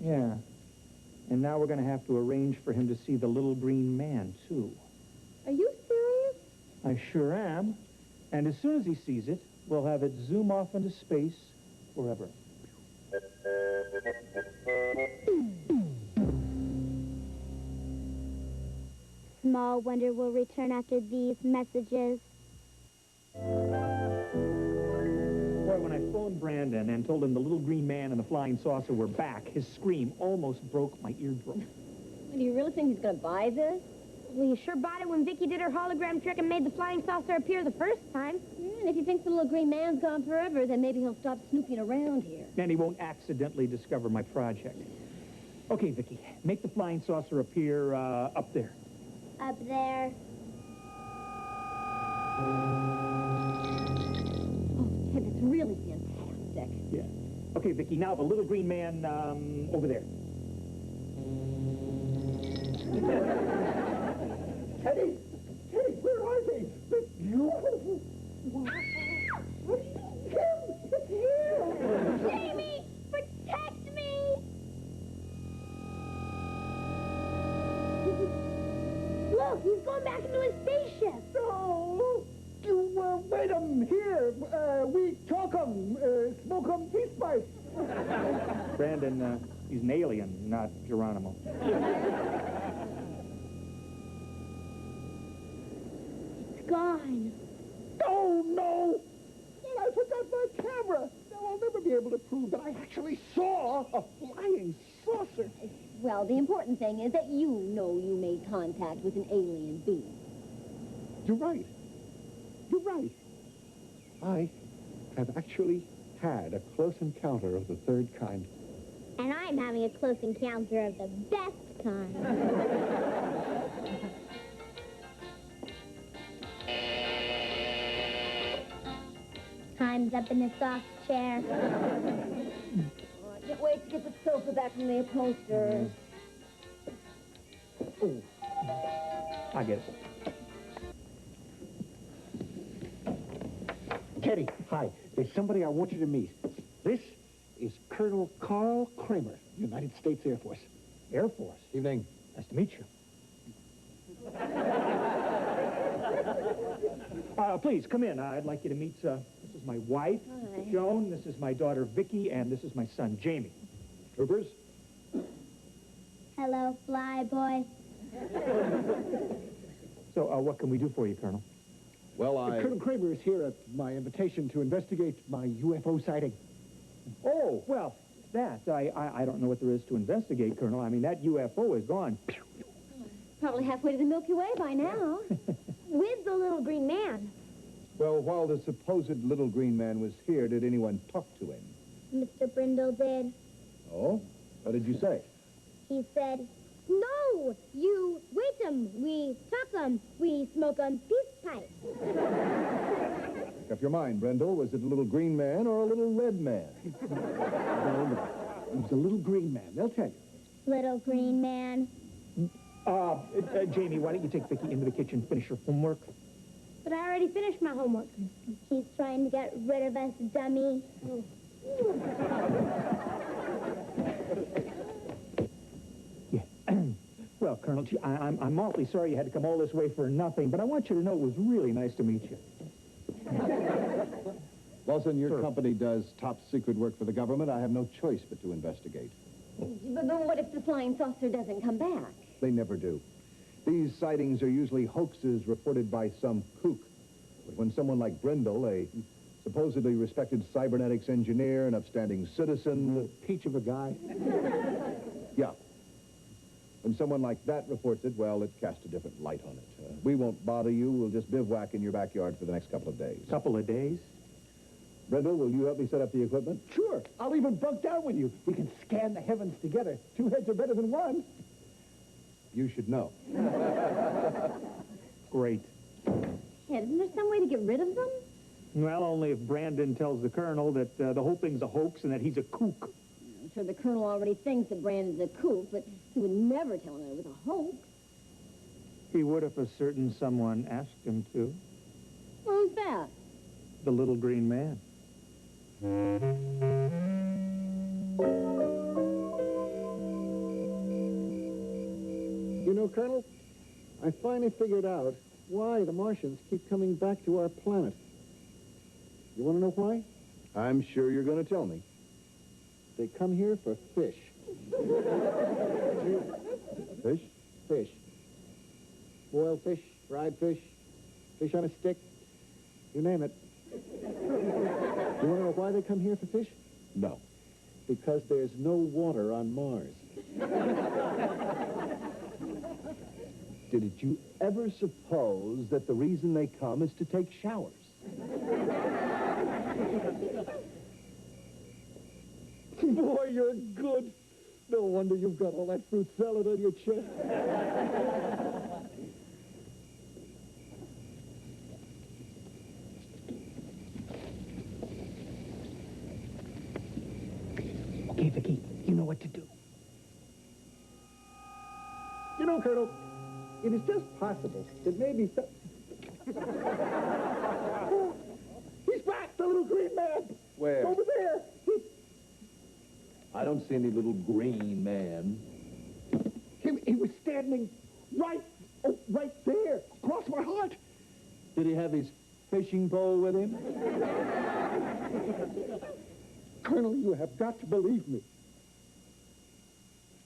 Yeah. And now we're going to have to arrange for him to see the little green man, too. Are you serious? I sure am. And as soon as he sees it, we'll have it zoom off into space forever. Small wonder will return after these messages. Boy, when I phoned Brandon and told him the little green man and the flying saucer were back, his scream almost broke my eardrum. Do you really think he's going to buy this? Well, you sure bought it when Vicky did her hologram trick and made the flying saucer appear the first time. Yeah, and if he thinks the little green man's gone forever, then maybe he'll stop snooping around here. And he won't accidentally discover my project. Okay, Vicky, make the flying saucer appear up there. Up there. Oh, Ted, that's really fantastic. Yeah. Okay, Vicky, now the little green man over there. Teddy! Teddy, where are they? You? It's here! Jamie, protect me! Look, he's going back into his spaceship. No! You, wait 'em here. We talk 'em, smoke 'em, peace pipe. Brandon, he's an alien, not Geronimo. It's gone. Oh, no! I forgot my camera. Now I'll never be able to prove that I actually saw a flying saucer. Well, the important thing is that you know you made contact with an alien being. You're right. You're right. I have actually had a close encounter of the third kind. And I'm having a close encounter of the best kind. Time's up in the soft chair. Oh, I can't wait to get the sofa back from the upholsterers. Oh, I get it. Teddy, hi. There's somebody I want you to meet. This is Colonel Carl Kramer, United States Air Force. Air Force? Evening. Nice to meet you. Please, come in. I'd like you to meet, this is my wife, Hi. Joan, this is my daughter, Vicky, and this is my son, Jamie. Troopers? Hello, fly boy. So, what can we do for you, Colonel? Well, Colonel Kramer is here at my invitation to investigate my UFO sighting. Oh, well, that, I don't know what there is to investigate, Colonel. I mean, that UFO is gone. Probably halfway to the Milky Way by now. With the little green man. Well, while the supposed little green man was here, did anyone talk to him? Mr. Brindle did. Oh? What did you say? He said, no, you wait 'em, we talk 'em, we smoke 'em peace pipe. Make up your mind, Brendel. Was it a little green man or a little red man? No. It was a little green man. They'll tell you. Little green man. Jamie, why don't you take Vicky into the kitchen, finish her homework? But I already finished my homework. He's trying to get rid of us, dummy. Well, Colonel, gee, I'm awfully sorry you had to come all this way for nothing, but I want you to know it was really nice to meet you. Lawson, your company does top-secret work for the government. I have no choice but to investigate. But what if the flying saucer doesn't come back? They never do. These sightings are usually hoaxes reported by some kook. But when someone like Brindle, a supposedly respected cybernetics engineer, an upstanding citizen... The peach of a guy? Yeah. When someone like that reports it, well, it casts a different light on it. We won't bother you. We'll just bivouac in your backyard for the next couple of days. Couple of days? Brindle, will you help me set up the equipment? Sure. I'll even bunk down with you. We can scan the heavens together. 2 heads are better than 1. You should know. Great. Ted, isn't there some way to get rid of them? Well, only if Brandon tells the Colonel that the whole thing's a hoax and that he's a kook. I'm sure the Colonel already thinks that Brandon's a kook, but he would never tell him it was a hoax. He would if a certain someone asked him to. Who's that? The little green man. You know, Colonel, I finally figured out why the Martians keep coming back to our planet. You want to know why? I'm sure you're going to tell me. They come here for fish. Fish? Fish. Boiled fish, fried fish, fish on a stick, you name it. You want to know why they come here for fish? No. Because there's no water on Mars. Did you ever suppose that the reason they come is to take showers? Boy, you're good. No wonder you've got all that fruit salad on your chest. Okay, Vicky, you know what to do. You know, Colonel, it is just possible that maybe some... He's back, the little green man. Where? Over there. I don't see any little green man. He was standing right there, across my heart. Did he have his fishing pole with him? Colonel, you have got to believe me.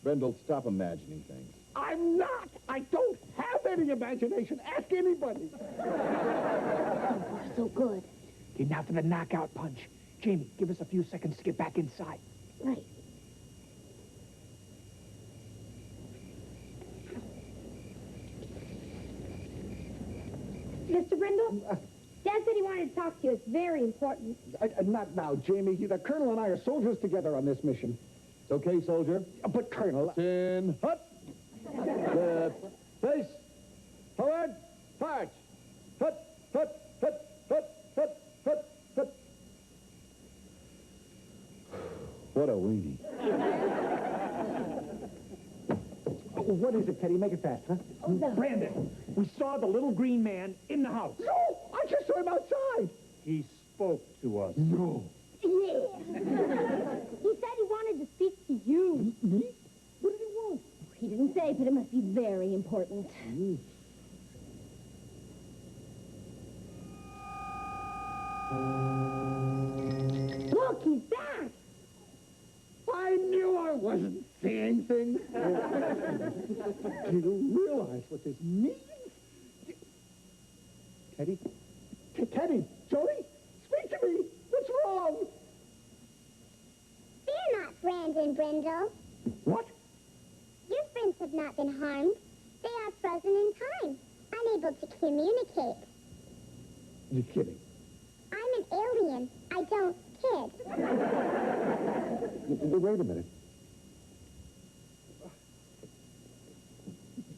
Brindle, stop imagining things. I'm not. I don't have any imagination. Ask anybody. So good. Okay, now for the knockout punch. Jamie, give us a few seconds to get back inside. Right. Mr. Brindle? Dad said he wanted to talk to you. It's very important. Not now, Jamie. The Colonel and I are soldiers together on this mission. It's okay, soldier. But, Colonel... Chin, hut. Face. Forward. March. Hut, hut, hut, hut, hut, hut, hut. What a weenie. What is it, Teddy? Make it fast, huh? Brandon, we saw the little green man in the house. No! I just saw him outside. He spoke to us. No. Yeah. He said he wanted to speak to you. Me? What did he want? He didn't say, but it must be very important. Look, he's back. I knew I wasn't seeing things. Do you realize what this means? Teddy? Teddy? Jody? Speak to me. What's wrong? Fear not, Brandon Brindle. What? Your friends have not been harmed. They are frozen in time, unable to communicate. You're kidding. I'm an alien. I don't kid. Wait a minute.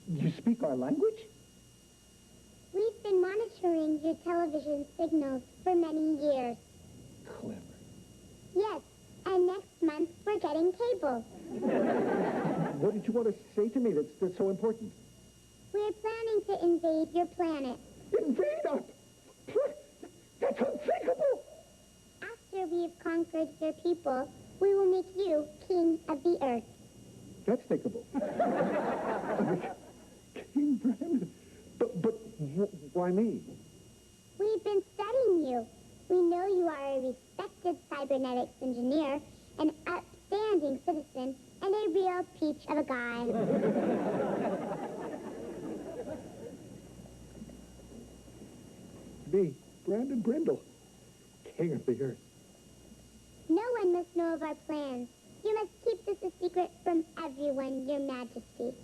You speak our language? We've been monitoring your television signals for many years. Clever. Yes, and next month we're getting cable. What did you want to say to me that's so important? We're planning to invade your planet. Invade us? we have conquered your people, we will make you king of the earth. That's thinkable. King Brandon. But why me? We've been studying you. We know you are a respected cybernetics engineer, an upstanding citizen, and a real peach of a guy. Me, Brandon Brindle, king of the earth. No one must know of our plans. You must keep this a secret from everyone, Your Majesty.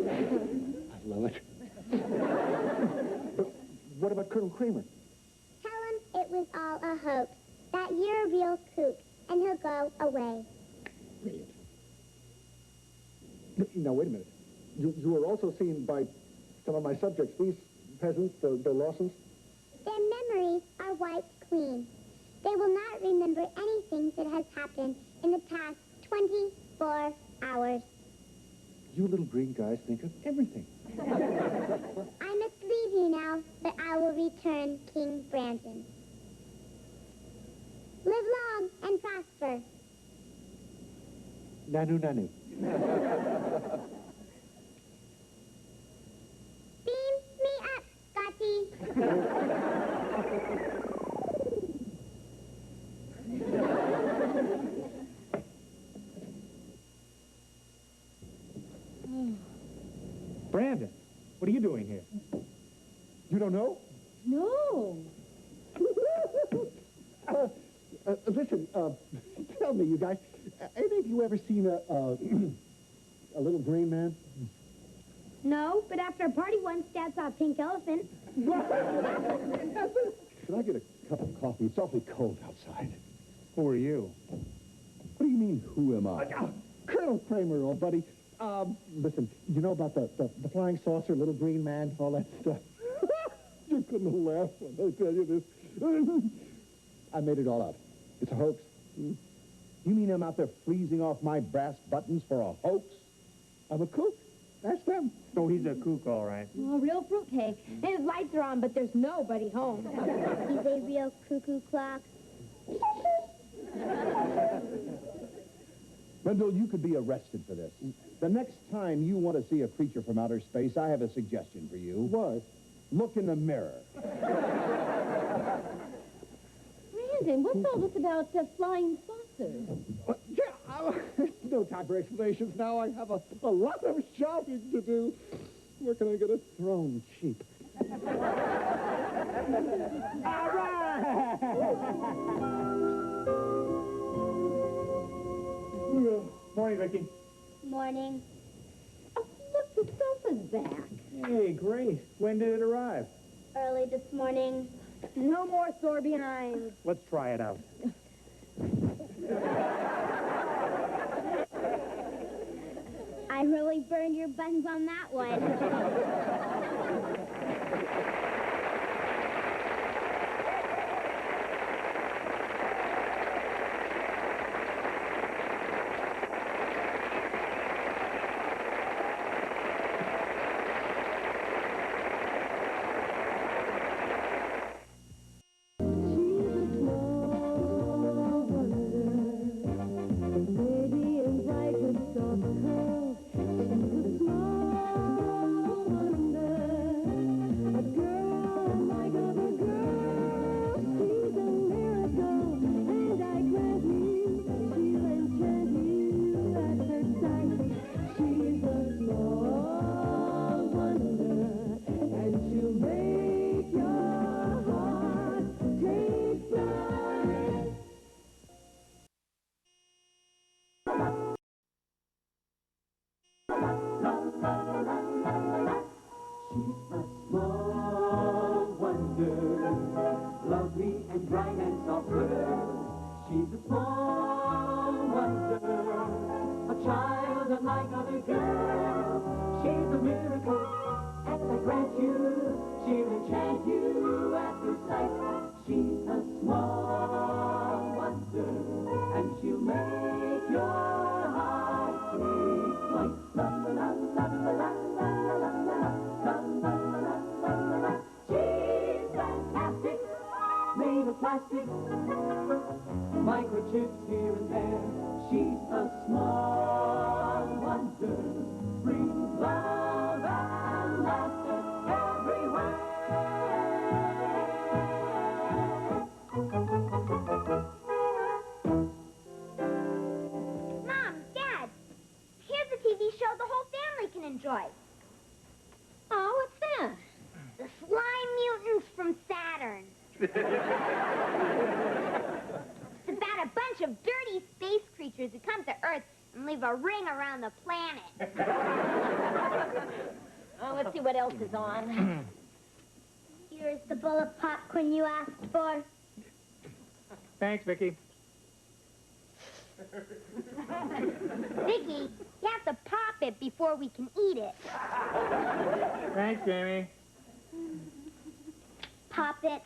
I love it. But what about Colonel Kramer? Tell him it was all a hoax, that you're a real kook, and he'll go away. Brilliant. Now, wait a minute. You were also seen by some of my subjects, these peasants, the Lawsons? Their memories are wiped clean. They will not remember anything that has happened in the past 24 hours. You little green guys think of everything. I must leave you now, but I will return King Brandon. Live long and prosper. Nanu, nanu. Beam me up, Scotty. Brandon, what are you doing here? You don't know? No. Listen, tell me, you guys, any of you ever seen a a little green man? No, but after a party once, Dad saw a pink elephant. Could I get a cup of coffee? It's awfully cold outside. Who are you? What do you mean, who am I? Colonel Kramer, old buddy. Listen, you know about the flying saucer, little green man, all that stuff? You're gonna laugh when I tell you this. I made it all up. It's a hoax. You mean I'm out there freezing off my brass buttons for a hoax? I'm a kook. That's them. Oh, he's a kook, all right. Oh, real fruitcake. His lights are on, but there's nobody home. He's a real cuckoo clock. Brindle, you could be arrested for this. The next time you want to see a creature from outer space, I have a suggestion for you. What? Look in the mirror. Brandon, what's all this about flying saucers? No time for explanations now. I have a lot of shopping to do. Where can I get a throne cheap? All right! Morning, Vicky. Morning. Oh, look, the sofa's back. Hey, great. When did it arrive? Early this morning. No more sore behind. Let's try it out. I really burned your buttons on that one. chips here and there. She's a small wonder, brings love and laughter everywhere. Mom, Dad, here's a TV show the whole family can enjoy. Oh, what's that? The Slime Mutants from Saturn. It's about a bunch of dirty space creatures who come to Earth and leave a ring around the planet. Oh, let's see what else is on. Here's the bowl of popcorn you asked for. Thanks, Vicky. Vicky, you have to pop it before we can eat it. Thanks, Jamie. Pop it.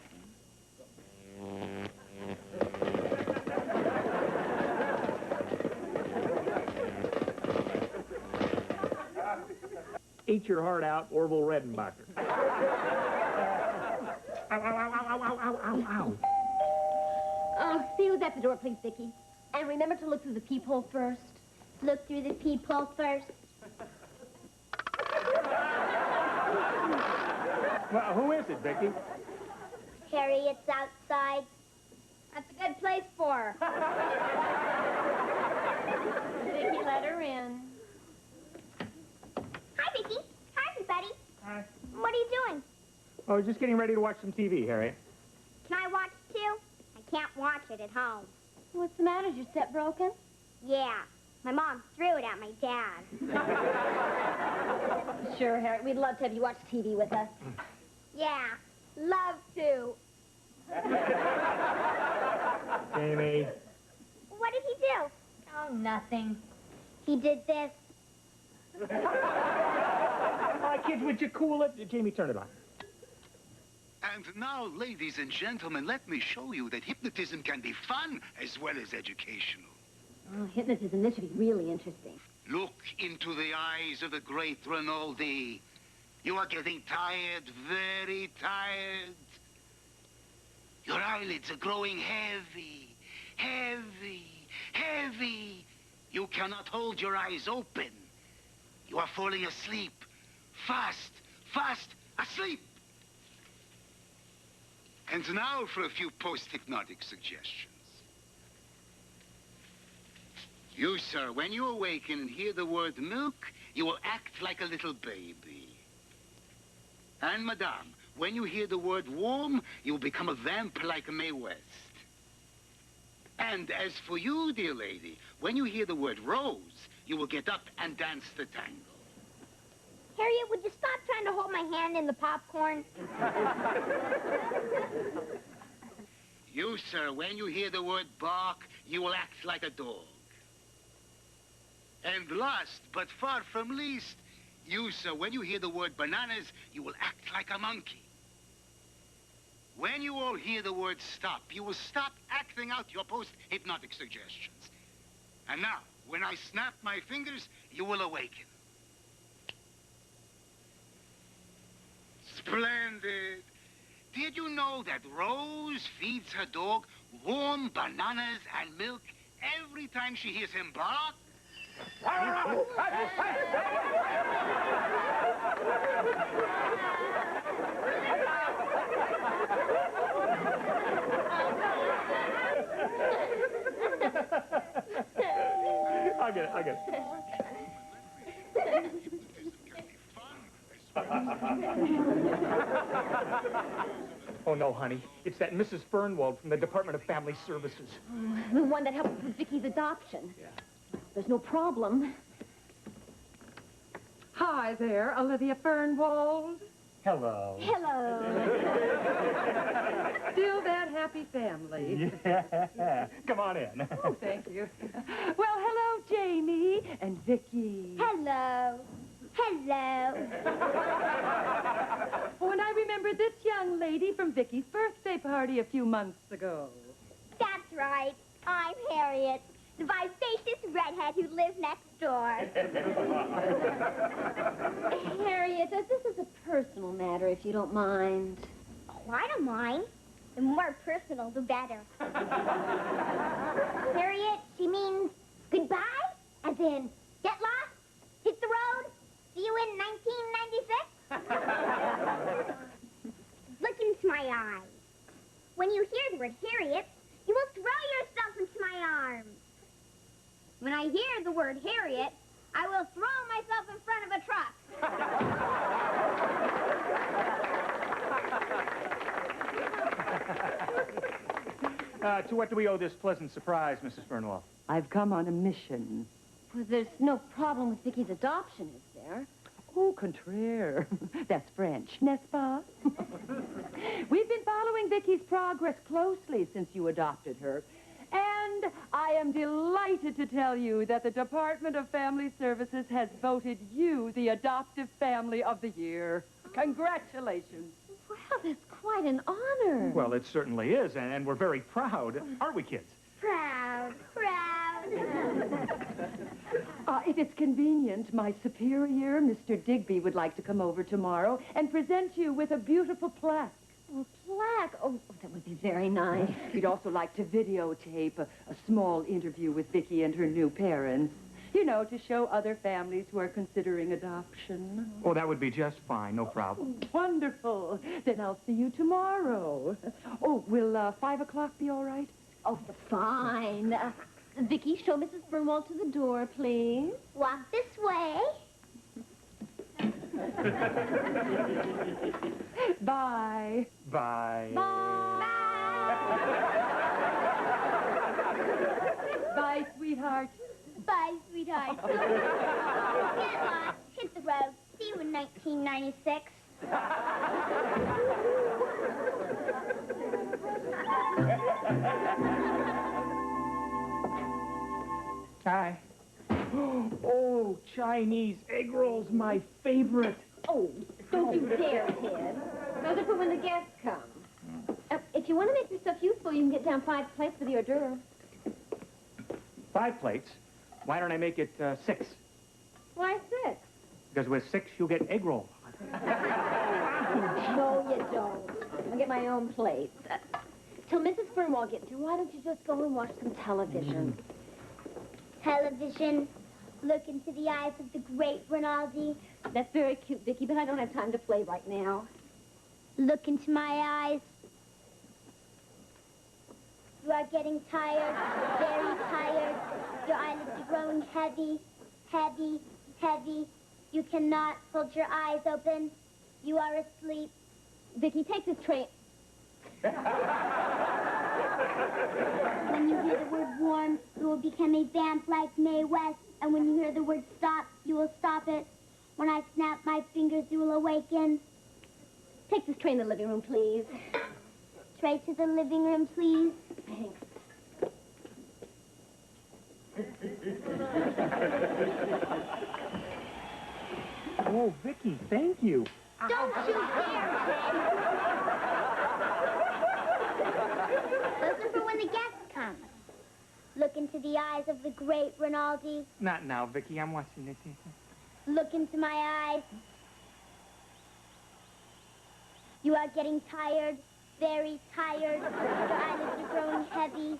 Eat your heart out, Orville Redenbacher. Ow, ow, ow, ow, ow, ow, ow, ow, ow. Oh, see who's at the door, please, Vicky. And remember to look through the peephole first. Look through the peephole first. Well, who is it, Vicky? Harriet's outside. That's a good place for her. Vicky, let her in. Hi, Vicky. Hi, everybody. Hi. What are you doing? Oh, just getting ready to watch some TV, Harriet. Can I watch too? I can't watch it at home. What's the matter? Is your set broken? Yeah. My mom threw it at my dad. Sure, Harriet. We'd love to have you watch TV with us. Yeah. Love to. Jamie. What did he do? Oh, nothing. He did this. Kids, would you cool it? Jamie, turn it on. And now, ladies and gentlemen, let me show you that hypnotism can be fun as well as educational. Oh, hypnotism. This should be really interesting. Look into the eyes of the great Rinaldi. You are getting tired, very tired. Your eyelids are growing heavy, heavy, heavy. You cannot hold your eyes open. You are falling asleep. Fast, fast, asleep. And now for a few post-hypnotic suggestions. You, sir, when you awaken and hear the word milk, you will act like a little baby. And, madame, when you hear the word warm, you will become a vamp like Mae West. And as for you, dear lady, when you hear the word rose, you will get up and dance the tango. Harriet, would you stop trying to hold my hand in the popcorn? You, sir, when you hear the word bark, you will act like a dog. And last, but far from least, you, sir, when you hear the word bananas, you will act like a monkey. When you all hear the word stop, you will stop acting out your post-hypnotic suggestions. And now, when I snap my fingers, you will awaken. Splendid. Did you know that Rose feeds her dog warm bananas and milk every time she hears him bark? I'll get it. Oh, no, honey. It's that Mrs. Fernwald from the Department of Family Services. The one that helped with Vicky's adoption. Yeah. There's no problem. Hi there, Olivia Fernwald. Hello. Hello. Still that happy family. Yeah. Come on in. Oh, thank you. Well, hello, Jamie and Vicky. Hello. Hello. Oh, and I remember this young lady from Vicky's birthday party a few months ago. That's right. I'm Harriet, the vivacious redhead who lives next door. Harriet, this is a personal matter, if you don't mind. Oh, I don't mind. The more personal, the better. in get lost, hit the road, see you in 1996. Look into my eyes. When you hear the word Harriet, you will throw yourself into my arms. When I hear the word Harriet, I will throw myself in front of a truck. To what do we owe this pleasant surprise, Mrs. Fernwell? I've come on a mission. Well, there's no problem with Vicky's adoption, is there? Au contraire. That's French, n'est-ce pas? We've been following Vicky's progress closely since you adopted her. And I am delighted to tell you that the Department of Family Services has voted you the Adoptive Family of the Year. Congratulations. Well, that's quite an honor. Well, it certainly is, and we're very proud, aren't we, kids? Proud, proud. If it's convenient, my superior, Mr. Digby, would like to come over tomorrow and present you with a beautiful plaque. A plaque? Oh, that would be very nice. We'd also like to videotape a small interview with Vicky and her new parents. You know, to show other families who are considering adoption. Oh, that would be just fine, no problem. Wonderful. Then I'll see you tomorrow. Oh, will 5 o'clock be all right? Oh, fine. Vicky, show Mrs. Fernwell to the door, please. Walk this way. Bye. Bye. Bye, sweetheart. Bye, sweetheart. Get lost, hit the road, see you in 1996. Hi. Oh, Chinese egg rolls, my favorite. Oh, don't you dare, Ted. Those are for when the guests come. If you want to make yourself useful, you can get down 5 plates for the hors d'oeuvre. 5 plates? Why don't I make it 6? Why 6? Because with 6, you'll get egg roll. No, you don't. I'll get my own plates. Till Mrs. Fernwell gets here, why don't you just go and watch some television? Television. Look into the eyes of the great Rinaldi. That's very cute, Vicky, but I don't have time to play right now. Look into my eyes. You are getting tired, very tired. Your eyelids are growing heavy, heavy, heavy. You cannot hold your eyes open. You are asleep. Vicky, take this train. When you hear the word warm, you will become a vamp like Mae West. And when you hear the word stop, you will stop it. When I snap my fingers, you will awaken. Take this train to the living room, please. Straight to the living room, please. Thanks. Oh, Vicky, thank you. Don't you dare, Those are for when the guests come. Look into the eyes of the great Rinaldi. Not now, Vicky. I'm watching it. Look into my eyes. You are getting tired, very tired. Your eyelids are growing heavy,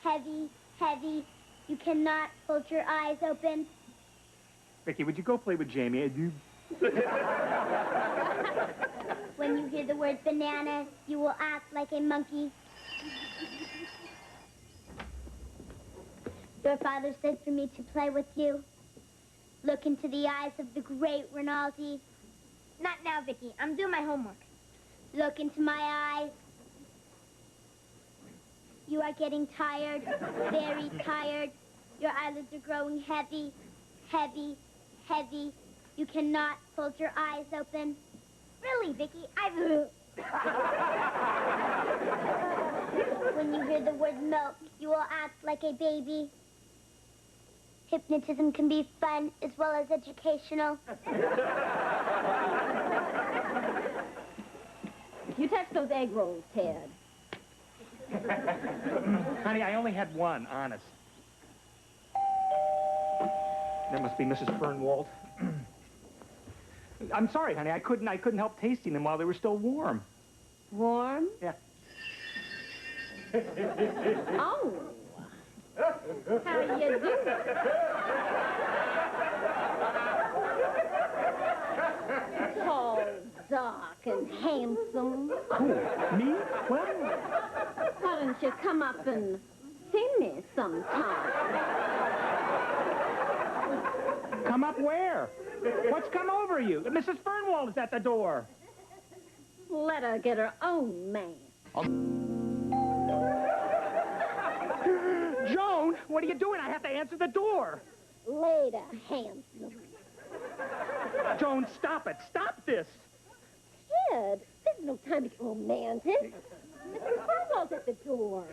heavy, heavy. You cannot hold your eyes open. Vicky, would you go play with Jamie? When you hear the word banana, you will act like a monkey. Your father said for me to play with you. Look into the eyes of the great Rinaldi. Not now, Vicky. I'm doing my homework. Look into my eyes. You are getting tired, very tired. Your eyelids are growing heavy, heavy, heavy. You cannot hold your eyes open. Really, Vicky, When you hear the word milk, you will act like a baby. Hypnotism can be fun as well as educational. You touch those egg rolls, Ted. Honey, I only had one, honest. That must be Mrs. Fernwald. I'm sorry, honey. I couldn't help tasting them while they were still warm. Warm? Yeah. Oh. How you doing? Tall, dark, and handsome. Who? Me? Well, Why don't you come up and see me sometime? come up where? What's come over you? Mrs. Fernwald is at the door. Let her get her own man. Joan, what are you doing? I have to answer the door. Later, handsome. Joan, stop it. Stop this. Kid, there's no time to get romantic. Mr. Fernwald's at the door.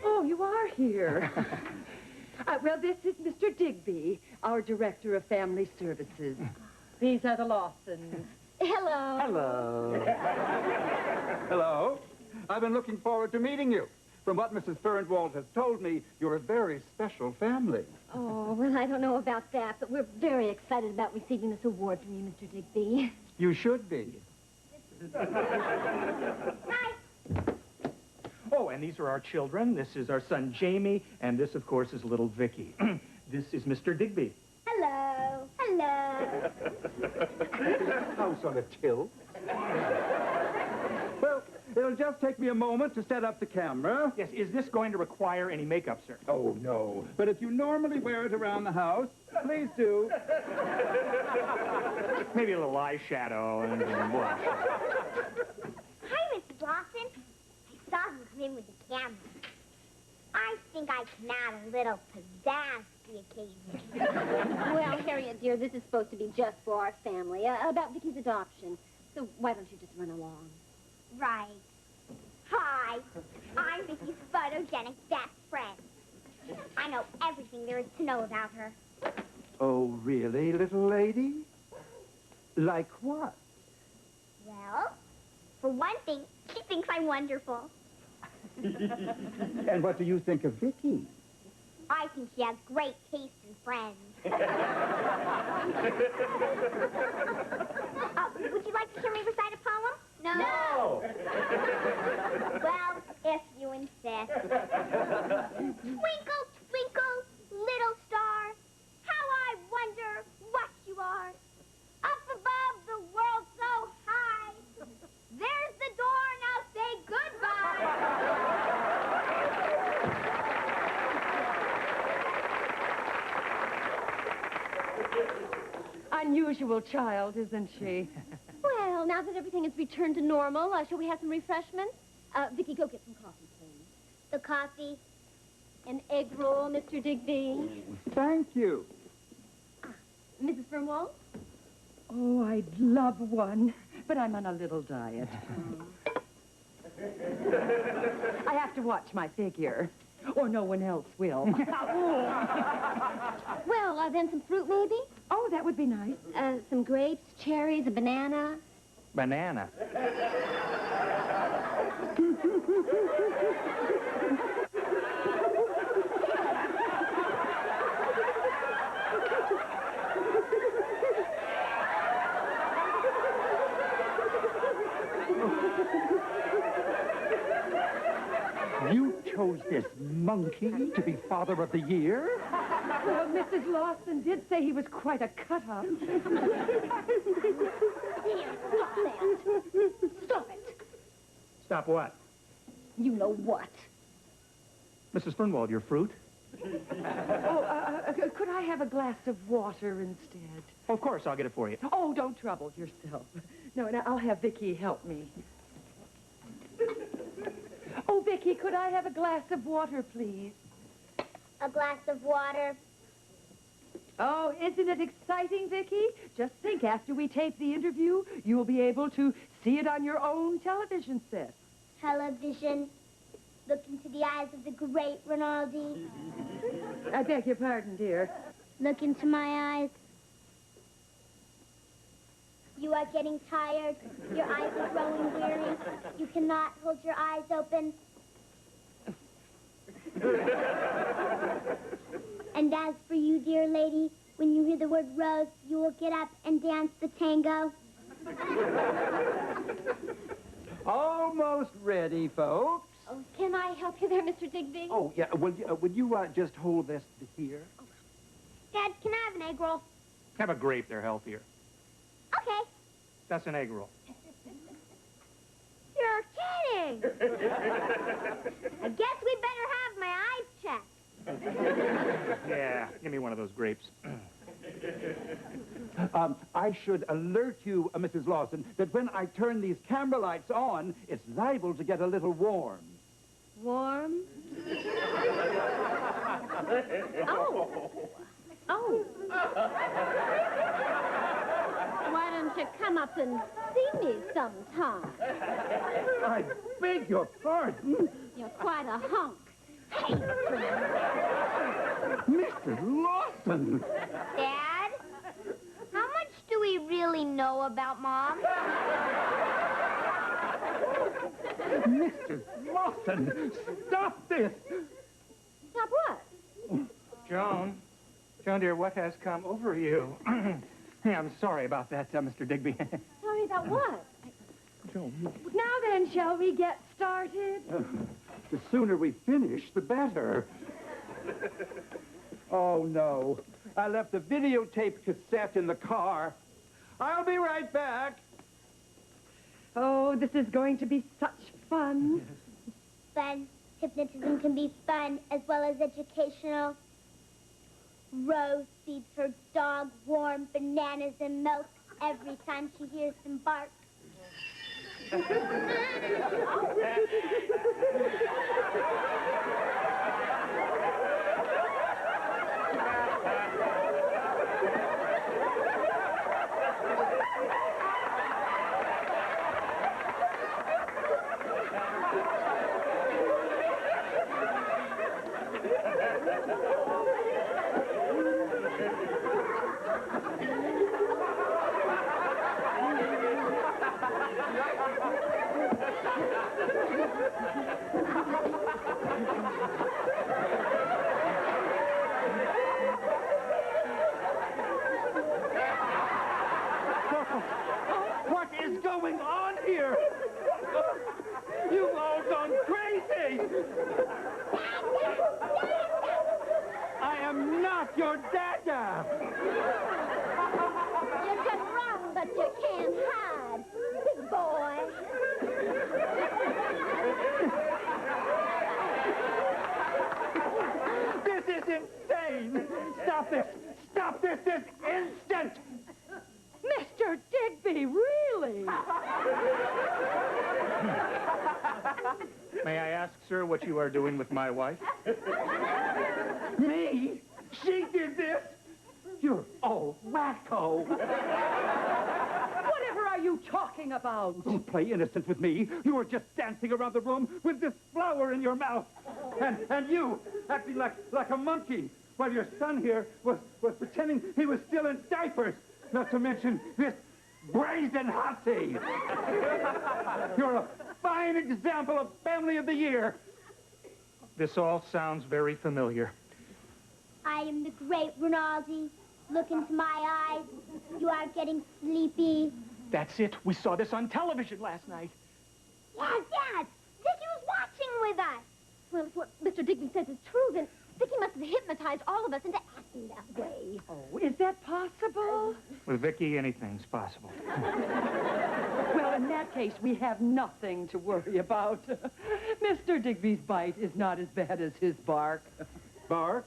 Oh, you are here. Well, this is Mr. Digby, our Director of Family Services. These are the Lawsons. Hello. Hello. Hello. I've been looking forward to meeting you. From what Mrs. Fernwald has told me, you're a very special family. Oh, well, I don't know about that, but we're very excited about receiving this award from you, Mr. Digby. You should be. Oh, and these are our children. This is our son, Jamie, and this, of course, is little Vicky. This is Mr. Digby. Hello. Hello. House on a tilt. Well, it'll just take me a moment to set up the camera. Yes, is this going to require any makeup, sir? Oh, no. But if you normally wear it around the house, please do. Maybe a little eyeshadow and blush. Hi, Mrs. Lawson. I saw him come in with the camera. I think I can add a little pizzazz to the occasion. Well, Harriet, dear, this is supposed to be just for our family, about Vicky's adoption. So why don't you just run along? Right. Hi, I'm Vicky's photogenic best friend. I know everything there is to know about her. Oh, really, little lady? Like what? Well, for one thing, she thinks I'm wonderful. And what do you think of Vicky? I think she has great taste in friends. Would you like to hear me recite a poem? No. Well, if you insist. Twinkle, twinkle, little star, how I wonder what you are. Up above the world so high, there's the door, now say goodbye. Unusual child, isn't she? Well, now that everything has returned to normal, shall we have some refreshments? Vicky, go get some coffee, please. The coffee. An egg roll, Mr. Digby. Thank you. Mrs. Fernwald? Oh, I'd love one, but I'm on a little diet. I have to watch my figure, or no one else will. Well, then some fruit, maybe? Oh, that would be nice. Some grapes, cherries, a banana. Banana. You chose this monkey to be Father of the Year? Well, Mrs. Lawson did say he was quite a cut-up. Stop it. Stop what? You know what? Mrs. Fernwald, your fruit? Oh, could I have a glass of water instead? Of course, I'll get it for you. Oh, don't trouble yourself. No, I'll have Vicky help me. Oh, Vicky, could I have a glass of water, please? A glass of water. Oh, isn't it exciting, Vicky? Just think, after we tape the interview, you will be able to see it on your own television set. Television. Look into the eyes of the great Rinaldi. I beg your pardon, dear. Look into my eyes. You are getting tired. Your eyes are growing weary. You cannot hold your eyes open. And as for you, dear lady, when you hear the word rose, you will get up and dance the tango. almost ready, folks. Oh, can I help you there, Mr. Digby? Oh, yeah. Would you just hold this here? Dad, can I have an egg roll? Have a grape, they're healthier. Okay. That's an egg roll. You're kidding. I guess we better have my eyes checked. Yeah, give me one of those grapes. I should alert you, Mrs. Lawson, that when I turn these camera lights on, it's liable to get a little warm. Warm? Oh. Why don't you come up and see me sometime? I beg your pardon. You're quite a hunk. Mrs. Lawson! Dad, how much do we really know about Mom? Mrs. Lawson, stop this! Stop what? Joan, dear, what has come over you? Hey, I'm sorry about that, Mr. Digby. Sorry about what? Joan. Now then, shall we get started? The sooner we finish, the better. Oh, no. I left the videotape cassette in the car. I'll be right back. Oh, this is going to be such fun. Fun. Hypnotism can be fun as well as educational. Rose feeds her dog warm bananas and milk every time she hears them bark. What is going on here? You've all gone crazy! I am not your dada! You can run, but you can't hide, big boy. This is insane! Stop this! Stop this instant! Mr. Digby, really? May I ask, sir, what you are doing with my wife? Me? She did this? You're all wacko. Whatever are you talking about? Don't play innocent with me. You were just dancing around the room with this flower in your mouth. And you, acting like a monkey, while your son here was pretending he was still in diapers. Not to mention this brazen hussy. You're a fine example of family of the year. This all sounds very familiar. I am the great Rinaldi. Look into my eyes. You are getting sleepy. That's it. We saw this on television last night. Yes, yes. Vicky was watching with us. Well, if what Mr. Digby says is true, then Vicky must have hypnotized all of us into acting that way. Oh, is that possible? With Vicky, anything's possible. Well, in that case, we have nothing to worry about. Mr. Digby's bite is not as bad as his bark. Bark?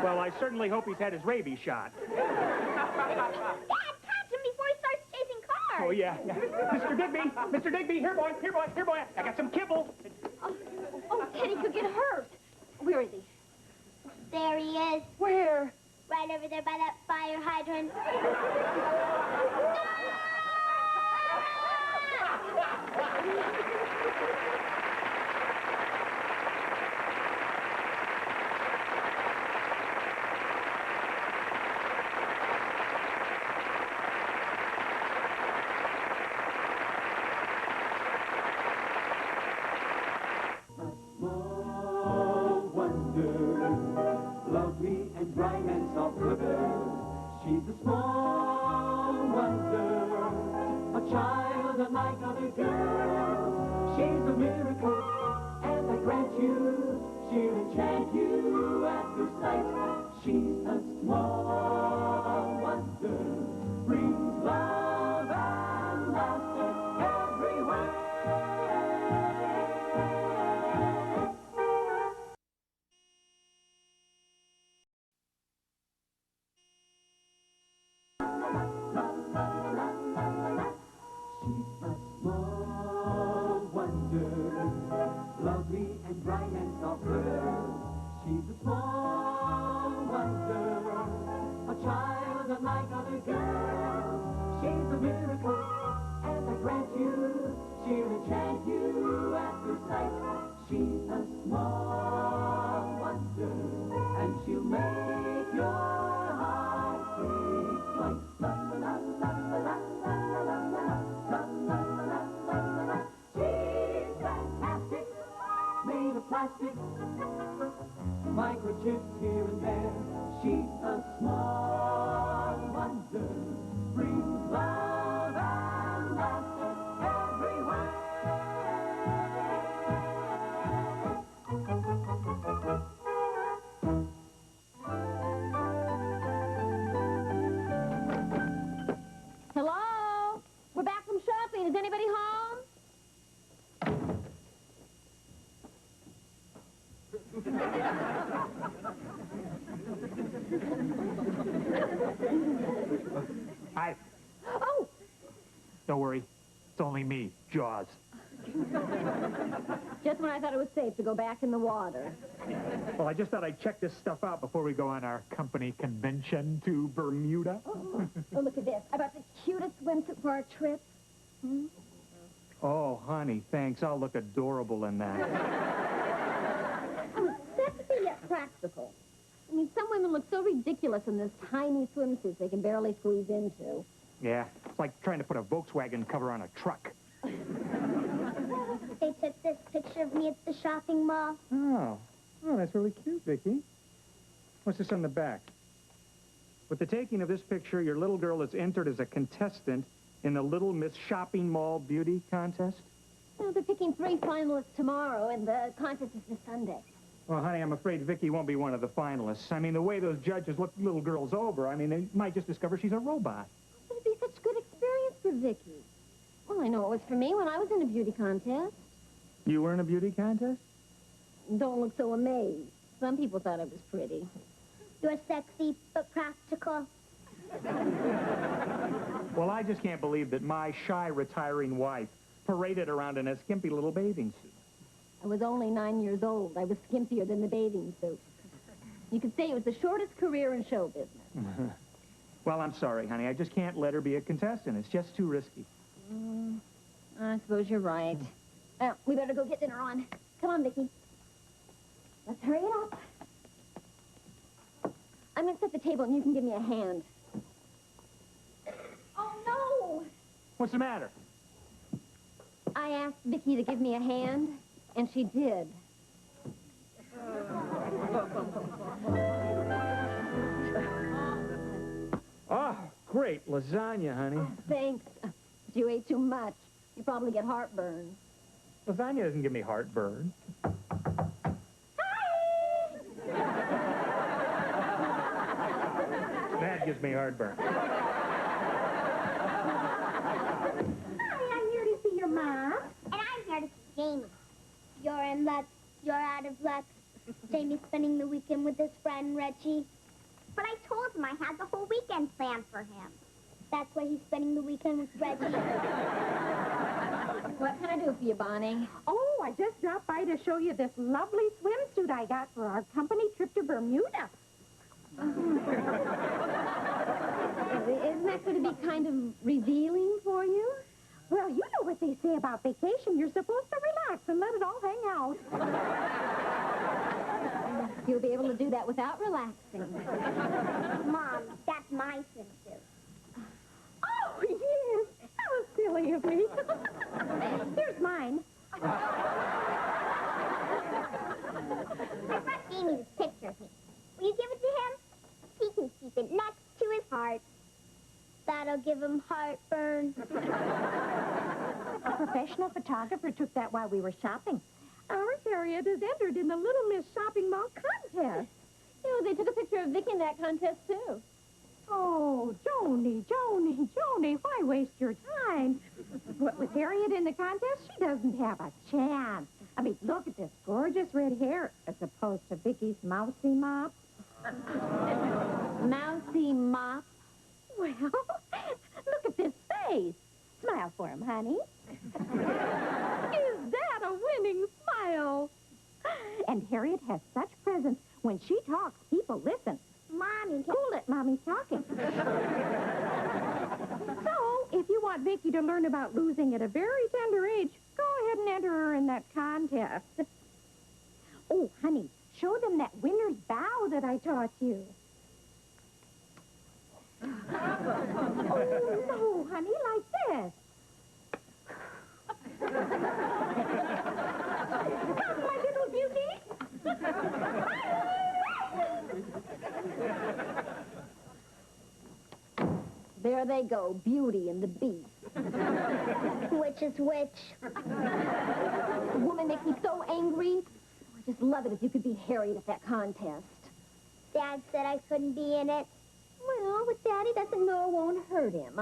Well, I certainly hope he's had his rabies shot. Dad, catch him before he starts chasing cars. Oh, yeah. Mr. Digby, here, boy. I got some kibble. Oh, Teddy could get hurt. Where is he? There he is. Where? Right over there by that fire hydrant. child unlike other girls. She's a miracle, and I grant you, she'll enchant you at first sight. She's a small wonder, brings love and laughter everywhere. Lovely and bright and soft girl. She's a small wonder, a child unlike other girls. She's a miracle, and I grant you, she'll enchant you at first sight. She's a small wonder, and she'll make your heart take flight. La la la la la la la la la la la la la. She's fantastic, made of plastic, microchips here and there. She's a small wonder, brings love and laughter everywhere. Hello? We're back from shopping. Is anybody home? Hi. Oh! Don't worry. It's only me, Jaws. Just when I thought it was safe to go back in the water. Well, I just thought I'd check this stuff out before we go on our company convention to Bermuda. Oh, look at this. I bought the cutest swimsuit for our trip. Hmm? Oh, honey, thanks. I'll look adorable in that. Oh, sexy yet practical. I mean, some women look so ridiculous in this tiny swimsuits they can barely squeeze into. Yeah, it's like trying to put a Volkswagen cover on a truck. They took this picture of me at the shopping mall. Oh, that's really cute, Vicki. What's this on the back? With the taking of this picture, your little girl is entered as a contestant in the Little Miss Shopping Mall Beauty Contest. Well, they're picking 3 finalists tomorrow, and the contest is this Sunday. Well, honey, I'm afraid Vicki won't be one of the finalists. I mean, the way those judges look little girls over, I mean, they might just discover she's a robot. But it'd be such good experience for Vicki. Well, I know it was for me when I was in a beauty contest. You were in a beauty contest? Don't look so amazed. Some people thought I was pretty. You're sexy, but practical. Well, I just can't believe that my shy, retiring wife paraded around in a skimpy little bathing suit. I was only 9 years old. I was skimpier than the bathing suit. You could say it was the shortest career in show business. Well, I'm sorry, honey. I just can't let her be a contestant. It's just too risky. I suppose you're right. Well, we better go get dinner on. Come on, Vicki. Let's hurry it up. I'm going to set the table, and you can give me a hand. Oh, no! What's the matter? I asked Vicki to give me a hand, and she did. Oh, great. Lasagna, honey. Oh, thanks. But you ate too much. You probably get heartburn. Lasagna doesn't give me heartburn. That gives me heartburn. Hi, I'm here to see your mom. And I'm here to see Jamie. You're in luck. You're out of luck. Jamie's spending the weekend with his friend, Reggie. But I told him I had the whole weekend planned for him. That's why he's spending the weekend with Reggie. What can I do for you, Bonnie? Oh, I just dropped by to show you this lovely swimsuit I got for our company trip to Bermuda. Isn't that going to be kind of revealing for you? Well, you know what they say about vacation. You're supposed to relax and let it all hang out. You'll be able to do that without relaxing. Mom, that's my swimsuit. Oh, yes. How silly of me. Here's mine. I brought Jamie this picture of me. Will you give it to him? He can keep it next to his heart. That'll give him heartburn. turn. A professional photographer took that while we were shopping. Our Harriet is entered in the Little Miss Shopping Mall contest. You know, they took a picture of Vicky in that contest, too. Oh, Joni, why waste your time? What, with Harriet in the contest, she doesn't have a chance. I mean, look at this gorgeous red hair as opposed to Vicky's mousy mop. Mousy mop? Well, look at this face. Smile for him, honey. Is that a winning smile? And Harriet has such presence. When she talks, people listen. Mommy, cool it, Mommy's talking. So, if you want Vicky to learn about losing at a very tender age, go ahead and enter her in that contest. Oh, honey, show them that winner's bow that I taught you. Oh, no, honey, like this. Come, my little beauty. There they go, Beauty and the Beast. Which is which? The woman makes me so angry. I just love it if you could beat Harriet at that contest. Dad said I couldn't be in it. Well, with Daddy doesn't know it won't hurt him.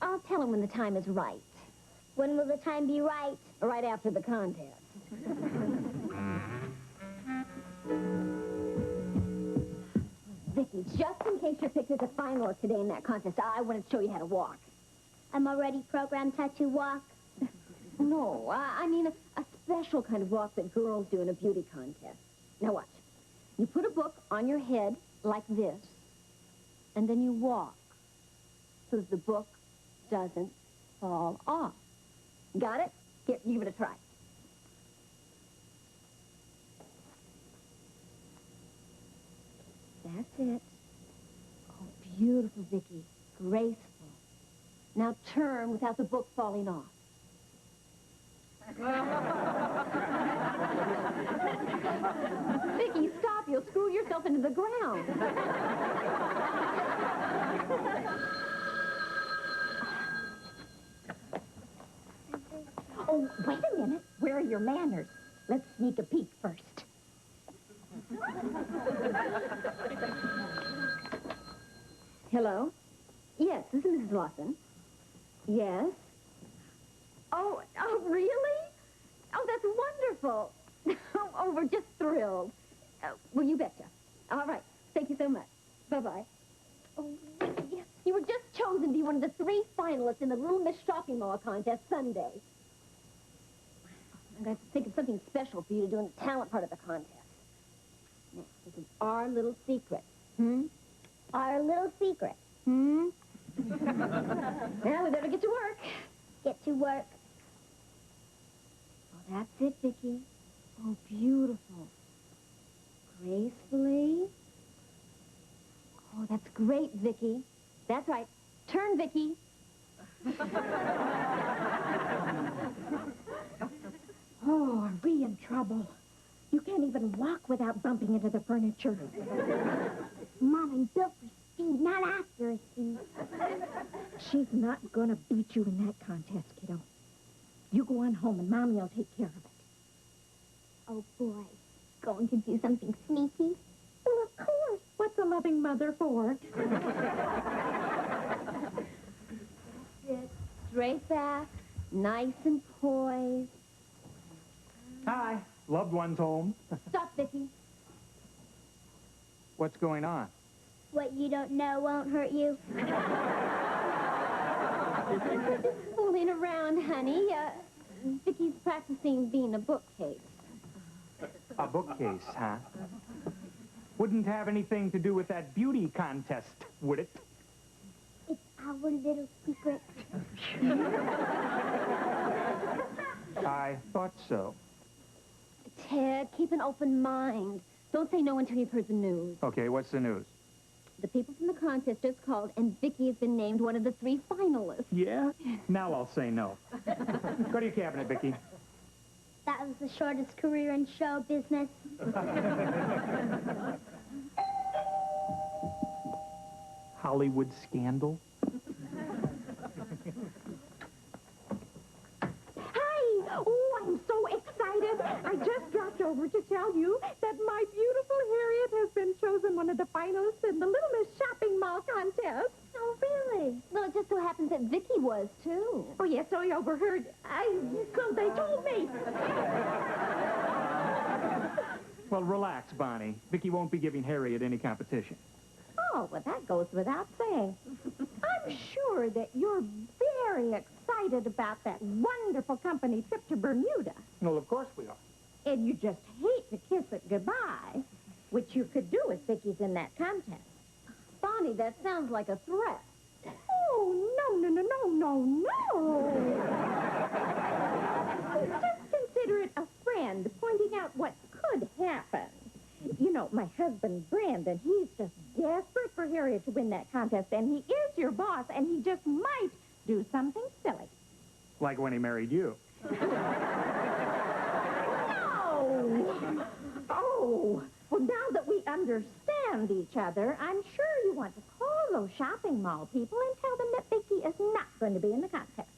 I'll tell him when the time is right. When will the time be right? Right after the contest. Vicky, just in case you're picked as a finalist today in that contest, I want to show you how to walk. I'm already programmed to walk. No, I mean a special kind of walk that girls do in a beauty contest. Now watch. You put a book on your head like this, and then you walk so that the book doesn't fall off. Got it? Here, you give it a try. That's it. Oh, beautiful, Vicky. Graceful. Now turn without the book falling off. Vicky, stop. You'll screw yourself into the ground. Oh, wait a minute. Where are your manners? Let's sneak a peek first. Hello? Yes, this is Mrs. Lawson. Yes? Oh, really? Oh, that's wonderful. Oh, we're just thrilled. Well, you betcha. All right. Thank you so much. Bye-bye. Oh, yes. You were just chosen to be one of the 3 finalists in the Little Miss Shopping Mall contest Sunday. I'm going to think of something special for you to do in the talent part of the contest. Now, this is our little secret. Our little secret. Now, we better get to work. Get to work. Oh, that's it, Vicky. Oh, beautiful. Gracefully. Oh, that's great, Vicky. That's right. Turn, Vicky. Oh, are we in trouble? You can't even walk without bumping into the furniture. Mom, I'm built for speed, not accuracy. She's not gonna beat you in that contest, kiddo. You go on home and Mommy will take care of it. Oh, boy. Going to do something sneaky? Well, of course. What's a loving mother for? Sit straight back, nice and poised. Hi. Loved ones home. Stop, Vicky. What's going on? What you don't know won't hurt you. Fooling around, honey. Vicky's practicing being a bookcase. A bookcase, huh? Wouldn't have anything to do with that beauty contest, would it? It's our little secret. I thought so. Ted, keep an open mind. Don't say no until you've heard the news. Okay, what's the news? The people from the contest just called, and Vicky has been named one of the 3 finalists. Yeah? Now I'll say no. Go to your cabinet, Vicky. That was the shortest career in show business. Hollywood scandal? over to tell you that my beautiful Harriet has been chosen one of the finalists in the Little Miss Shopping Mall contest. Oh, really? Well, it just so happens that Vicky was, too. Oh, yes, so you overheard. So they told me. Well, relax, Bonnie. Vicky won't be giving Harriet any competition. Oh, well, that goes without saying. I'm sure that you're very excited about that wonderful company trip to Bermuda. Well, of course we are. And you just hate to kiss it goodbye, which you could do if Vicky's in that contest. Bonnie, that sounds like a threat. Oh, no. Just consider it a friend pointing out what could happen. You know, my husband, Brandon, he's just desperate for Harriet to win that contest, and he is your boss, and he just might do something silly. Like when he married you. No! Oh, well, now that we understand each other, I'm sure you want to call those shopping mall people and tell them that Vicky is not going to be in the contest.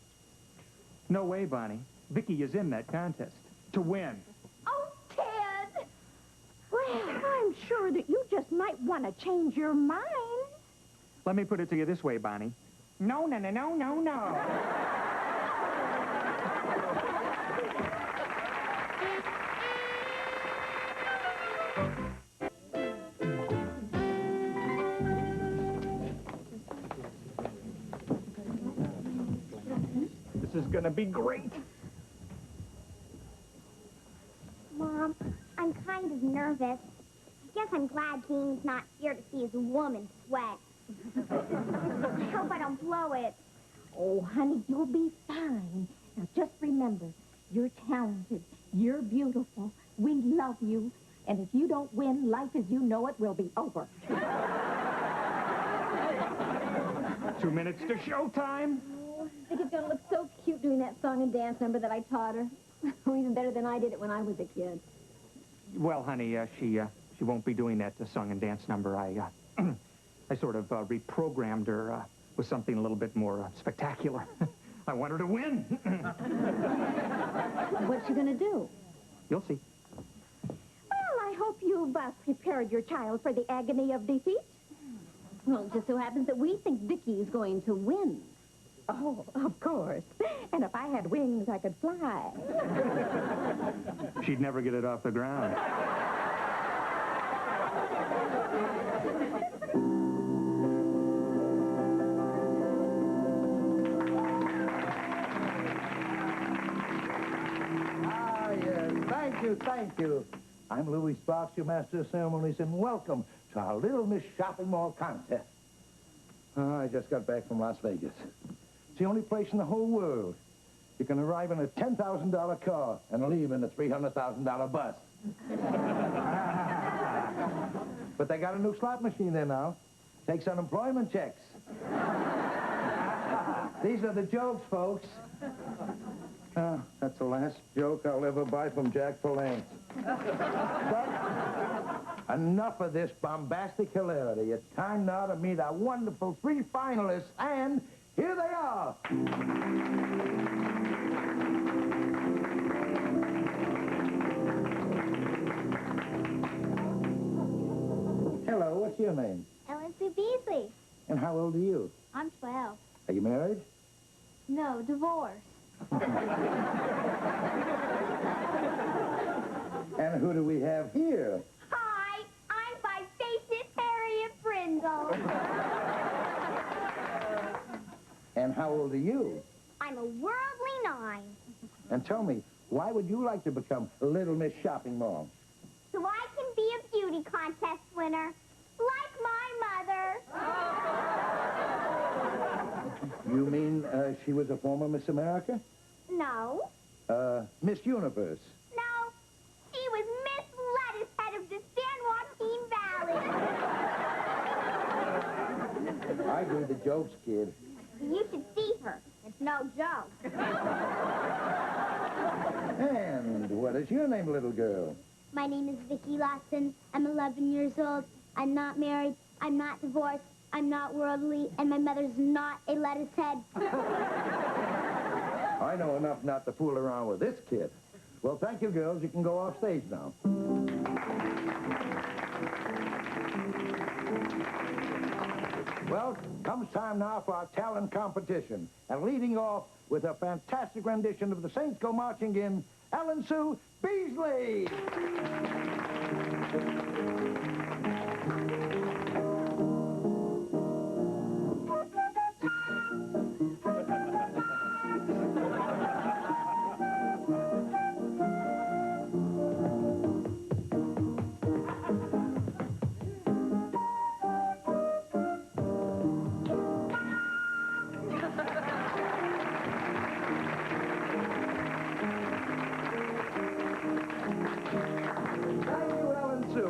No way, Bonnie. Vicky is in that contest. To win. Oh, Ted! Well, I'm sure that you just might want to change your mind. Let me put it to you this way, Bonnie. No. This is gonna be great. Mom, I'm kind of nervous. I guess I'm glad Dean's not here to see his woman sweat. I hope I don't blow it. Oh, honey, you'll be fine. Now, just remember, you're talented. You're beautiful. We love you. And if you don't win, life as you know it will be over. 2 minutes to showtime. Oh, Vicky's gonna look so cute doing that song and dance number that I taught her. Even better than I did it when I was a kid. Well, honey, she won't be doing that song and dance number. I sort of reprogrammed her with something a little bit more spectacular. I want her to win. What's she gonna do? You'll see. Well, I hope you've prepared your child for the agony of defeat. Well, it just so happens that we think Vicky's going to win. Oh, of course. And if I had wings, I could fly. She'd never get it off the ground. Ah, yes. Thank you. I'm Louis Sparks, your master of ceremonies, and welcome to our Little Miss Shopping Mall contest. Oh, I just got back from Las Vegas. It's the only place in the whole world you can arrive in a $10,000 car and leave in a $300,000 bus. But they got a new slot machine there now. Takes unemployment checks. These are the jokes, folks. That's the last joke I'll ever buy from Jack Palance. But enough of this bombastic hilarity. It's time now to meet our wonderful 3 finalists, and here they are. Hello, what's your name? Ellen Sue Beasley. And how old are you? I'm 12. Are you married? No, divorced. And who do we have here? Hi, I'm Vivacious Harriet Brindle. And how old are you? I'm a worldly 9. And tell me, why would you like to become Little Miss Shopping Mall? So I can be a beauty contest winner, like my mother. You mean she was a former Miss America? No. Miss Universe? No. She was Miss Lettucehead of the San Joaquin Valley. I do the jokes, kid. You should see her. It's no joke. And what is your name, little girl? My name is Vicki Lawson. I'm 11 years old. I'm not married. I'm not divorced. I'm not worldly. And my mother's not a lettuce head. I know enough not to fool around with this kid. Well, thank you, girls. You can go off stage now. Well, comes time now for our talent competition. And leading off with a fantastic rendition of the Saints Go Marching In, Ellen Sue Beasley.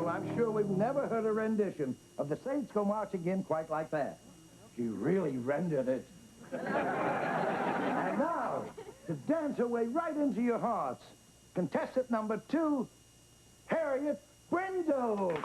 I'm sure we've never heard a rendition of the Saints Go Marching In quite like that. She really rendered it. And now, to dance her way right into your hearts, contestant number 2, Harriet Brindle.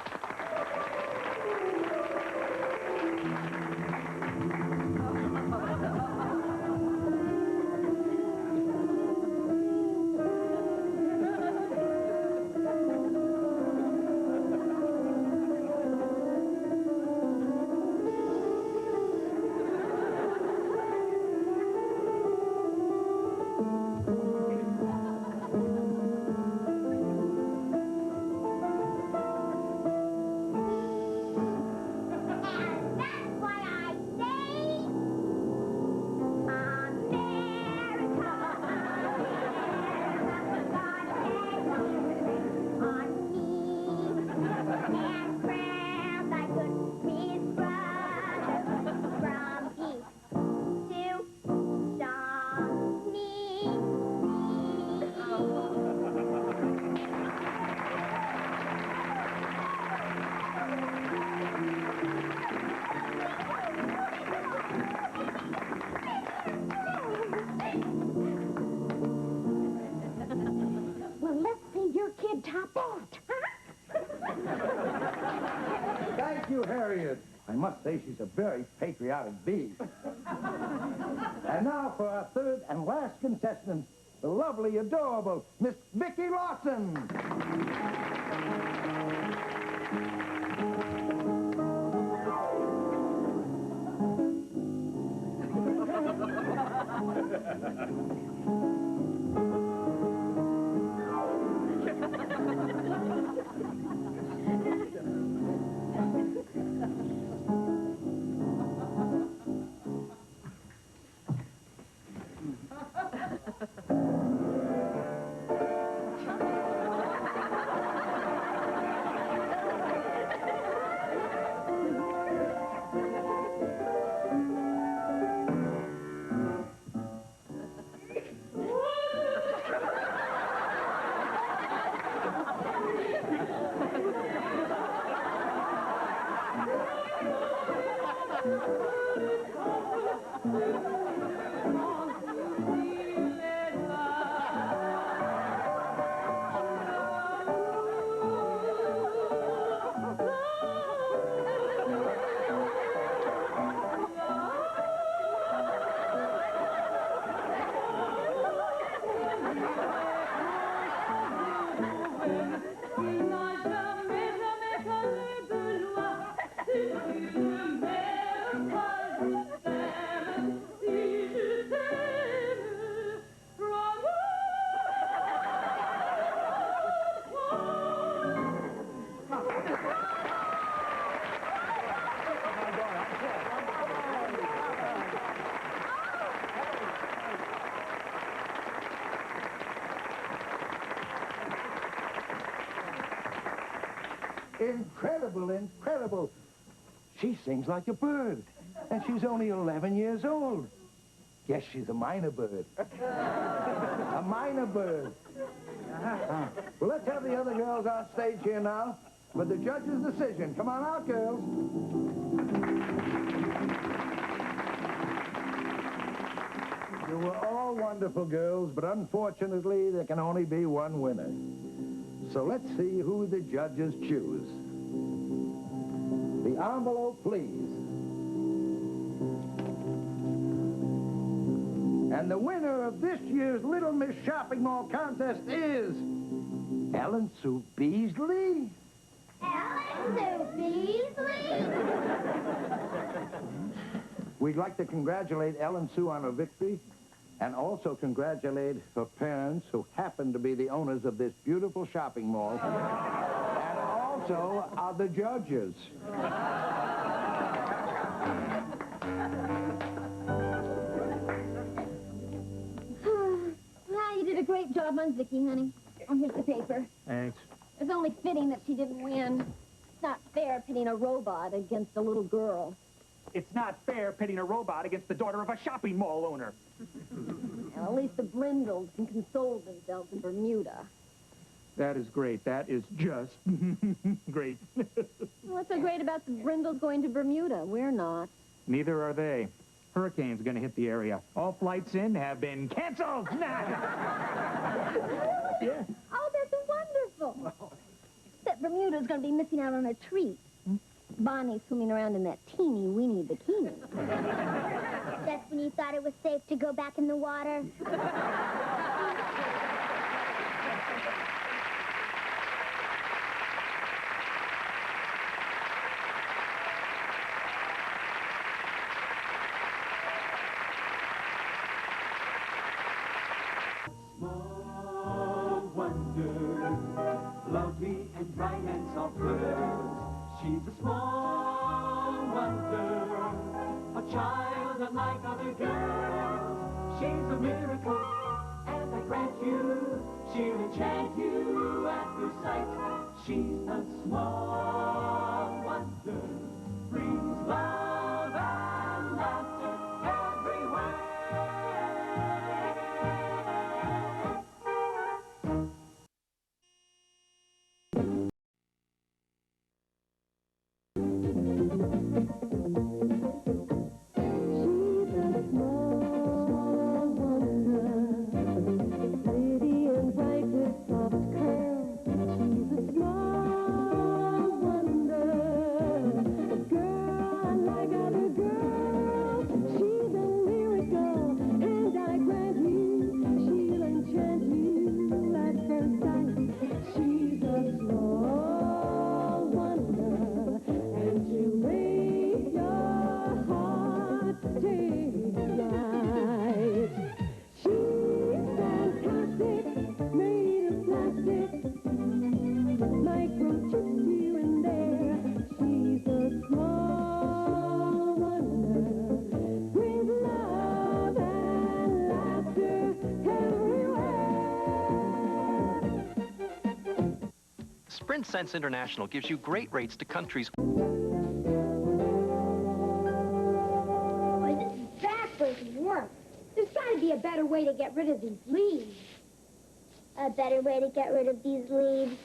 Thank you, Harriet. I must say she's a very patriotic bee. And now for our third and last contestant, the lovely, adorable Miss Vicki Lawson. Incredible, incredible. She sings like a bird, and she's only 11 years old. Yes, she's a minor bird. A minor bird. Well, let's have the other girls on stage here now with the judge's decision. Come on out, girls. You were all wonderful girls, but unfortunately, there can only be one winner. So let's see who the judges choose. The envelope, please. And the winner of this year's Little Miss Shopping Mall contest is Ellen Sue Beasley. Ellen Sue Beasley? We'd like to congratulate Ellen Sue on her victory and also congratulate her parents who happen to be the owners of this beautiful shopping mall and also are the judges. Well, you did a great job on Vicky, honey. Oh, here's the paper. Thanks. It's only fitting that she didn't win. It's not fair pitting a robot against a little girl. It's not fair pitting a robot against the daughter of a shopping mall owner. Well, at least the Brindles can console themselves in Bermuda. That is great. That is just great. What's so great about the Brindles going to Bermuda? We're not. Neither are they. Hurricane's going to hit the area. All flights in have been canceled. Yeah. Oh, that's wonderful. Except Bermuda's going to be missing out on a treat. Bonnie's swimming around in that teeny-weeny bikini. Just when you thought it was safe to go back in the water. Small wonder, lovely and bright and soft pearls. She's a small wonder, a child unlike other girls. She's a miracle, and I grant you, she'll enchant you at first sight. She's a small wonder, brings love and laughter everywhere. Sprint Sense International gives you great rates to countries. Boy, this is backwards work. There's got to be a better way to get rid of these leaves. A better way to get rid of these leaves.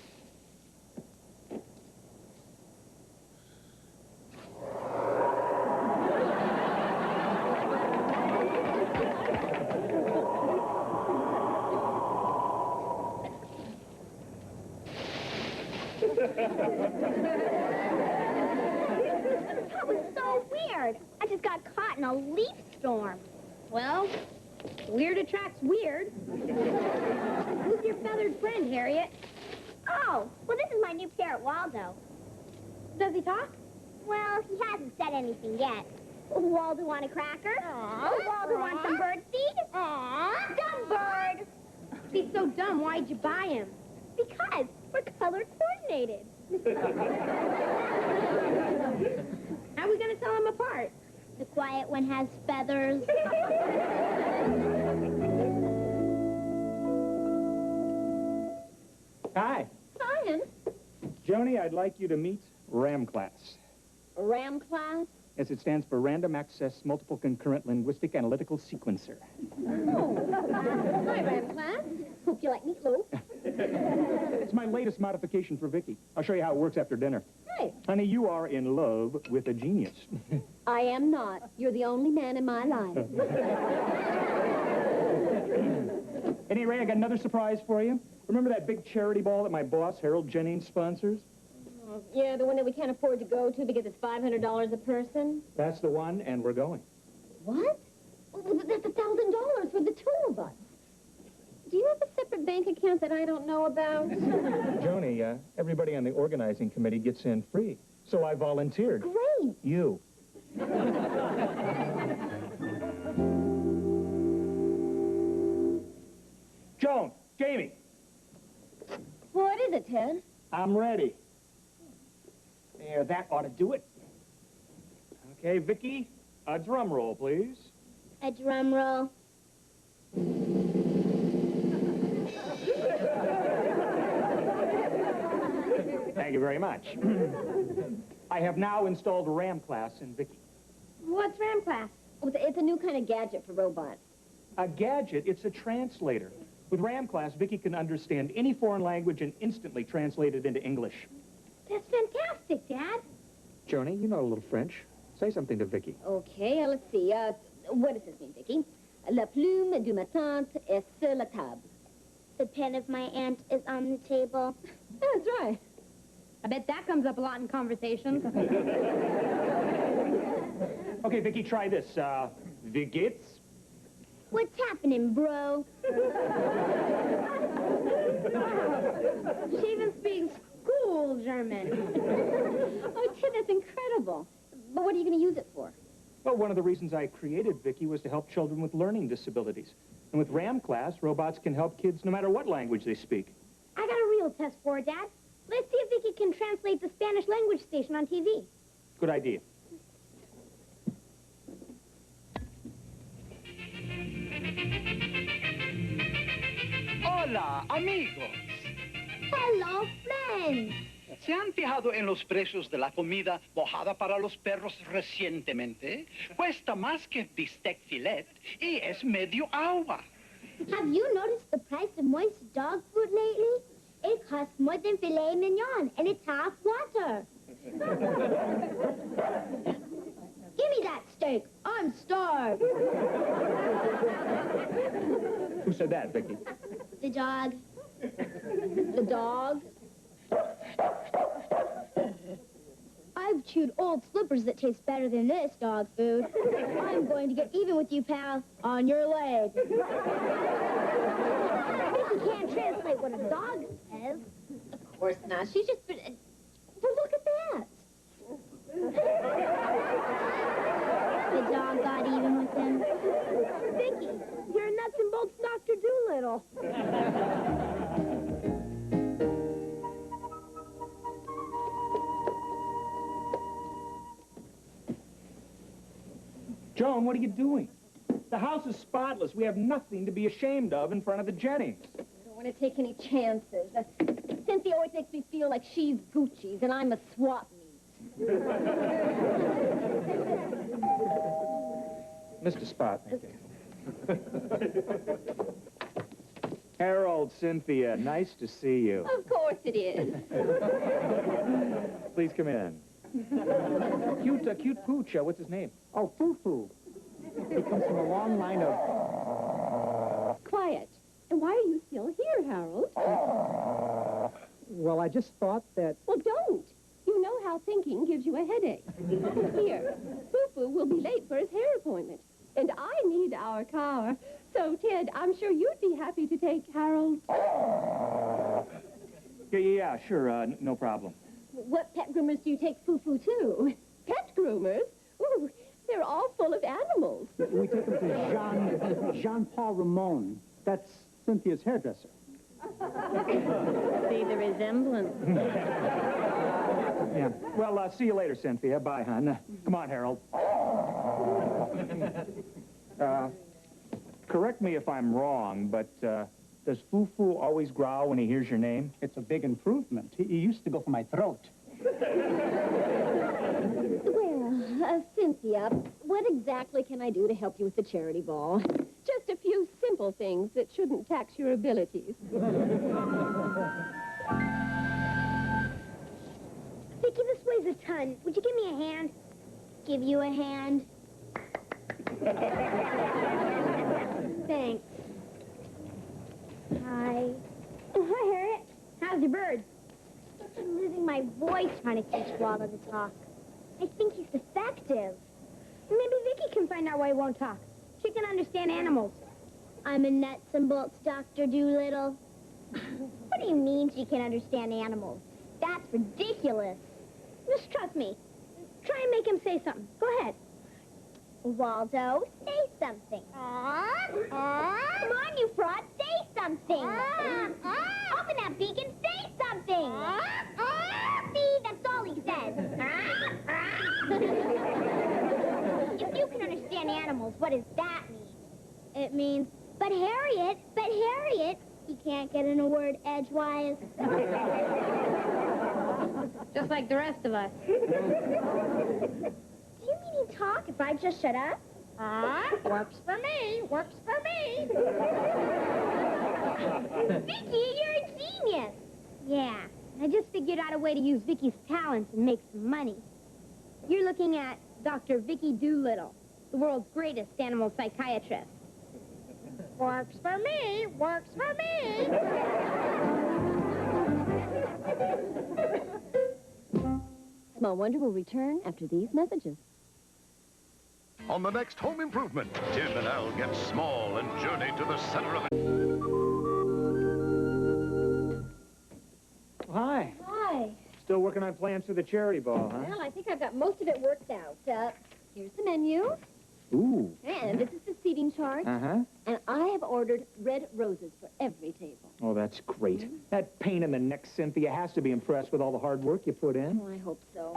That was so weird. I just got caught in a leaf storm. Well, weird attracts weird. Who's your feathered friend, Harriet? Oh, well, this is my new parrot, Waldo. Does he talk? Well, he hasn't said anything yet. Waldo want a cracker? Aww. Waldo want some bird seed? Aww. Dumb bird. If he's so dumb, why'd you buy him? Because we're color coordinated. How are we going to tell them apart? The quiet one has feathers. Hi. Ryan. Joni, I'd like you to meet RAM class. RAM class? Yes, it stands for Random Access Multiple Concurrent Linguistic Analytical Sequencer. Oh. Hi, RAM class. Hope you like meatloaf. It's my latest modification for Vicky. I'll show you how it works after dinner. Hey. Honey, you are in love with a genius. I am not. You're the only man in my life. Anyway, I got another surprise for you. Remember that big charity ball that my boss, Harold Jennings, sponsors? Yeah, the one that we can't afford to go to because it's $500 a person? That's the one, and we're going. What? Well, That's $1,000 for the two of us. Do you have a separate bank account that I don't know about? Joni, everybody on the organizing committee gets in free, so I volunteered. Great. You. Joan, Jamie, What is it, Ted? I'm ready. There, that ought to do it. Okay, Vicky, a drum roll, please. A drum roll. Thank you very much. I have now installed RAM class in Vicky. What's RAM class? Oh, it's a new kind of gadget for robots. A gadget, it's a translator. With RAM class, Vicky can understand any foreign language and instantly translate it into English. That's fantastic, Dad. Joni, you know a little French. Say something to Vicky. Okay, let's see. What does this mean, Vicky? La plume de ma tante est sur la table. The pen of my aunt is on the table. That's right. I bet that comes up a lot in conversations. Okay, Vicky, try this. Wie geht's? What's happening, bro? She even speaks school German. Oh, Ted, that's incredible. But what are you going to use it for? Well, one of the reasons I created Vicky was to help children with learning disabilities. And with RAM class, robots can help kids no matter what language they speak. I got a real test for her, Dad. Let's see if Vicky can translate the Spanish language station on TV. Good idea. Hola, amigos. Hello, friends. ¿Se han fijado en los precios de la comida mojada para los perros recientemente? Cuesta más que bistec filet y es medio agua. Have you noticed the price of moist dog food lately? It costs more than filet mignon, and it's half water. Give me that steak. I'm starved. Who said that, Vicky? The dog. The dog? I've chewed old slippers that taste better than this dog food. I'm going to get even with you, pal, on your leg. Vicky can't translate what a dog says. Of course not. She's just been... Well, look at that. The dog got even with him. Vicky, you're a nuts and bolts Dr. Doolittle. Joan, what are you doing? The house is spotless. We have nothing to be ashamed of in front of the Jennings. I don't want to take any chances. Cynthia always makes me feel like she's Gucci's and I'm a swap meet. Mr. Spot. Harold, Cynthia, nice to see you. Of course it is. Please come in. Cute pooch. What's his name? Oh, Foo-Foo. He comes from a long line of... Quiet. And why are you still here, Harold? Well, I just thought that... Well, don't. You know how thinking gives you a headache. Here, Foo-Foo will be late for his hair appointment. And I need our car. So, Ted, I'm sure you'd be happy to take Harold. Yeah, sure. No problem. What pet groomers do you take Foo-Foo to? Pet groomers? Ooh, they're all full of animals. We take him to Jean-Paul Ramon. That's Cynthia's hairdresser. See the resemblance. Yeah. Well, see you later, Cynthia. Bye, hon. Come on, Harold. Correct me if I'm wrong, but does Foo-Foo always growl when he hears your name? It's a big improvement. He used to go for my throat. Well, Cynthia, what exactly can I do to help you with the charity ball? Just a few simple things that shouldn't tax your abilities. Vicky, this weighs a ton. Would you give me a hand? Give you a hand. Thanks. Hi. Oh, hi, Harriet. How's your bird? I'm losing my voice trying to teach Waldo to talk. I think he's defective. Maybe Vicky can find out why he won't talk. She can understand animals. I'm a nuts and bolts Dr. Doolittle. What do you mean she can understand animals? That's ridiculous. Just trust me. Try and make him say something. Go ahead. Waldo, say something. Come on, you fraud, say something. Open that beak and say something. See, that's all he says. If you can understand animals, what does that mean? It means, but Harriet, he can't get in a word edgewise. Just like the rest of us. Do you mean he'd talk if I just shut up? Works for me. Works for me. Vicky, you're a genius. Yeah, I just figured out a way to use Vicky's talents and make some money. You're looking at Dr. Vicky Doolittle, the world's greatest animal psychiatrist. Works for me. Works for me. Small Wonder will return after these messages. On the next Home Improvement, Tim and Al get small and journey to the center of it. Hi. Hi. Still working on plans for the charity ball, huh? Well, I think I've got most of it worked out. Here's the menu. Ooh. And this is the seating chart. Uh-huh. And I have ordered red roses for every table. Oh, that's great. That pain in the neck, Cynthia, has to be impressed with all the hard work you put in. Oh, I hope so.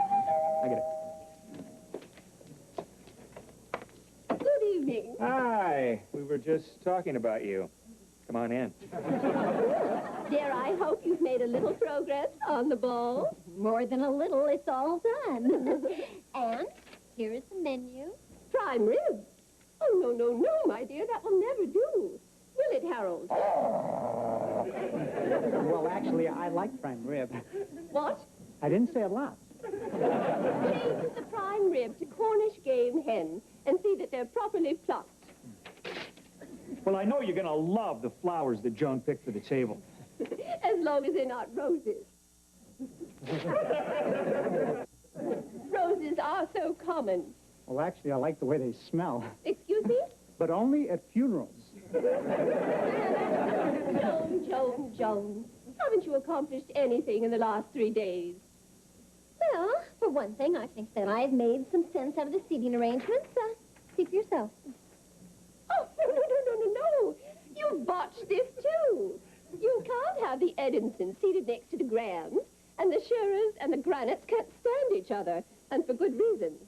I get it. Good evening. Hi. We were just talking about you. Come on in. Dear, I hope you've made a little progress on the ball. More than a little, it's all done. And here is the menu. Prime rib. Oh, no, my dear, that will never do. Will it, Harold? Well, actually, I like prime rib. What? I didn't say a lot. Change the prime rib to Cornish game hen and see that they're properly plucked. Well, I know you're going to love the flowers that Joan picked for the table. As long as they're not roses. Roses are so common. Well, actually, I like the way they smell. Excuse me? But only at funerals. Joan. Haven't you accomplished anything in the last 3 days? Well, for one thing, I think that I've made some sense out of the seating arrangements. See for yourself. Oh, no. You've botched this, too. You can't have the Edinson seated next to the Grahams, and the Shearers and the Granites can't stand each other, and for good reason.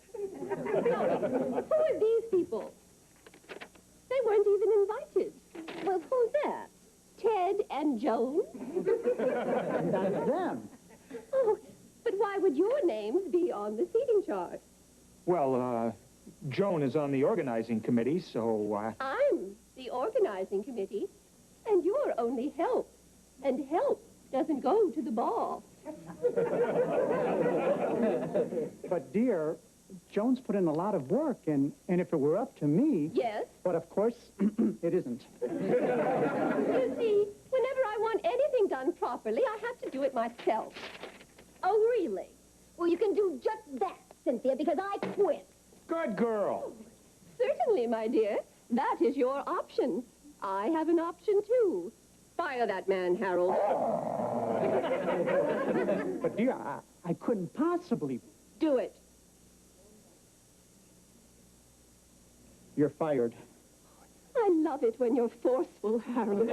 Now, who are these people? They weren't even invited. Well, who's that? Ted and Joan? That's them. Oh, but why would your names be on the seating chart? Well, Joan is on the organizing committee, so, I'm the organizing committee, and you're only help. And help doesn't go to the ball. But, dear, Joan's put in a lot of work, and if it were up to me... Yes? But, of course, it isn't. You see, whenever I want anything done properly, I have to do it myself. Oh, really? Well, you can do just that, Cynthia, because I quit. Good girl. Certainly, my dear. That is your option. I have an option, too. Fire that man, Harold. But, dear, I couldn't possibly... Do it. You're fired. I love it when you're forceful, Harold.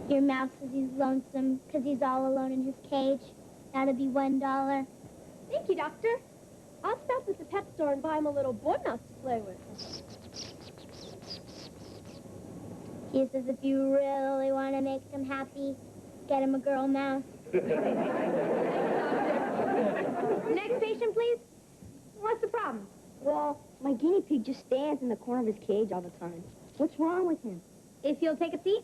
Your mouse says he's lonesome because he's all alone in his cage. That'll be $1. Thank you, Doctor. I'll stop at the pet store and buy him a little boy mouse to play with. He says if you really want to make him happy, get him a girl mouse. Next patient, please. What's the problem? Well, my guinea pig just stands in the corner of his cage all the time. What's wrong with him? If you'll take a seat.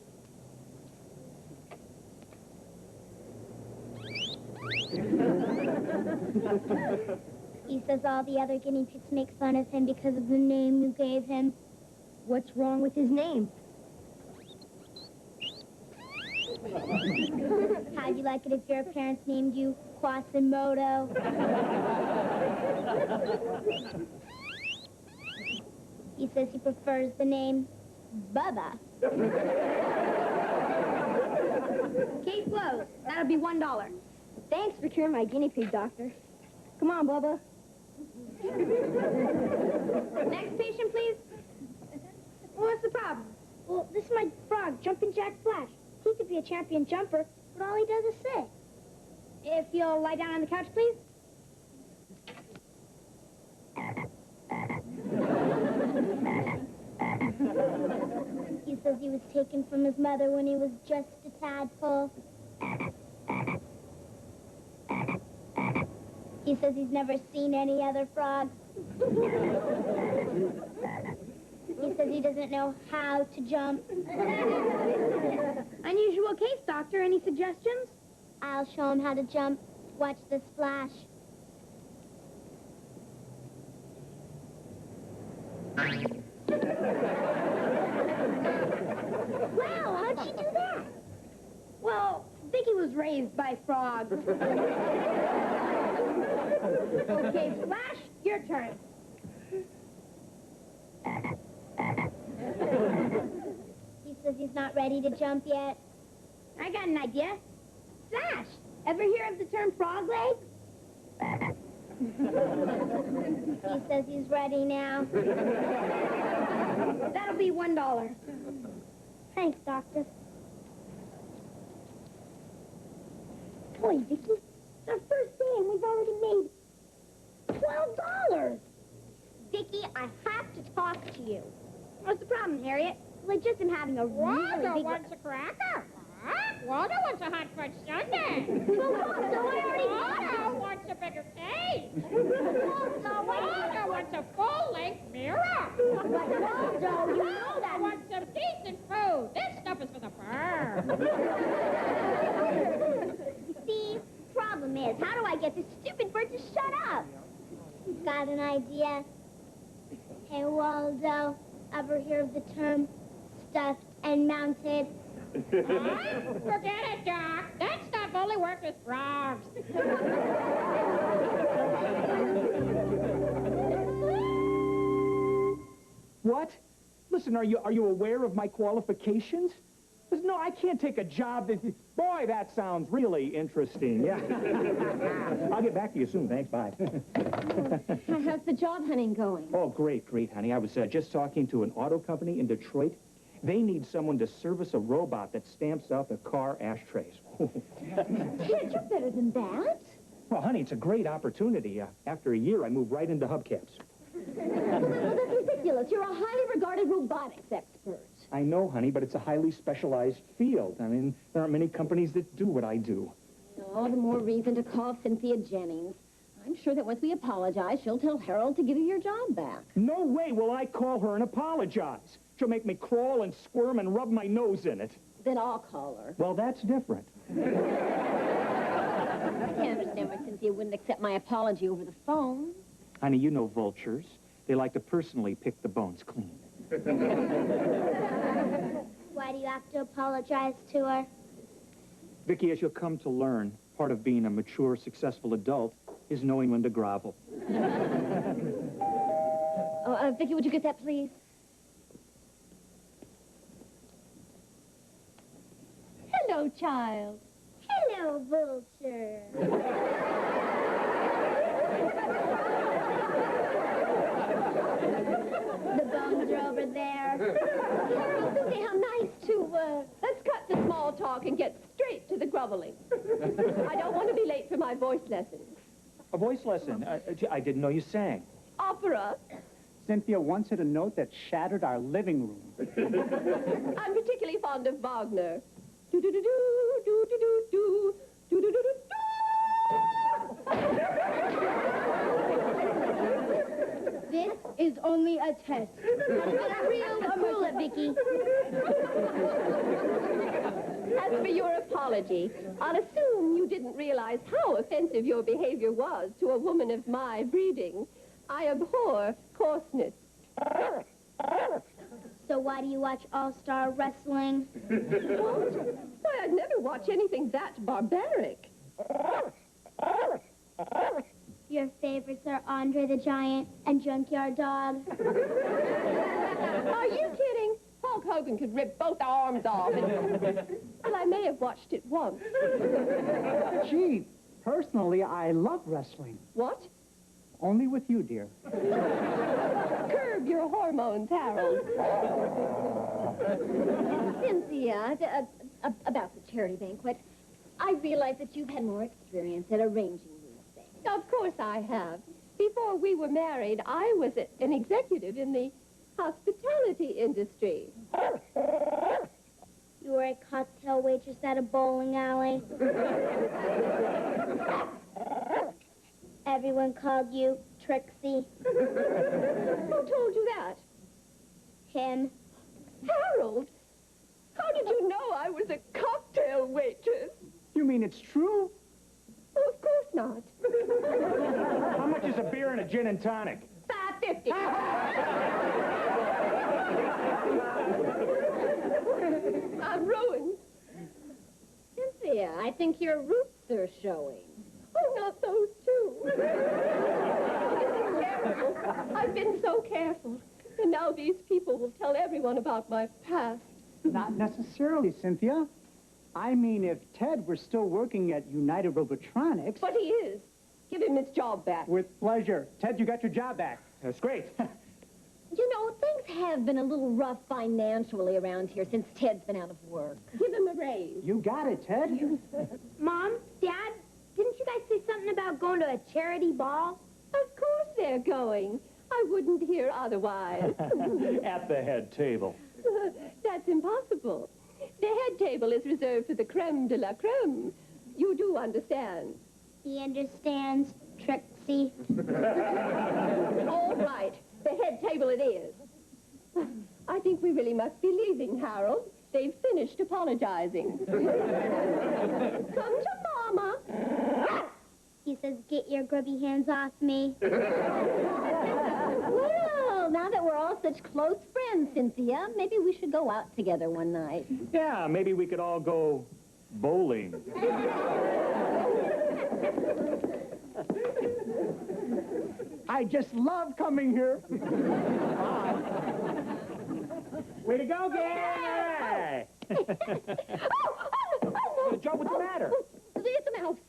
He says all the other guinea pigs make fun of him because of the name you gave him. What's wrong with his name? like it if your parents named you Quasimodo? He says he prefers the name Bubba. Case closed. That'll be $1. Thanks for curing my guinea pig, doctor. Come on, Bubba. Next patient, please. What's the problem? Well, this is my frog, Jumpin' Jack Flash. He could be a champion jumper, but all he does is sit. If you'll lie down on the couch, please. He says he was taken from his mother when he was just a tadpole. He says he's never seen any other frog. He says he doesn't know how to jump. Unusual case, doctor. Any suggestions? I'll show him how to jump. Watch this flash. Wow, how'd she do that? Well, Vicky was raised by frogs. Okay, Flash, your turn. He says he's not ready to jump yet. I got an idea. Flash, ever hear of the term frog leg? He says he's ready now. That'll be $1. Thanks, doctor. Boy, Vicky, it's our first day and we've already made $12. Vicky, I have to talk to you. What's the problem, Harriet? Well, I just am having a really Waldo big... wants a cracker. Waldo wants a hot fudge sundae. Waldo, I already... Waldo wants a bigger cake. Waldo wants a full-length mirror. Waldo, you know that... wants some decent food. This stuff is for the birds. You see, problem is, how do I get this stupid bird to shut up? He's got an idea. Hey, Waldo, ever hear of the term stuffed and mounted? Forget it, Doc. That stuff only works with frogs. What? Listen, are you aware of my qualifications? Listen, no, I can't take a job that... Boy, that sounds really interesting. Yeah. I'll get back to you soon. Thanks. Bye. How's the job hunting going? Oh, great, honey. I was just talking to an auto company in Detroit. They need someone to service a robot that stamps out the car ashtrays. Kid, you're better than that. Well, honey, it's a great opportunity. After a year, I moved right into hubcaps. Well, that's ridiculous. You're a highly regarded robotics expert. I know, honey, but it's a highly specialized field. I mean, there aren't many companies that do what I do. All the more reason to call Cynthia Jennings. I'm sure that once we apologize, she'll tell Harold to give you your job back. No way will I call her and apologize. She'll make me crawl and squirm and rub my nose in it. Then I'll call her. Well, that's different. I can't understand why Cynthia wouldn't accept my apology over the phone. Honey, you know vultures. They like to personally pick the bones clean. Why do you have to apologize to her? Vicky, as you'll come to learn, part of being a mature, successful adult is knowing when to grovel. Vicky, would you get that, please? Hello, child. Hello, vulture. The bones are over there. Susie, how nice to, let's cut the small talk and get straight to the groveling. I don't want to be late for my voice lesson. A voice lesson? I didn't know you sang. Opera. Cynthia once hit a note that shattered our living room. I'm particularly fond of Wagner. Do-do-do-do, do-do-do-do, do-do-do-do-do. This is only a test. Not a real bullet, Vicky. As for your apology, I'll assume you didn't realize how offensive your behavior was to a woman of my breeding. I abhor coarseness. So why do you watch All-Star Wrestling? What? Why, I'd never watch anything that barbaric. Your favorites are Andre the Giant and Junkyard Dog. Are you kidding? Hulk Hogan could rip both arms off. Well, I may have watched it once. Gee, personally, I love wrestling. What? Only with you, dear. Curb your hormones, Harold. Cynthia, about the charity banquet, I realize that you've had more experience at arranging these things. Of course I have. Before we were married, I was an executive in the hospitality industry. You were a cocktail waitress at a bowling alley. Everyone called you Trixie. Who told you that? Him. Harold, how did you know I was a cocktail waitress? You mean it's true? Oh, of course not. How much is a beer and a gin and tonic? $5.50. I'm ruined. Cynthia, I think your roots are showing. Oh, not those two. This is terrible. I've been so careful. And now these people will tell everyone about my past. Not necessarily, Cynthia. I mean, if Ted were still working at United Robotronics... But he is. Give him his job back. With pleasure. Ted, you got your job back. That's great. You know, things have been a little rough financially around here since Ted's been out of work. Give him a raise. You got it, Ted. Mom, Dad, didn't you guys say something about going to a charity ball? Of course they're going. I wouldn't hear otherwise. At the head table. That's impossible. The head table is reserved for the creme de la creme. You do understand. He understands, Trixie. All right. The head table it is. I think we really must be leaving, Harold. They've finished apologizing. Come to Mama. He says, get your grubby hands off me. Well, now that we're all such close friends, Cynthia, maybe we should go out together one night. Yeah, maybe we could all go bowling. I just love coming here. Way to go, gang! Joe, what's the matter? It's a mouse.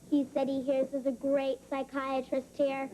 He said he hears there's a great psychiatrist here.